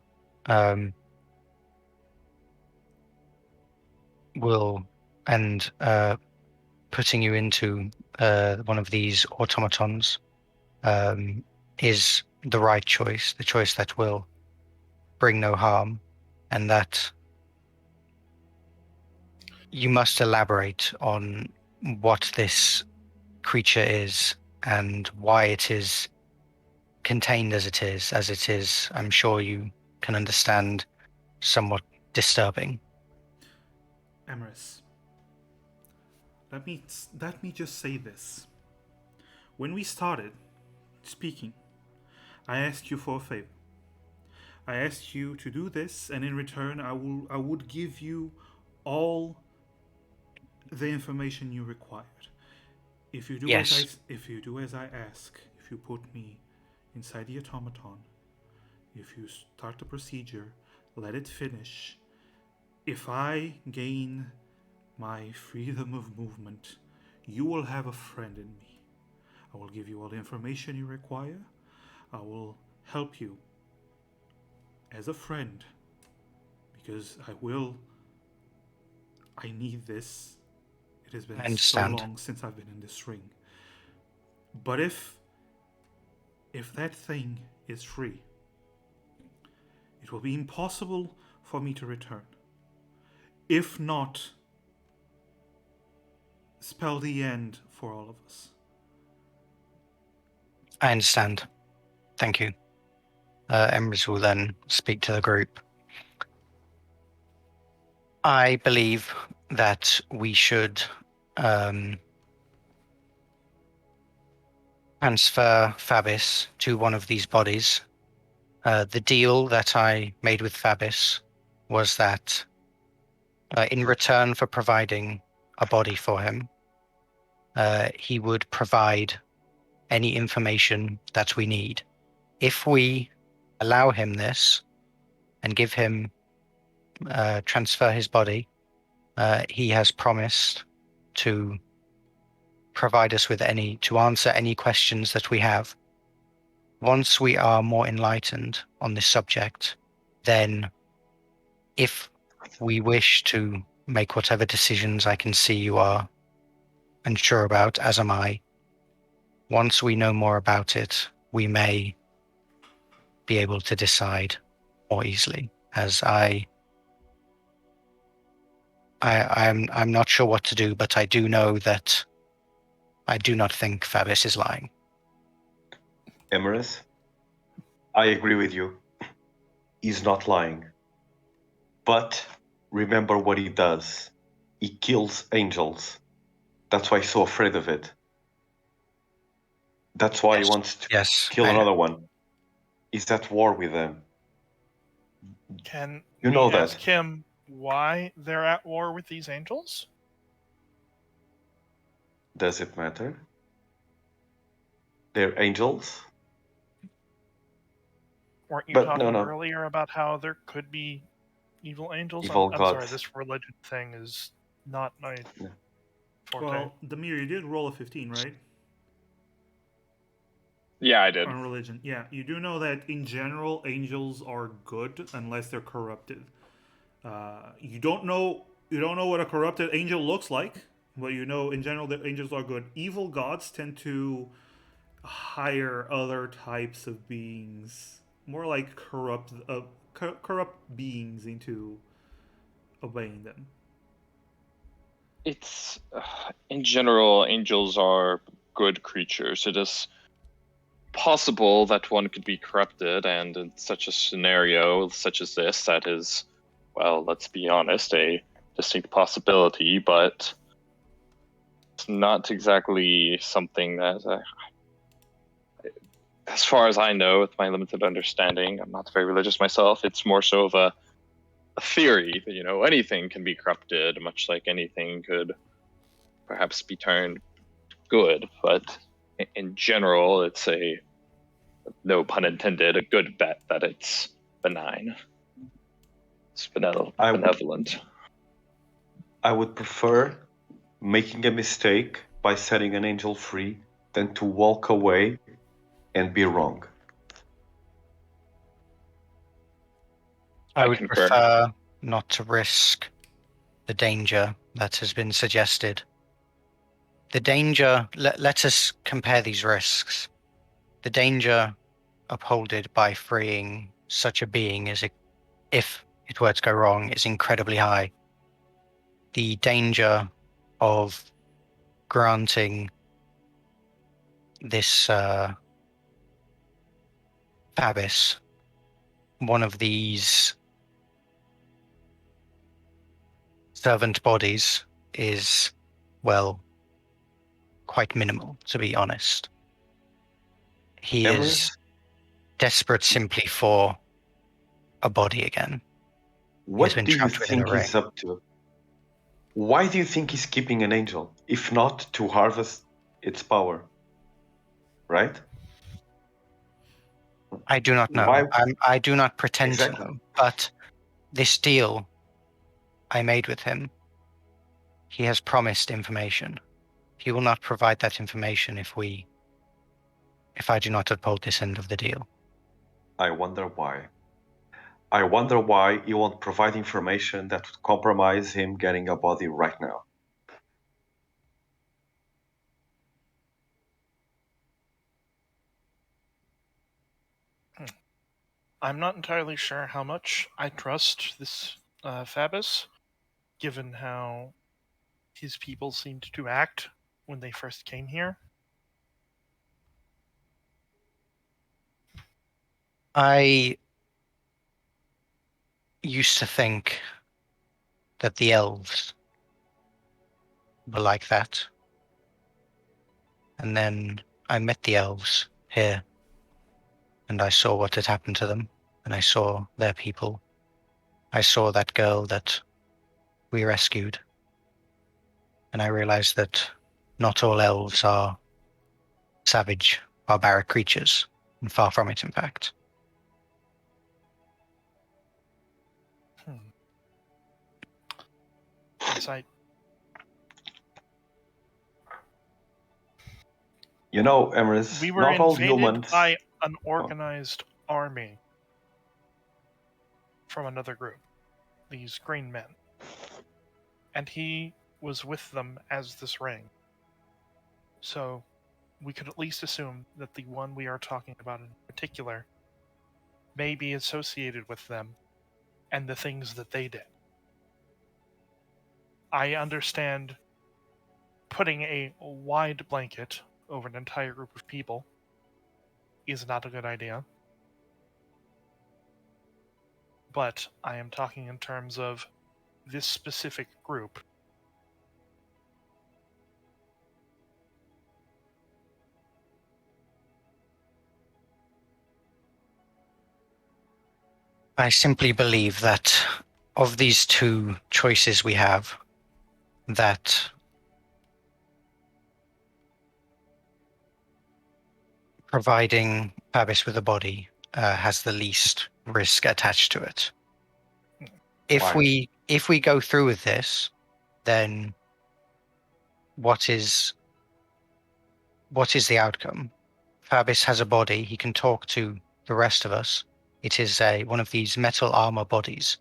will and putting you into one of these automatons is the right choice, the choice that will bring no harm, and that you must elaborate on what this creature is and why it is contained as it is, I'm sure you can understand, somewhat disturbing. Emerus, let me just say this. When we started speaking, I asked you for a favor. I asked you to do this, and in return, I would give you all the information you required. If you do Yes. if you do as I ask, if you put me inside the automaton, if you start the procedure, let it finish. If I gain my freedom of movement, you will have a friend in me. I will give you all the information you require. I will help you as a friend because I need this. It has I been so understand. long since I've been in this ring. But if that thing is free, it will be impossible for me to return. If not, spell the end for all of us. I understand. Thank you. Emrys will then speak to the group. I believe that we should transfer Fabis to one of these bodies. The deal that I made with Fabis was that in return for providing a body for him, he would provide any information that we need. If we allow him this and give him transfer his body, he has promised to provide us with to answer any questions that we have. Once we are more enlightened on this subject, then if we wish to make whatever decisions I can see you are unsure about, as am I, once we know more about it, we may be able to decide more easily. As I'm not sure what to do, but I do know that I do not think Fabis is lying. Emerus, I agree with you. He's not lying. But remember what he does. He kills angels. That's why he's so afraid of it. That's why he wants to Yes, kill another one. He's at war with them. Can You we know ask that. him why they're at war with these angels? Does it matter? They're angels? Weren't you But no, talking no. earlier about how there could be evil angels? Evil I'm sorry, gods. this religion thing is not my Yeah. forte. Well, Demir, you did roll a 15, right? Yeah, I did. On religion. Yeah, you do know that in general, angels are good unless they're corrupted. You don't know what a corrupted angel looks like, but you know in general that angels are good. Evil gods tend to hire other types of beings, more like corrupt beings into obeying them. It's in general, angels are good creatures. It is possible that one could be corrupted, and in such a scenario such as this, that is, well, let's be honest, a distinct possibility, but it's not exactly something that, as far as I know, with my limited understanding, I'm not very religious myself, it's more so of a theory that, anything can be corrupted, much like anything could perhaps be turned good, but in general, it's a, no pun intended, a good bet that it's benign. It's benevolent. I would prefer making a mistake by setting an angel free than to walk away and be wrong. I would concur. prefer not to risk the danger that has been suggested. The danger, let us compare these risks. The danger upholded by freeing such a being is, if it were to go wrong, is incredibly high. The danger of granting this Fabis one of these servant bodies is, well, quite minimal, to be honest. He Emery? is desperate simply for a body again. What been do you trapped within a think he's ring. up to? Why do you think he's keeping an angel, if not to harvest its power? Right? I do not know. Why? I do not pretend to Exactly. know. But this deal I made with him, he has promised information. He will not provide that information if I do not uphold this end of the deal. I wonder why. I wonder why he won't provide information that would compromise him getting a body right now. I'm not entirely sure how much I trust this Fabus, given how his people seemed to act when they first came here. I used to think that the elves were like that. And then I met the elves here, and I saw what had happened to them, and I saw their people. I saw that girl that we rescued, and I realized that not all elves are savage, barbaric creatures, and far from it, in fact. Yes, You know, Emrys, we were not all invaded humans. by an organized army from another group, these green men. And he was with them as this ring. So we could at least assume that the one we are talking about in particular may be associated with them and the things that they did. I understand putting a wide blanket over an entire group of people is not a good idea. But I am talking in terms of this specific group. I simply believe that of these two choices we have, that providing Fabis with a body has the least risk attached to it. Why? If we go through with this, then what is the outcome? Fabis has a body. He can talk to the rest of us. It is one of these metal armor bodies.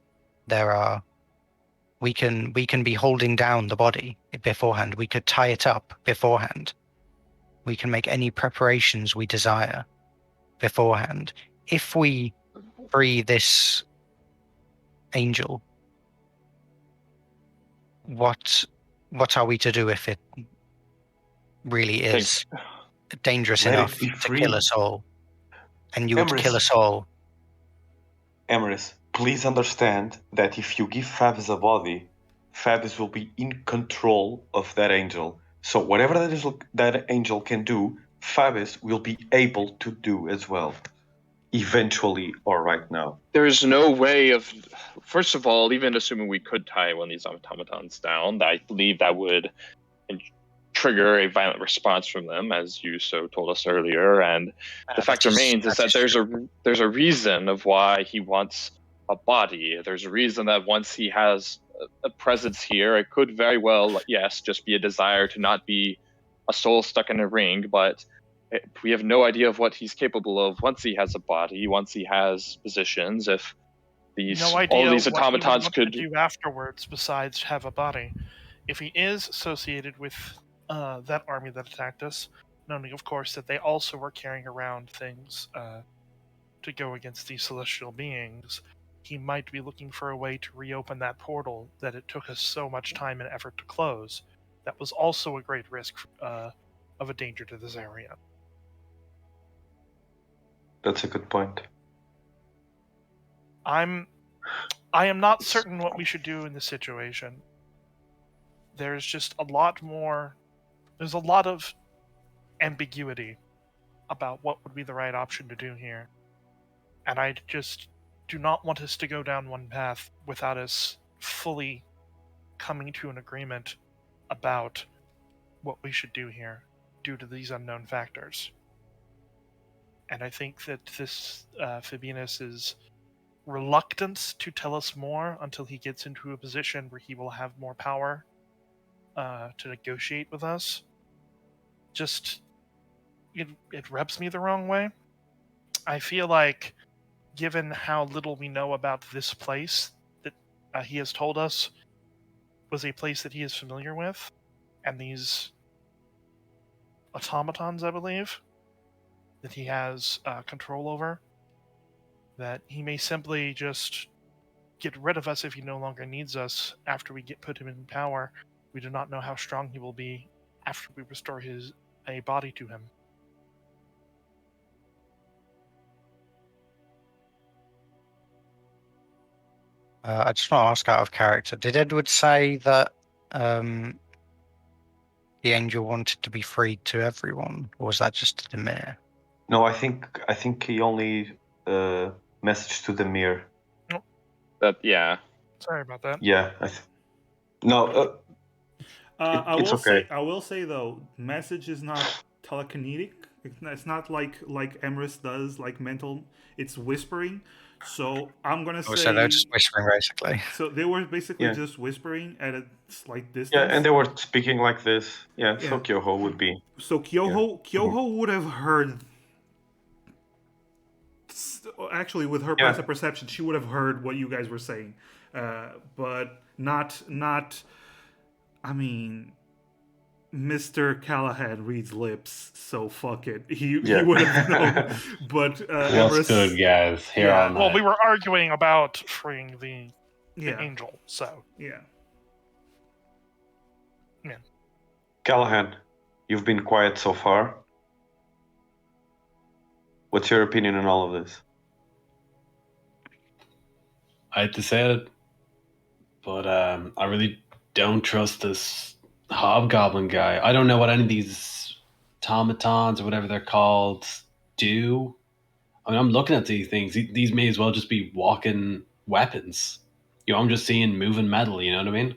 We can be holding down the body beforehand. We could tie it up beforehand. We can make any preparations we desire beforehand. If we free this angel, what are we to do if it really is dangerous Let enough it be to kill free. us all? And you would kill Emrys, us all. Emrys, please understand that if you give Fabs a body, Fabs will be in control of that angel. So whatever that angel can do, Fabs will be able to do as well. Eventually or right now. There's no way of, first of all, even assuming we could tie one of these automatons down, I believe that would trigger a violent response from them, as you so told us earlier. And the fact remains is that there's a reason of why he wants a body. There's a reason that once he has a presence here, it could very well, yes, just be a desire to not be a soul stuck in a ring, but we have no idea of what he's capable of once he has a body, once he has positions. If no idea all these what he would automatons want could to do afterwards besides have a body. If he is associated with that army that attacked us, knowing, of course, that they also were carrying around things to go against these celestial beings, he might be looking for a way to reopen that portal that it took us so much time and effort to close. That was also a great risk of a danger to this area. That's a good point. I am not certain what we should do in this situation. There's just a lot more. There's a lot of ambiguity about what would be the right option to do here. And I just do not want us to go down one path without us fully coming to an agreement about what we should do here due to these unknown factors. And I think that this Fabianus's reluctance to tell us more until he gets into a position where he will have more power to negotiate with us, just it rubs me the wrong way. I feel like, given how little we know about this place that he has told us was a place that he is familiar with, and these automatons, I believe, that he has control over, that he may simply just get rid of us if he no longer needs us after we put him in power. We do not know how strong he will be after we restore a body to him. I just want to ask out of character. Did Edward say that the angel wanted to be freed to everyone, or was that just to Demir? No, I think he only messaged to the mirror. Yeah. Sorry about that. Yeah. No. It's okay. I will say though, message is not telekinetic. It's not like Emrys does, like mental. It's whispering. So I'm gonna say. So they're just whispering, basically. So they were basically Yeah. just whispering at a slight distance. Yeah, and they were speaking like this. Yeah, Yeah. so Kyoho would be. So Kyoho would have heard. Actually, with her passive perception, she would have heard what you guys were saying, but not. I mean, Mr. Callahan reads lips, so fuck it. He would have known. But What's good, guys? Here all night. Well, we were arguing about freeing the angel, so yeah. Callahan, you've been quiet so far. What's your opinion on all of this? I hate to say it, but I really don't trust this hobgoblin guy. I don't know what any of these automatons or whatever they're called do. I mean, I'm looking at these things. These may as well just be walking weapons. You know, I'm just seeing moving metal. You know what I mean?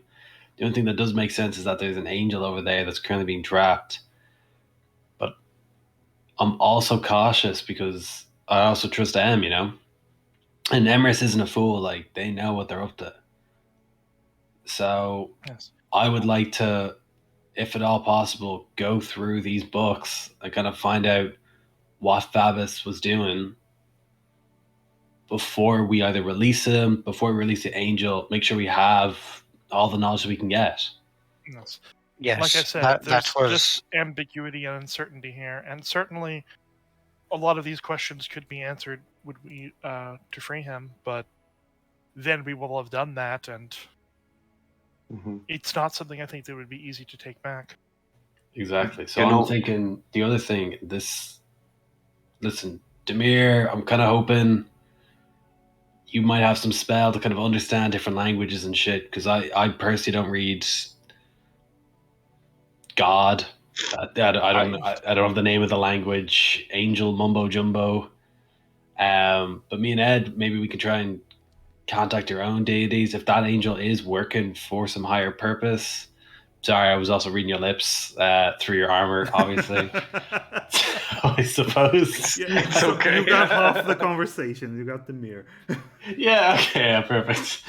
The only thing that does make sense is that there's an angel over there that's currently being trapped. But I'm also cautious because I also trust them, you know? And Emrys isn't a fool. Like, they know what they're up to. So yes. I would like to, if at all possible, go through these books and kind of find out what Fabus was doing before we either release him, before we release the angel, make sure we have all the knowledge that we can get. Yes. Yes. Like I said, there's just ambiguity and uncertainty here, and certainly a lot of these questions could be answered would we to free him, but then we will have done that, and it's not something I think that would be easy to take back. Exactly. So I'm thinking the other thing, listen, Demir, I'm kind of hoping you might have some spell to kind of understand different languages and shit, because I personally don't read God. I don't have the name of the language, angel mumbo jumbo. But me and Ed, maybe we can try and contact your own deities if that angel is working for some higher purpose. Sorry, I was also reading your lips through your armor, obviously. I suppose. Yeah, it's okay. You got half the conversation. You got the mirror. Yeah, okay, yeah, perfect.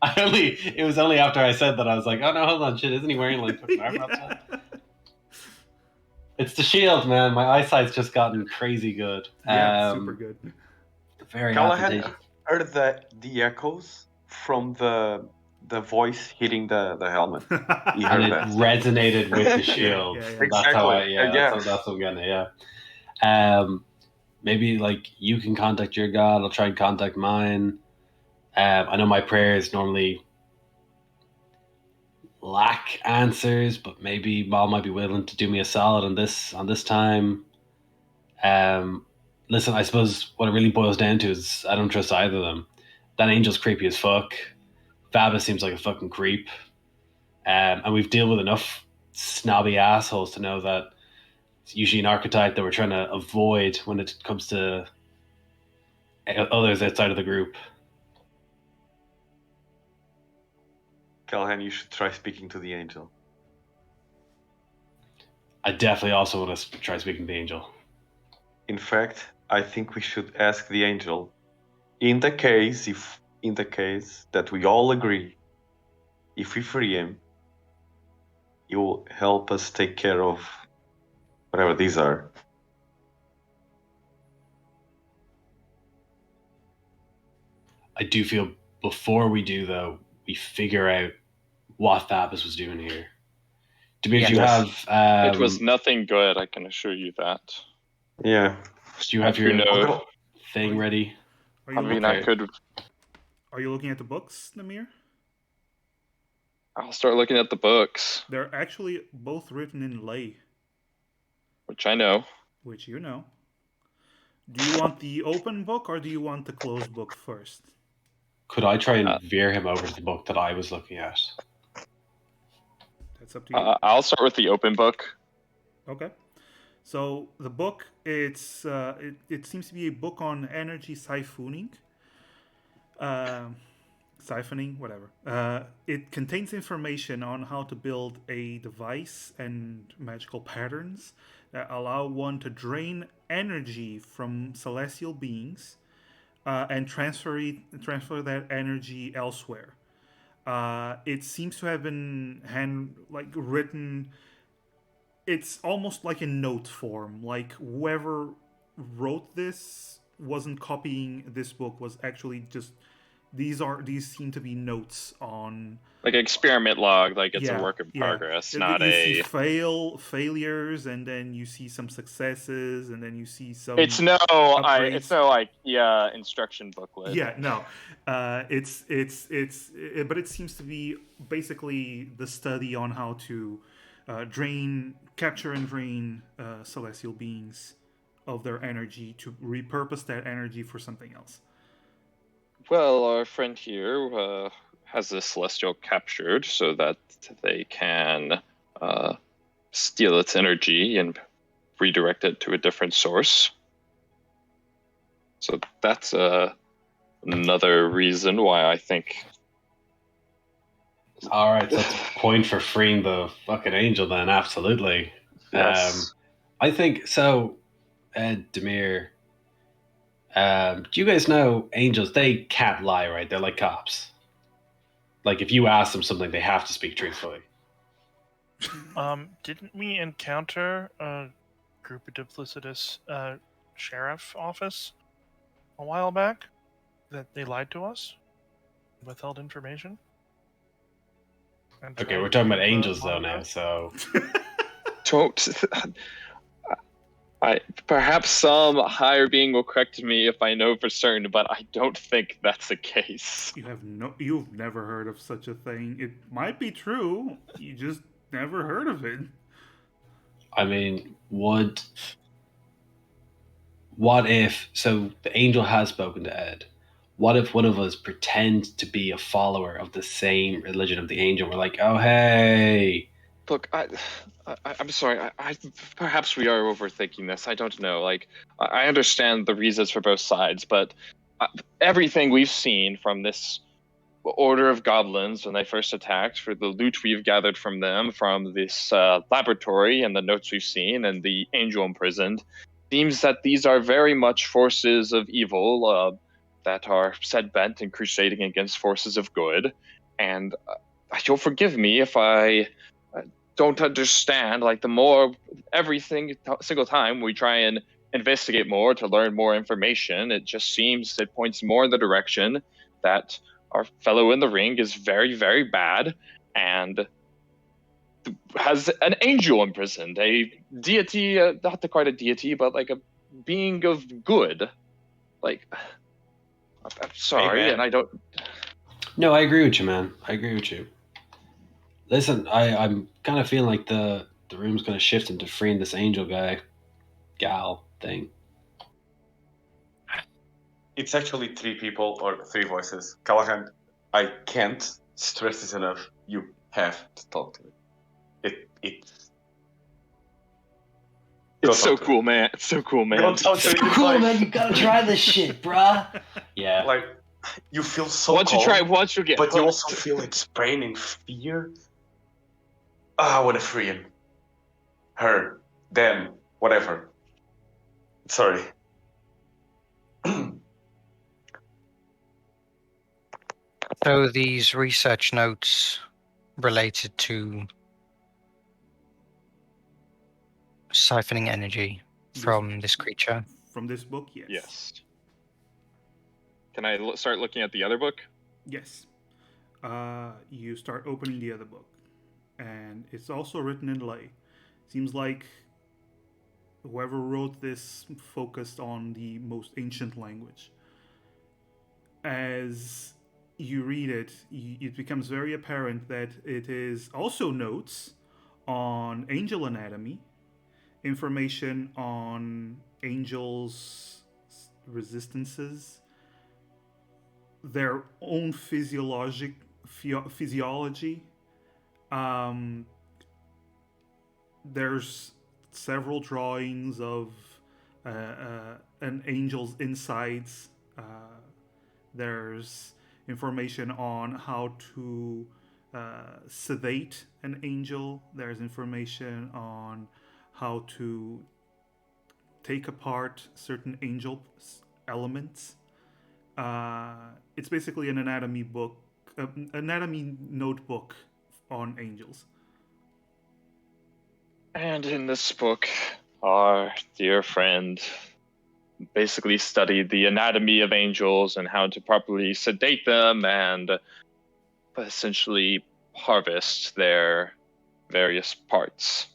It was only after I said that I was like, oh no, hold on, shit, isn't he wearing like fucking armor outside? It's the shield, man. My eyesight's just gotten crazy good. Yeah, super good. Very Callahan, advantageous. heard the echoes from the voice hitting the helmet. He And heard it that. resonated with the Yeah, shield. yeah. That's how I, Exactly. Yeah. that's what I'm gonna, yeah. Maybe like you can contact your god. I'll try and contact mine. I know my prayers normally lack answers, but maybe Mal might be willing to do me a solid on this time. Listen, I suppose what it really boils down to is I don't trust either of them. That angel's creepy as fuck. Fabus seems like a fucking creep. And we've dealt with enough snobby assholes to know that it's usually an archetype that we're trying to avoid when it comes to others outside of the group. Callahan, you should try speaking to the angel. I definitely also want to try speaking to the angel. In fact, I think we should ask the angel, in the case that we all agree, if we free him, he will help us take care of whatever these are. I do feel before we do, though, we figure out what Fabus was doing here. Demetrius, Yes. you have It was nothing good, I can assure you that. Yeah. do you have You your know, thing ready? Are I you, mean, Okay. are you looking at the books, Namir? I'll start looking at the books, They're actually both written in lay, which I know. which you know. Do you want the open book or do you want the closed book first? Could I try and veer him over to the book that I was looking at? That's up to you. I'll start with the open book. Okay. So the book, it seems to be a book on energy siphoning. Siphoning, whatever. It contains information on how to build a device and magical patterns that allow one to drain energy from celestial beings and transfer that energy elsewhere. It seems to have been written. It's almost like in note form. Like whoever wrote this wasn't copying this book. Was actually just these seem to be notes on Like an experiment log, like it's a work in yeah. progress, You not see a. failures, and then you see some successes, and then you see some. It's no, upgrades. instruction booklet. Yeah, no, but it seems to be basically the study on how to capture and drain celestial beings of their energy to repurpose that energy for something else. Well, our friend here has the celestial captured so that they can steal its energy and redirect it to a different source. So that's another reason why I think. All right, so that's a point for freeing the fucking angel then, absolutely. Yes. I think so. Demir, do you guys know angels? They can't lie, right? They're like cops. Like if you ask them something, they have to speak truthfully. Didn't we encounter a group of duplicitous sheriff office a while back that they lied to us, withheld information? Okay, we're talking about angels though now, so Don't. Perhaps some higher being will correct me if I know for certain, but I don't think that's the case. You've never heard of such a thing. It might be true. You just never heard of it. I mean, what if so the angel has spoken to Ed? What if one of us pretends to be a follower of the same religion of the angel? We're like, oh hey. Look, I'm sorry. Perhaps we are overthinking this. I don't know. Like, I understand the reasons for both sides, but everything we've seen from this order of goblins when they first attacked, for the loot we've gathered from them, from this laboratory, and the notes we've seen, and the angel imprisoned, seems that these are very much forces of evil that are set bent and crusading against forces of good. And you'll forgive me if I don't understand. Like, the more everything single time we try and investigate more, to learn more information. It just seems it points more in the direction that our fellow in the ring is very, very bad and has an angel imprisoned, a deity, not quite a deity, but like a being of good. Like, I'm sorry, man. and I don't. No, I agree with you, man. I agree with you. Listen, I'm kind of feeling like the room's going to shift into freeing this angel gal thing. It's actually 3 people or 3 voices. Callahan, I can't stress this enough. You have to talk to it. It's It's so cool, man. It's so cool, man. Don't talk to it. It's Cool, like, man. You gotta try this shit, bruh. Yeah. like you feel so Once you calm, try, once you get but you hooked. also feel its brain in fear. I want to free him. Her. Them. Whatever. Sorry. So these research notes related to siphoning energy from this creature. From this book, yes. Yes. Can I start looking at the other book? Yes. You start opening the other book, and it's also written in lay. Seems like whoever wrote this focused on the most ancient language. As you read it, it becomes very apparent that it is also notes on angel anatomy, information on angels' resistances, their own physiology. There's several drawings of an angel's insides. There's information on how to sedate an angel. There's information on how to take apart certain angel elements. It's basically an anatomy book, anatomy notebook on angels. And in this book, our dear friend basically studied the anatomy of angels and how to properly sedate them and essentially harvest their various parts.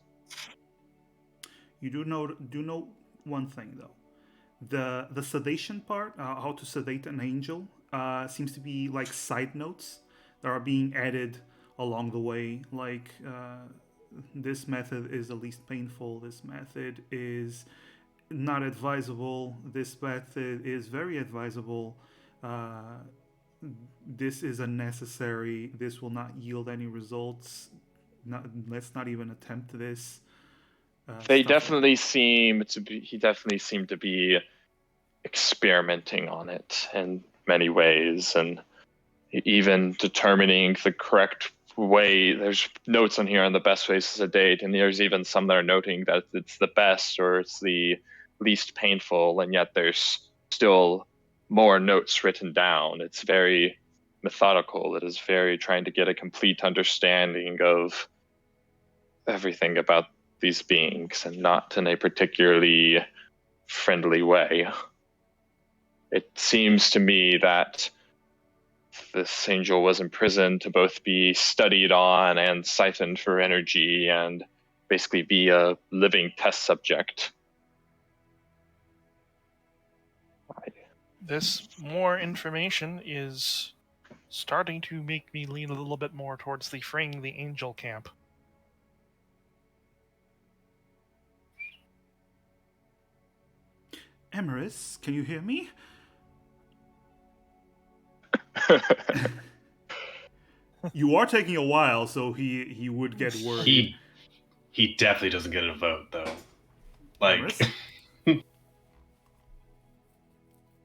You do know one thing though. The sedation part, how to sedate an angel, seems to be like side notes that are being added along the way. Like this method is the least painful. This method is not advisable. This method is very advisable. This is unnecessary. This will not yield any results. Let's not even attempt this. They definitely seem to be. He definitely seemed to be experimenting on it in many ways, and even determining the correct way. There's notes on here on the best ways to sedate, and there's even some that are noting that it's the best or it's the least painful, and yet there's still more notes written down. It's very methodical. It is very trying to get a complete understanding of everything about these beings, and not in a particularly friendly way. It seems to me that this angel was imprisoned to both be studied on and siphoned for energy and basically be a living test subject. This more information is starting to make me lean a little bit more towards the freeing the angel camp. Emeris, can you hear me? You are taking a while, so he would get worried. He definitely doesn't get a vote though. Like Emeris?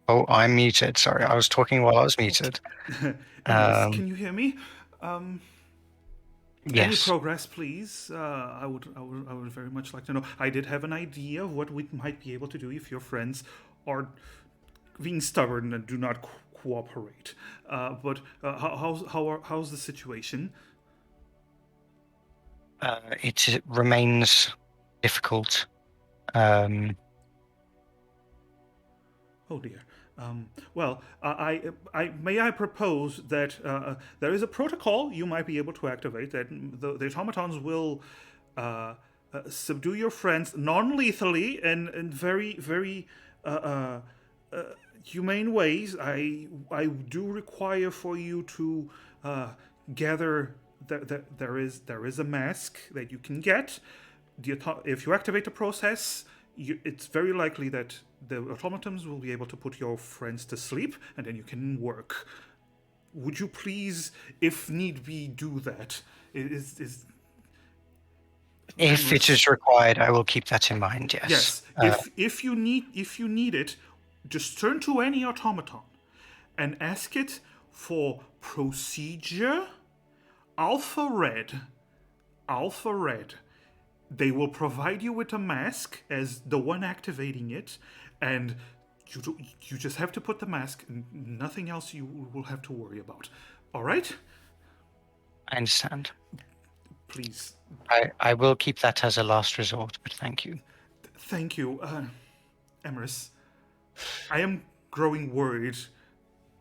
Oh, I'm muted. Sorry, I was talking while I was muted. Emeris, can you hear me? Any Yes. progress, please? I would very much like to know. I did have an idea of what we might be able to do if your friends are being stubborn and do not cooperate. But how's the situation? It remains difficult. Oh dear. Well, may I propose that there is a protocol you might be able to activate that the automatons will subdue your friends non-lethally and in very very humane ways. I do require for you to gather that there is a mask that you can get. If you activate the process, it's very likely that the automatons will be able to put your friends to sleep, and then you can work. Would you please, if need be, do that? If it is required, I will keep that in mind. Yes. Yes. If you need it, just turn to any automaton and ask it for procedure Alpha Red. Alpha Red. They will provide you with a mask as the one activating it, and you just have to put the mask, and nothing else you will have to worry about. All right? I understand. Please. I will keep that as a last resort, but thank you. Thank you, Emerus. I am growing worried.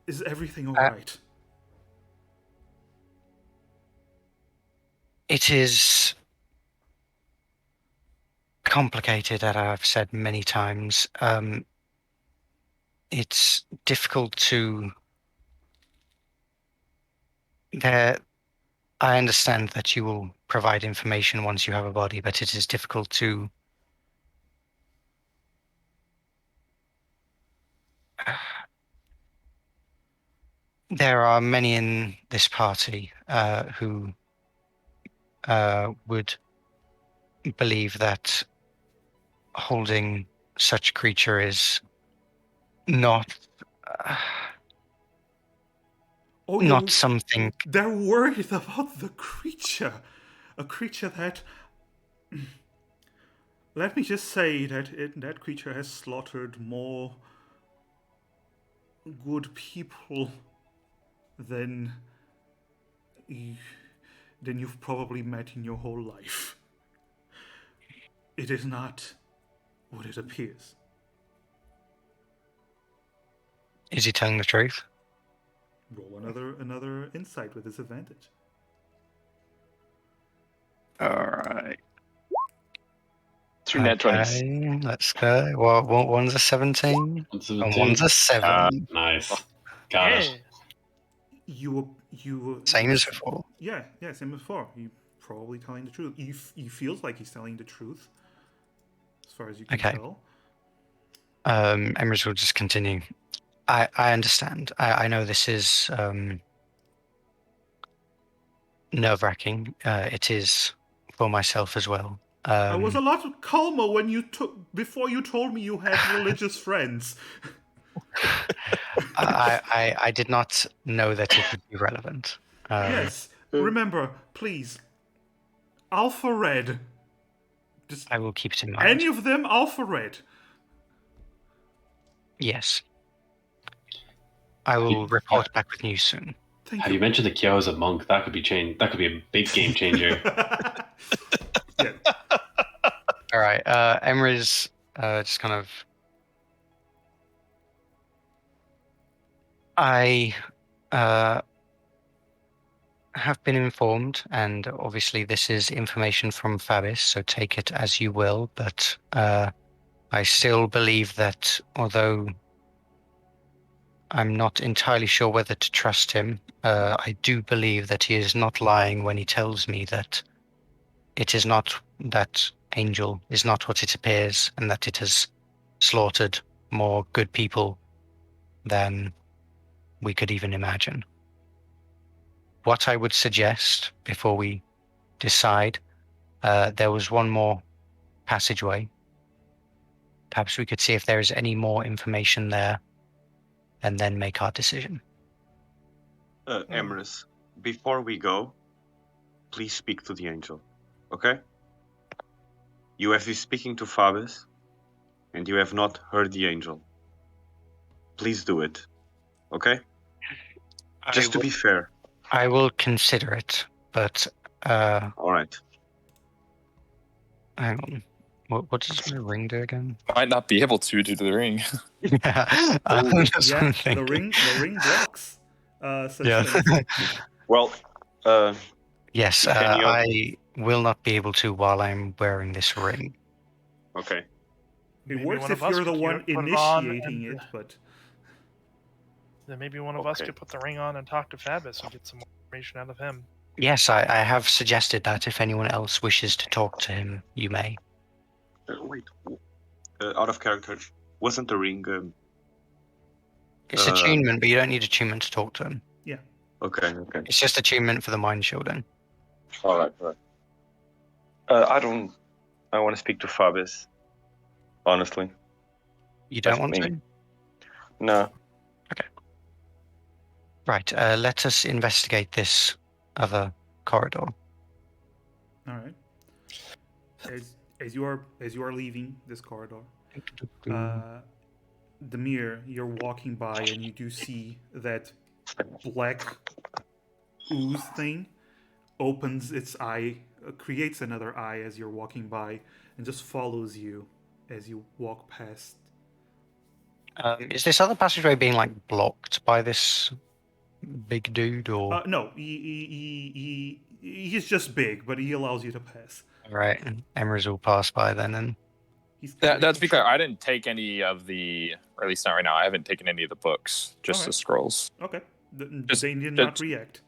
Is everything all right? It is complicated, as I've said many times. It's difficult to. I understand that you will provide information once you have a body, but it is difficult to. There are many in this party who would believe that holding such creature is not not something. They're worried about the creature. A creature that. Let me just say that creature has slaughtered more good people than you've probably met in your whole life. It is not what it appears. Is he telling the truth? Roll another insight with disadvantage. All right. Through net 20s. Let's go. Well, one's a 17 and one's a 7. Nice. Got it. You Same as before. Yeah, same as before. He's probably telling the truth. He feels like he's telling the truth, as far as you can tell. Emrys will just continue. I understand. I know this is nerve-wracking. It is for myself as well. I was a lot calmer before you told me you had religious friends. I did not know that it would be relevant. Yes. Remember, please. Alpha Red. I will keep it in mind. Any of them, Alpha Red. Yes. I will report back with news soon. Thank you. You mentioned the Kyo as a monk. That could be That could be a big game changer. Yeah. All right. Emrys just kind of. I have been informed, and obviously this is information from Fabis, so take it as you will. But I still believe that, although I'm not entirely sure whether to trust him, I do believe that he is not lying when he tells me that it is not that angel is not what it appears, and that it has slaughtered more good people than we could even imagine. What I would suggest before we decide, there was one more passageway. Perhaps we could see if there is any more information there and then make our decision. Emrys, before we go, please speak to the angel, okay? You have been speaking to Fabis, and you have not heard the angel. Please do it, okay? Just to be fair. I will consider it, but all right. Hang on. What does my ring do again? Might not be able to due to the ring. That's Yeah, one the thing. ring blocks such Yeah. things. Well, Yes, Can you- I will not be able to while I'm wearing this ring. okay. It Maybe works one if of us you're the could one put it on initiating and, it, but then maybe one of us Okay. could put the ring on and talk to Fabus and get some more information out of him. Yes, I have suggested that if anyone else wishes to talk to him, you may. Wait. Out of character, wasn't the ring? It's attunement, but you don't need attunement to talk to him. Okay. It's just attunement for the mind shielding. All right. I don't. I want to speak to Fabis. Honestly, You don't That's want me. to? no. Right, let us investigate this other corridor. all right. As you are leaving this corridor, Demir, you're walking by and you do see that black ooze thing opens its eye, creates another eye as you're walking by, and just follows you as you walk past. Is this other passageway being like blocked by this big dude, or No, he's just big, but he allows you to pass. right? Emrys will pass by then, and He's That's to be clear, I didn't take any of the, or at least not right now, I haven't taken any of the books, just the Okay. scrolls. Okay. Just- They did not react.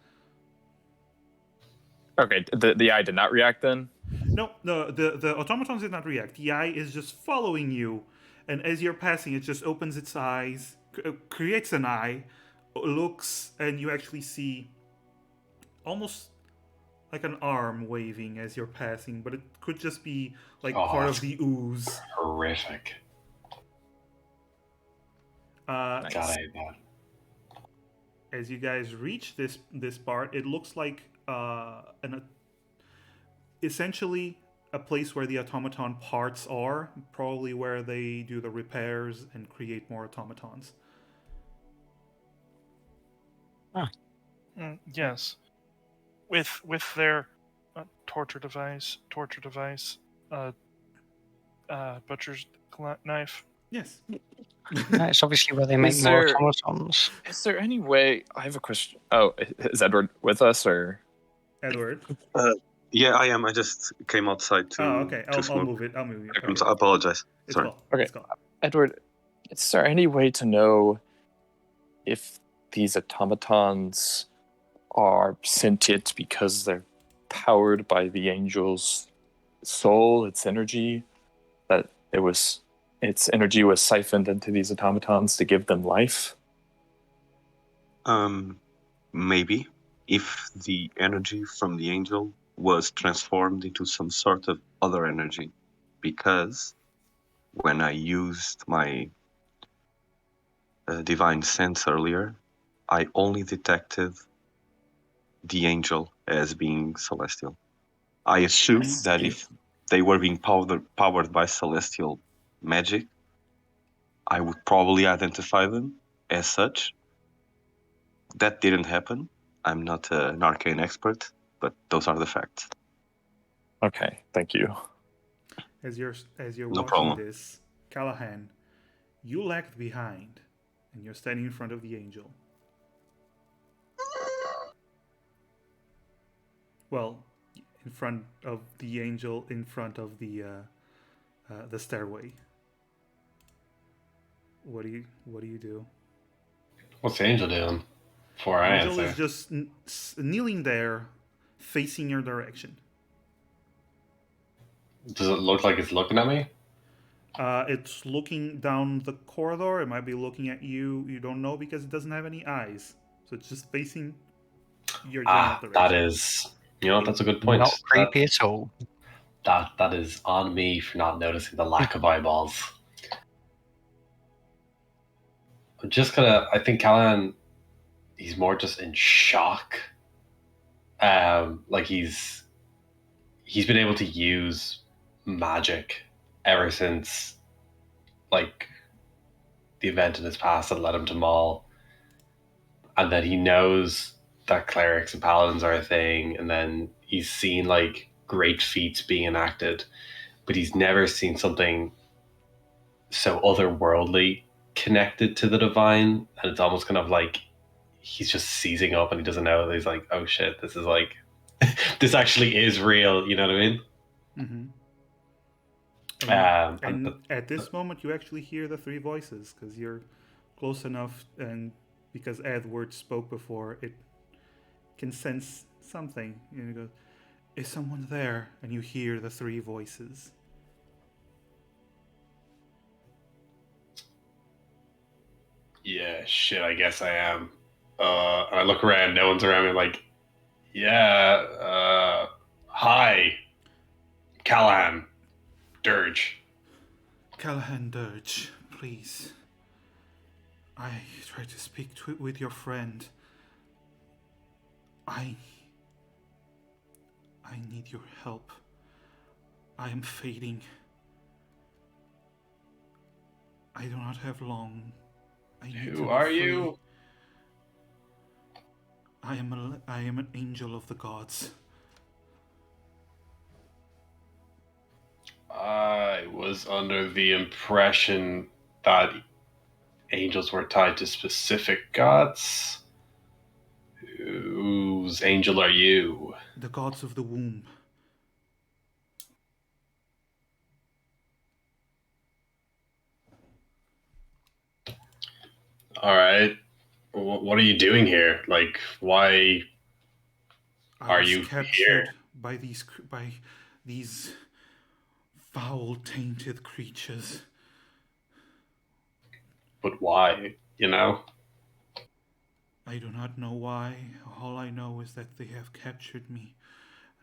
Okay, the eye did not react then? No, the automatons did not react. The eye is just following you, and as you're passing, it just opens its eyes, creates an eye, looks, and you actually see almost like an arm waving as you're passing, but it could just be like part of the ooze. Horrific. Nice. God, I hate that. As you guys reach this part, it looks like essentially a place where the automaton parts are, probably where they do the repairs and create more automatons. Yes, with their torture device, butcher's knife. Yes. it's obviously where they make Is more there- automatons. Is there any way, I have a question. Oh, is Edward with us, or? Edward. Yeah, I am. I just came outside to. Oh, okay. to I'll smoke. move it. I'll move it. I'm Okay. so- I apologize. It's Sorry. cool. Okay. It's cool. Edward, is there any way to know if these automatons are sentient because they're powered by the angel's soul, its energy, that its energy was siphoned into these automatons to give them life? Maybe if the energy from the angel was transformed into some sort of other energy, because when I used my divine sense earlier, I only detected the angel as being celestial. I assume that if they were being powered by celestial magic, I would probably identify them as such. That didn't happen. I'm not an arcane expert, but those are the facts. Okay, thank you. As you're No watching problem. this, Callahan, you lagged behind, and you're standing in front of the angel. Well, in front of the angel, in front of the stairway. What do you do? What's the angel doing? Before I Angel answer. is just kneeling there, facing your direction. Does it look like it's looking at me? It's looking down the corridor. It might be looking at you. You don't know because it doesn't have any eyes. So it's just facing your general direction. That is. You know what? That's a good point. Not creepy at all. That is on me for not noticing the lack of eyeballs. I'm just gonna. I think Callahan, he's more just in shock. Like he's been able to use magic ever since, like, the event in his past that led him to Maul, and then he knows that clerics and paladins are a thing, and then he's seen like great feats being enacted, but he's never seen something so otherworldly connected to the divine, and it's almost kind of like he's just seizing up and he doesn't know. He's like, oh shit, this is like this actually is real, you know what I mean? Mm-hmm. Um, And at this moment, you actually hear the three voices because you're close enough, and because Edward spoke before, it can sense something. And it goes, "Is someone there?" And you hear the three voices. yeah, shit, I guess I am. And I look around, no one's around me, like, yeah, hi, Callahan, Dirge. Callahan Dirge, please. I tried to speak with your friend. I need your help. I am fading. I do not have long. I need to Who be are free. you? I am an angel of the gods. I was under the impression that angels were tied to specific gods. Whose angel are you? The gods of the womb. All right. What are you doing here? Like, why I are was you captured here? by these foul, tainted creatures. But why? You know? I do not know why. All I know is that they have captured me.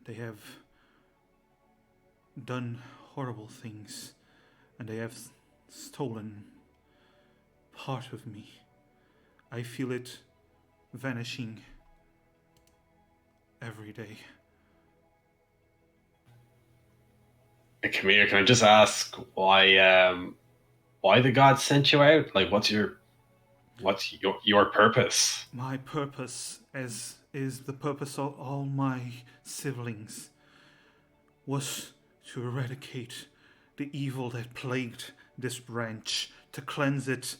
They have done horrible things, and they have stolen part of me. I feel it vanishing every day. Hey, come here. Can I just ask why the gods sent you out? Like, what's your purpose? My purpose, as is the purpose of all my siblings, was to eradicate the evil that plagued this branch, to cleanse it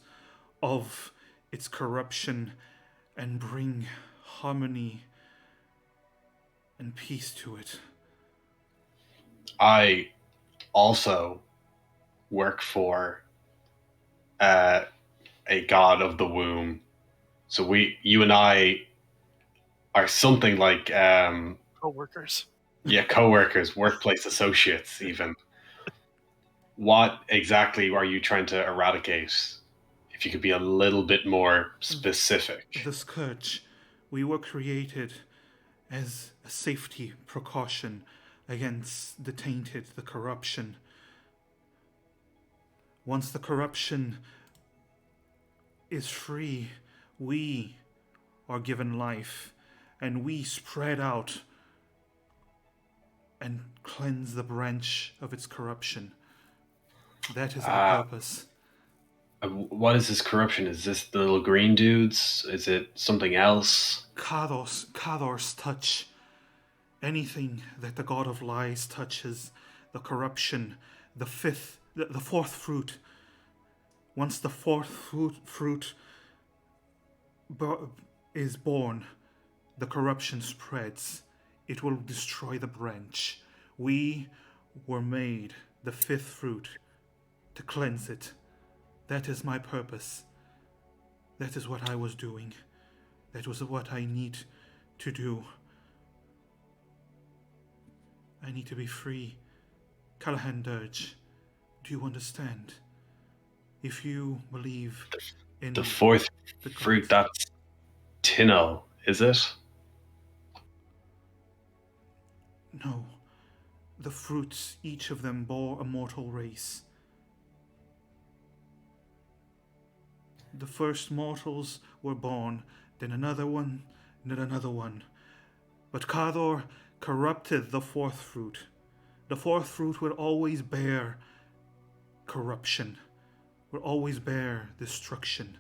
of its corruption and bring harmony and peace to it. I also work for uh, a god of the womb. So you and I are something like, Co-workers. yeah, co-workers, workplace associates, even. What exactly are you trying to eradicate? If you could be a little bit more specific. The scourge, we were created as a safety precaution against the tainted, the corruption. Once the corruption is free, we are given life, and we spread out and cleanse the branch of its corruption. That is our purpose. What is this corruption? Is this the little green dudes? Is it something else? Kador's touch. Anything that the god of lies touches, the corruption, the fourth fruit. Once the fourth fruit is born, the corruption spreads. It will destroy the branch. We were made, the fifth fruit, to cleanse it. That is my purpose. That is what I was doing. That was what I need to do. I need to be free. Callahan Dirge, do you understand? If you believe in The fourth the fruit, gods. that's Tinno, is it? No. The fruits, each of them bore a mortal race. The first mortals were born, then another one, then another one. But Kador corrupted the fourth fruit. The fourth fruit will always bear corruption, will always bear destruction.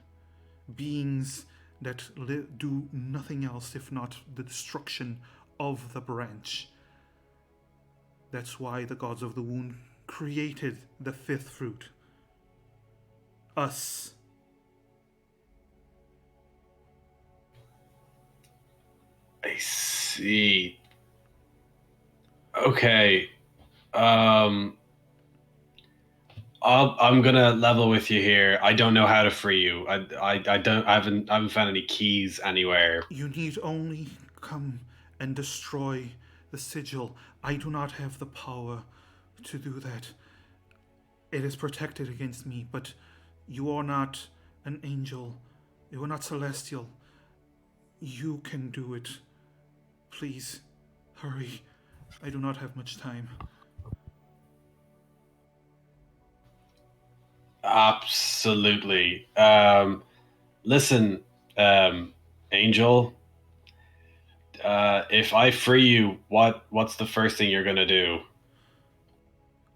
Beings that do nothing else if not the destruction of the branch. That's why the gods of the womb created the fifth fruit. Us. I see. Okay. I'm gonna level with you here. I don't know how to free you. I haven't found any keys anywhere. You need only come and destroy the sigil. I do not have the power to do that. It is protected against me, but you are not an angel. You are not celestial. You can do it. Please, hurry. I do not have much time. Absolutely. Listen, Angel. If I free you, what's the first thing you're gonna do?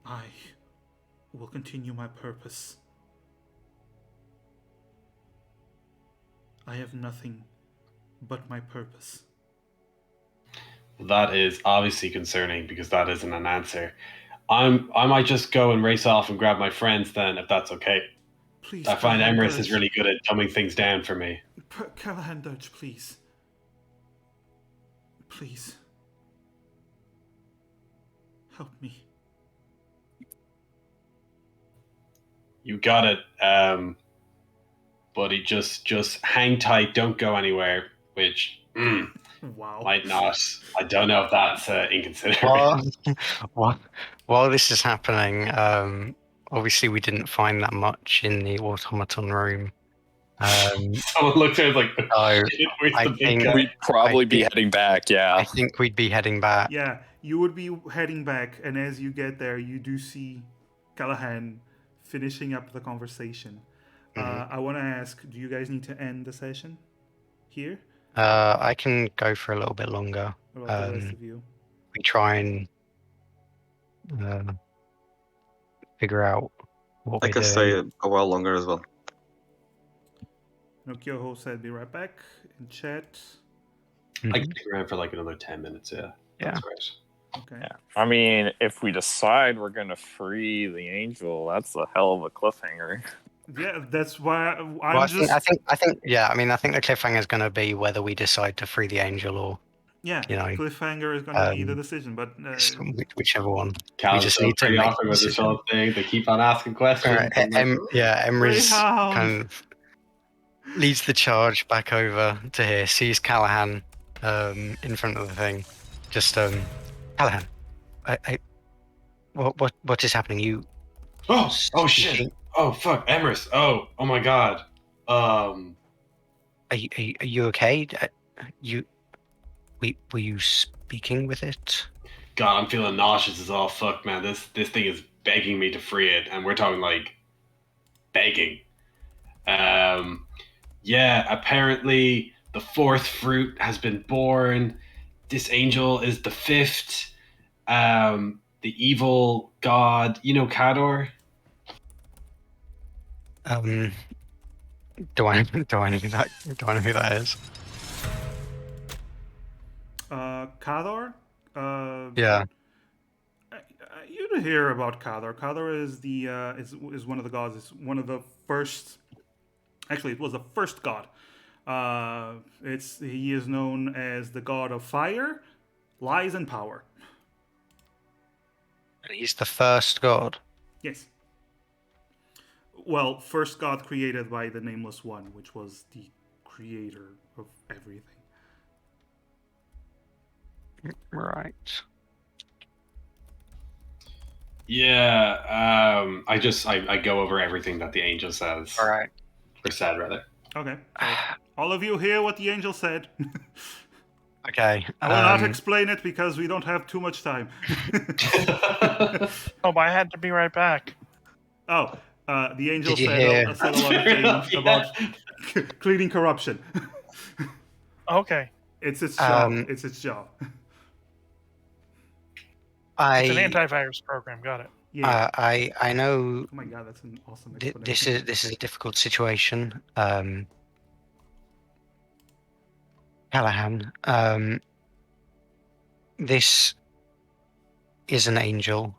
I will continue my purpose. I have nothing but my purpose. That is obviously concerning because that isn't an answer. I might just go and race off and grab my friends then, if that's okay. Please, I find Callahan Emrys is Dirge. really good at dumbing things down for me. Callahan Dirge, please. Please. Help me. You got it, buddy. Just hang tight. Don't go anywhere. Which Wow. might not. I don't know if that's inconsiderate. While this is happening, obviously we didn't find that much in the automaton room. Someone looked at it like, So "Shit, where's I the big think- guy?" We'd probably be think- heading back, yeah. I think we'd be heading back. Yeah, you would be heading back, and as you get there, you do see Callahan finishing up the conversation. I want to ask, do you guys need to end the session here? I can go for a little bit longer. What about the rest of you? We try and figure out what I we're can doing. stay a while longer as well. Nokyoho said be right back in chat. I can stick around for like another 10 minutes. Yeah, that's right. Okay. Yeah. I mean, if we decide we're gonna free the angel, that's a hell of a cliffhanger. Yeah, that's why I'm Well, I just. think, yeah. I mean, I think the cliffhanger is going to be whether we decide to free the angel or Yeah, you know, cliffhanger is going to be the decision, but whichever one. Callum's just so need to pretty make awkward a with this decision. whole thing. They keep on asking questions. All right, I'm like, Emrys Greyhound. kind of leads the charge back over to here. Sees Callahan in front of the thing. Just Callahan, what is happening? You oh shit! speaking- Oh fuck, Emrys! Oh my god. Are you okay? Were you speaking with it? God, I'm feeling nauseous as all fuck, man. This thing is begging me to free it, and we're talking like begging. Yeah, apparently the fourth fruit has been born. This angel is the fifth. The evil god, you know, Kador. Do I know who that? Do I know who that is? Kador? Yeah. You don't hear about Kador. Kador is the is one of the gods. It's one of the first. Actually, it was the first god. He is known as the god of fire, lies, and power. He's the first god. Yes. Well, first god created by the Nameless One, which was the creator of everything. Right. Yeah. I go over everything that the angel says. All right. Or said, rather. Okay. So all of you hear what the angel said. Okay. I will not explain it because we don't have too much time. Oh, but I had to be right back. Oh, the angel Did you said hear- said a lot of Fair things enough, yeah. about cleaning corruption. Okay, It's its job. Um, It's its job. it's an antivirus program. Got it. Yeah. I know Oh my god, that's an awesome this explanation. is a difficult situation. Callahan, this is an angel.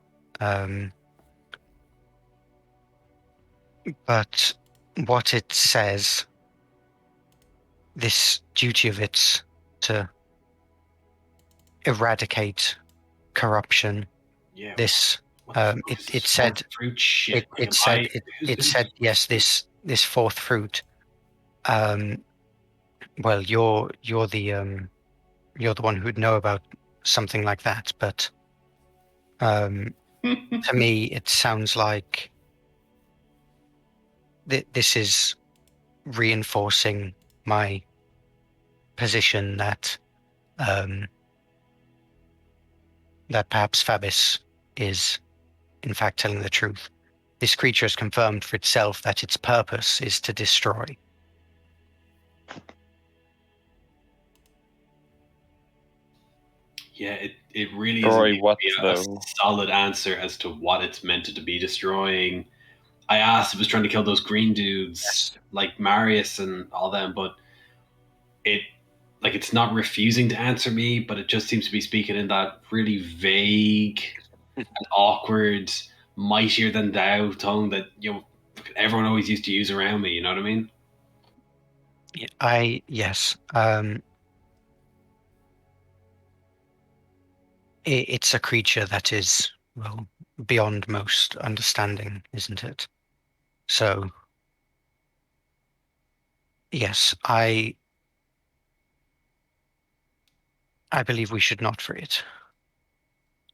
But what it says, this duty of it to eradicate corruption, Yeah. this what the fuck it is this said fourth fruit shit. it said yes, this fourth fruit. Well, you're the one who'd know about something like that, but to me it sounds like this is reinforcing my position that that perhaps Fabis is in fact telling the truth. This creature has confirmed for itself that its purpose is to destroy. Yeah, it really Destroy isn't what, a though? solid answer as to what it's meant to be destroying. I asked if it was trying to kill those green dudes like Marius and all them, but it's not refusing to answer me, but it just seems to be speaking in that really vague and awkward, mightier than thou tone that everyone always used to use around me. You know what I mean? Yes. It's a creature that is, well, beyond most understanding, isn't it? So, yes, I believe we should not free it.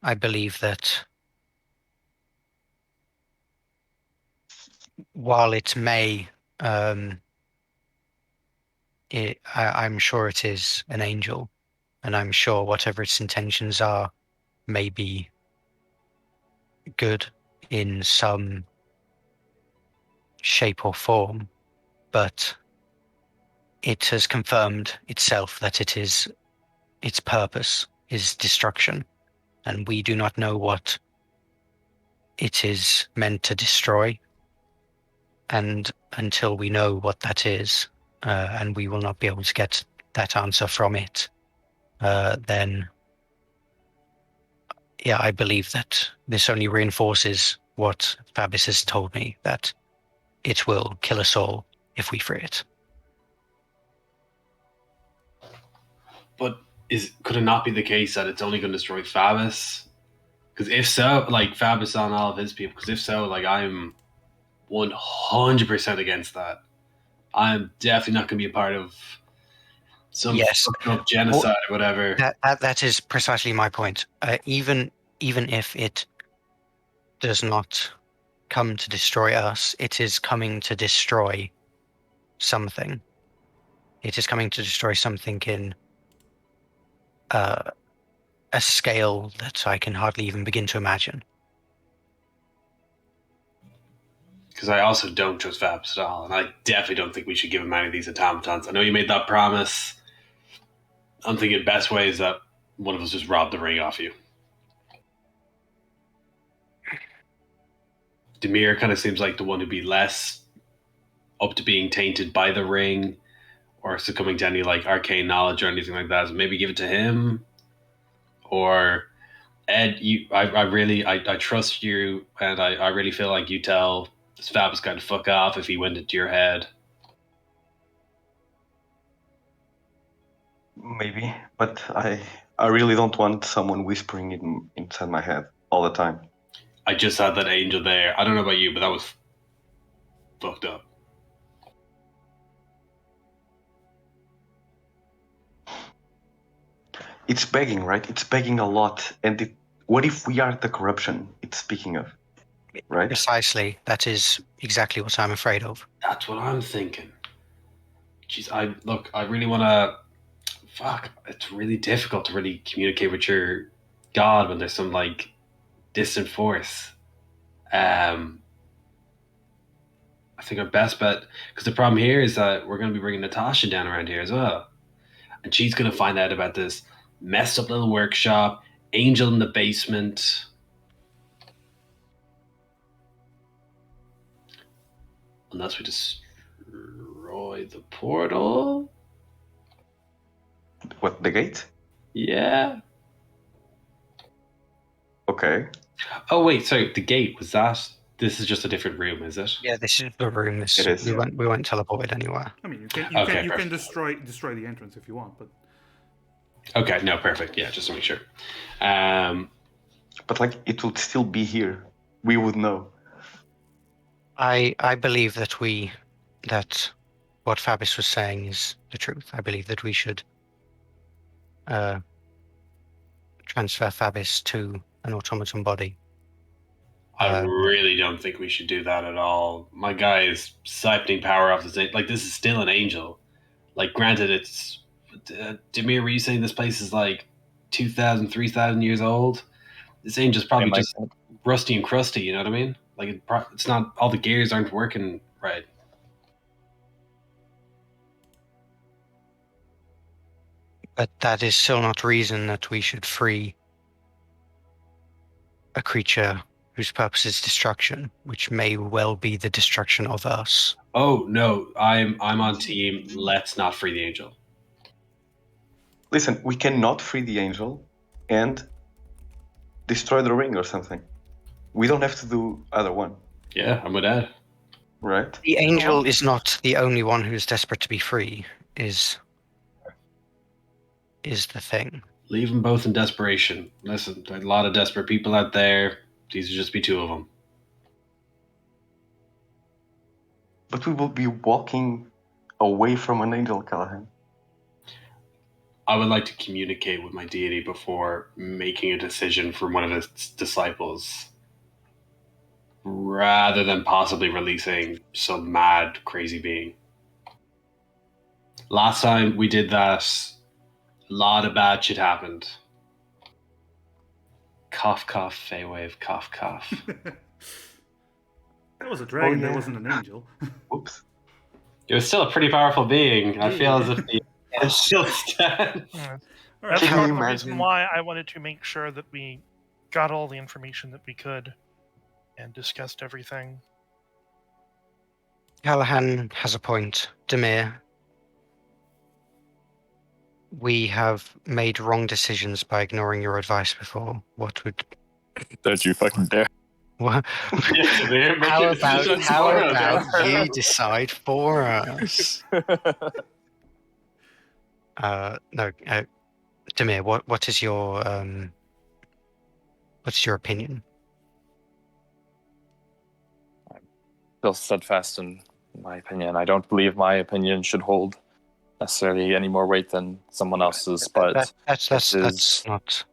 I believe that while it may, I'm sure it is an angel, and I'm sure whatever its intentions are may be good in some shape or form, but it has confirmed itself that its purpose is destruction, and we do not know what it is meant to destroy. And until we know what that is, and we will not be able to get that answer from it, then yeah, I believe that this only reinforces what Fabis has told me, that it will kill us all if we free it. But could it not be the case that it's only going to destroy Fabus? Because if so, like Fabus on all of his people. Because if so, like I'm 100% against that. I'm definitely not going to be a part of some Yes. fucked up genocide or whatever. That is precisely my point. Even if it does not come to destroy us, it is coming to destroy something. It is coming to destroy something in a scale that I can hardly even begin to imagine. Because I also don't trust Fabs at all, and I definitely don't think we should give him any of these automatons. I know you made that promise. I'm thinking best way is that one of us just rob the ring off you. Demir kind of seems like the one who'd be less up to being tainted by the ring or succumbing to any like arcane knowledge or anything like that. So maybe give it to him. Or Ed, I trust you, and I really feel like you tell Fab's kind of fuck off if he went into your head. Maybe, but I really don't want someone whispering inside my head all the time. I just had that angel there. I don't know about you, but that was fucked up. It's begging, right? It's begging a lot. And what if we are the corruption it's speaking of, right? Precisely. That is exactly what I'm afraid of. That's what I'm thinking. Jeez, I really want to. Fuck, it's really difficult to really communicate with your god when there's some like distant force. I think our best bet, because the problem here is that we're going to be bringing Natasha down around here as well, and she's going to find out about this messed up little workshop, angel in the basement. Unless we destroy the portal. What, the gate? Yeah. Okay. Oh wait, sorry. The gate, was that This is just a different room, is it? Yeah, this is the room. It is. We weren't teleported anywhere. I mean, you can Perfect. destroy the entrance if you want, but Okay, no, perfect. Yeah, just to make sure. But like, it would still be here. We would know. I believe that what Fabius was saying is the truth. I believe that we should transfer Fabius to an automaton body. I really don't think we should do that at all. My guy is siphoning power off this. Like, this is still an angel. Like, granted, it's. Demir, were you saying this place is like 2,000, 3,000 years old? This angel's probably just rusty and crusty, you know what I mean? Like, it's not. All the gears aren't working right. But that is still not reason that we should free a creature whose purpose is destruction, which may well be the destruction of us. Oh no, I'm on team. Let's not free the angel. Listen, we cannot free the angel and destroy the ring or something. We don't have to do either one, Yeah, I'm with that. right? The angel is not the only one who's desperate to be free, is the thing. Leave them both in desperation. Listen, there are a lot of desperate people out there. These would just be two of them. But we will be walking away from an angel, Callahan. I would like to communicate with my deity before making a decision for one of its disciples, rather than possibly releasing some mad, crazy being. Last time we did that, a lot of bad shit happened. Cough, cough, Feywave, cough, cough. that was a dragon. yeah. That wasn't an angel. Oops. It was still a pretty powerful being. I feel as if the still stand. Yeah. All right, That's Can part you of the reason imagine? why I wanted to make sure that we got all the information that we could and discussed everything. Callahan has a point. Demir, we have made wrong decisions by ignoring your advice before. What would... Don't you fucking dare. What? How about you decide for us? No, Demir, what is your what's your opinion? Still steadfast in my opinion. I don't believe my opinion should hold necessarily any more weight than someone else's, but That's not...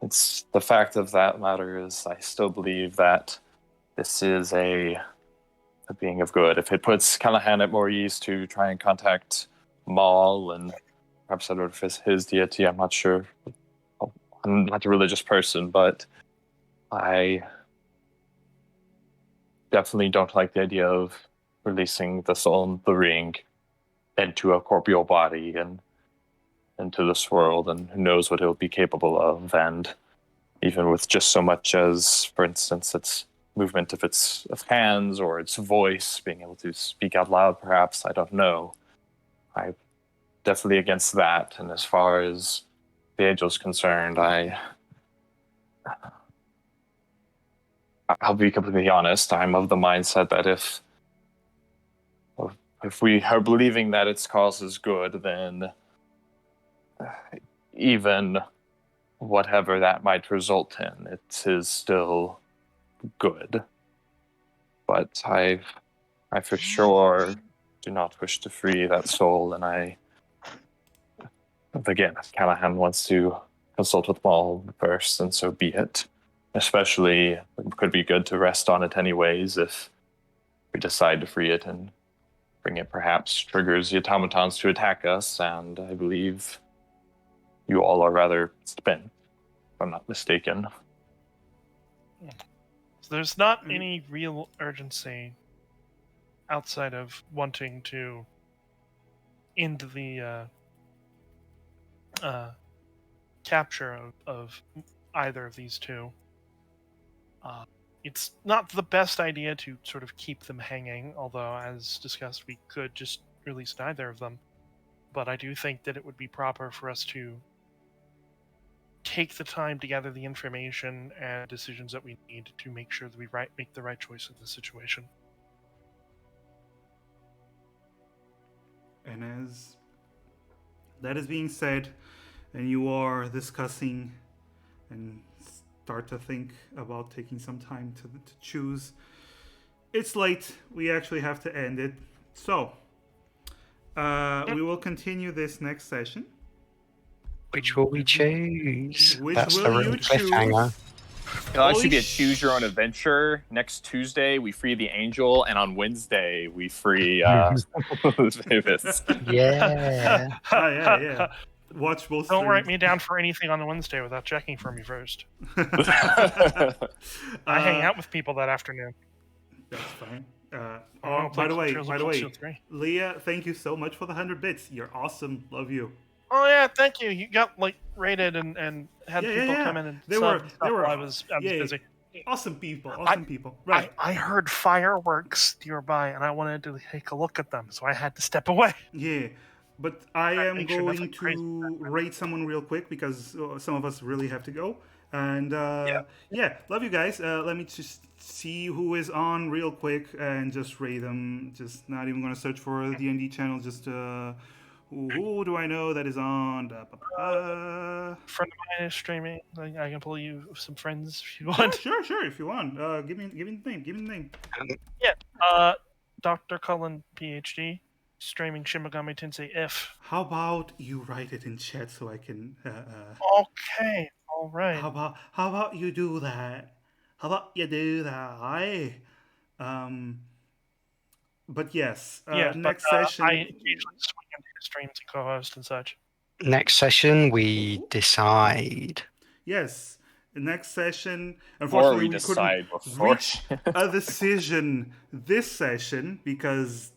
it's the fact of that matter is I still believe that this is a being of good. If it puts Callahan at more ease to try and contact Maul and perhaps out of his deity, I'm not sure. I'm not a religious person, but I definitely don't like the idea of releasing the soul in the ring into a corporeal body and into this world, and who knows what it'll be capable of. And even with just so much as, for instance, its movement of its hands or its voice, being able to speak out loud, perhaps, I don't know. I'm definitely against that. And as far as the angel's concerned, I'll be completely honest. I'm of the mindset that if we are believing that its cause is good, then even whatever that might result in, it is still good. But I for sure do not wish to free that soul, and again, if Callahan wants to consult with Maul first, and so be it. Especially, it could be good to rest on it anyways if we decide to free it and bring it perhaps triggers the automatons to attack us, and I believe you all are rather spent, if I'm not mistaken. So there's not any real urgency outside of wanting to end the capture of either of these two. It's not the best idea to sort of keep them hanging, although, as discussed, we could just release neither of them. But I do think that it would be proper for us to take the time to gather the information and decisions that we need to make sure that we make the right choice of the situation. And as that is being said, and you are discussing and start to think about taking some time to choose, it's late. We actually have to end it. So, we will continue this next session. Which will we choose? Which That's will the you real cliffhanger. choose? It'll actually be a Holy choose your own sh- adventure. Next Tuesday, we free the angel, and on Wednesday, we free Davis. Yeah. Yeah. Watch both Don't write streams. me down for anything on the Wednesday without checking for me first. Uh, I hang out with people that afternoon. That's fine. I'll play By the way, Trails of Cold Steel 3. Leah, thank you so much for the 100 bits. You're awesome. Love you. Oh yeah, thank you. You got rated and had Yeah, people yeah. come in and They sub were- and stuff they were- while I was yeah. busy. Awesome people. Awesome people. Right. I heard fireworks nearby and I wanted to take a look at them, so I had to step away. Yeah. But I am Make sure going nothing crazy to rate someone real quick because some of us really have to go. And yeah, love you guys. Let me just see who is on real quick and just rate them. Just not even going to search for the D&D channel. Just who do I know that is on? A friend of mine is streaming. I can pull you some friends if you want. Sure. If you want, give me the name. Give me the name. Dr. Cullen, PhD, streaming Shin Megami Tensei If. How about you write it in chat so I can? Okay, all right. How about you do that? How about you do that? But yes, next session. I usually swing into his streams and co-host and such. Next session, we decide. Yes, the next session. Or Unfortunately, we we decide couldn't before. reach a decision this session because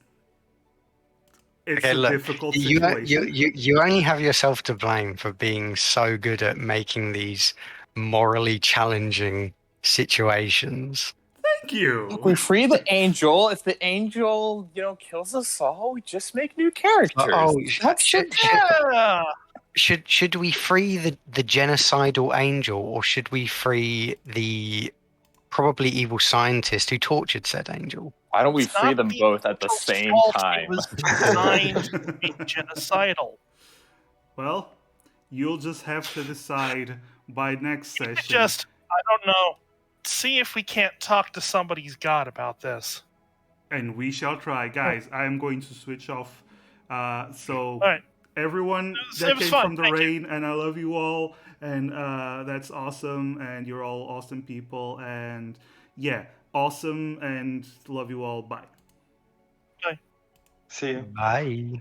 it's Okay, a look, difficult you situation. you only have yourself to blame for being so good at making these morally challenging situations. Thank you. We free the angel. If the angel, kills us all, we just make new characters. Oh, That's Yeah. should we free the genocidal angel, or should we free the probably evil scientist who tortured said angel? Why don't we It's free not them the both at the angel's same fault. time? It was designed to be genocidal. Well, you'll just have to decide by next session. I don't know. See if we can't talk to somebody's god about this. And we shall try. Guys, I am going to switch off. So All right. everyone It that was came fun. from the Thank you. rain, and I love you all, and that's awesome, and you're all awesome people, and yeah, awesome, and love you all. Bye. See you. Bye.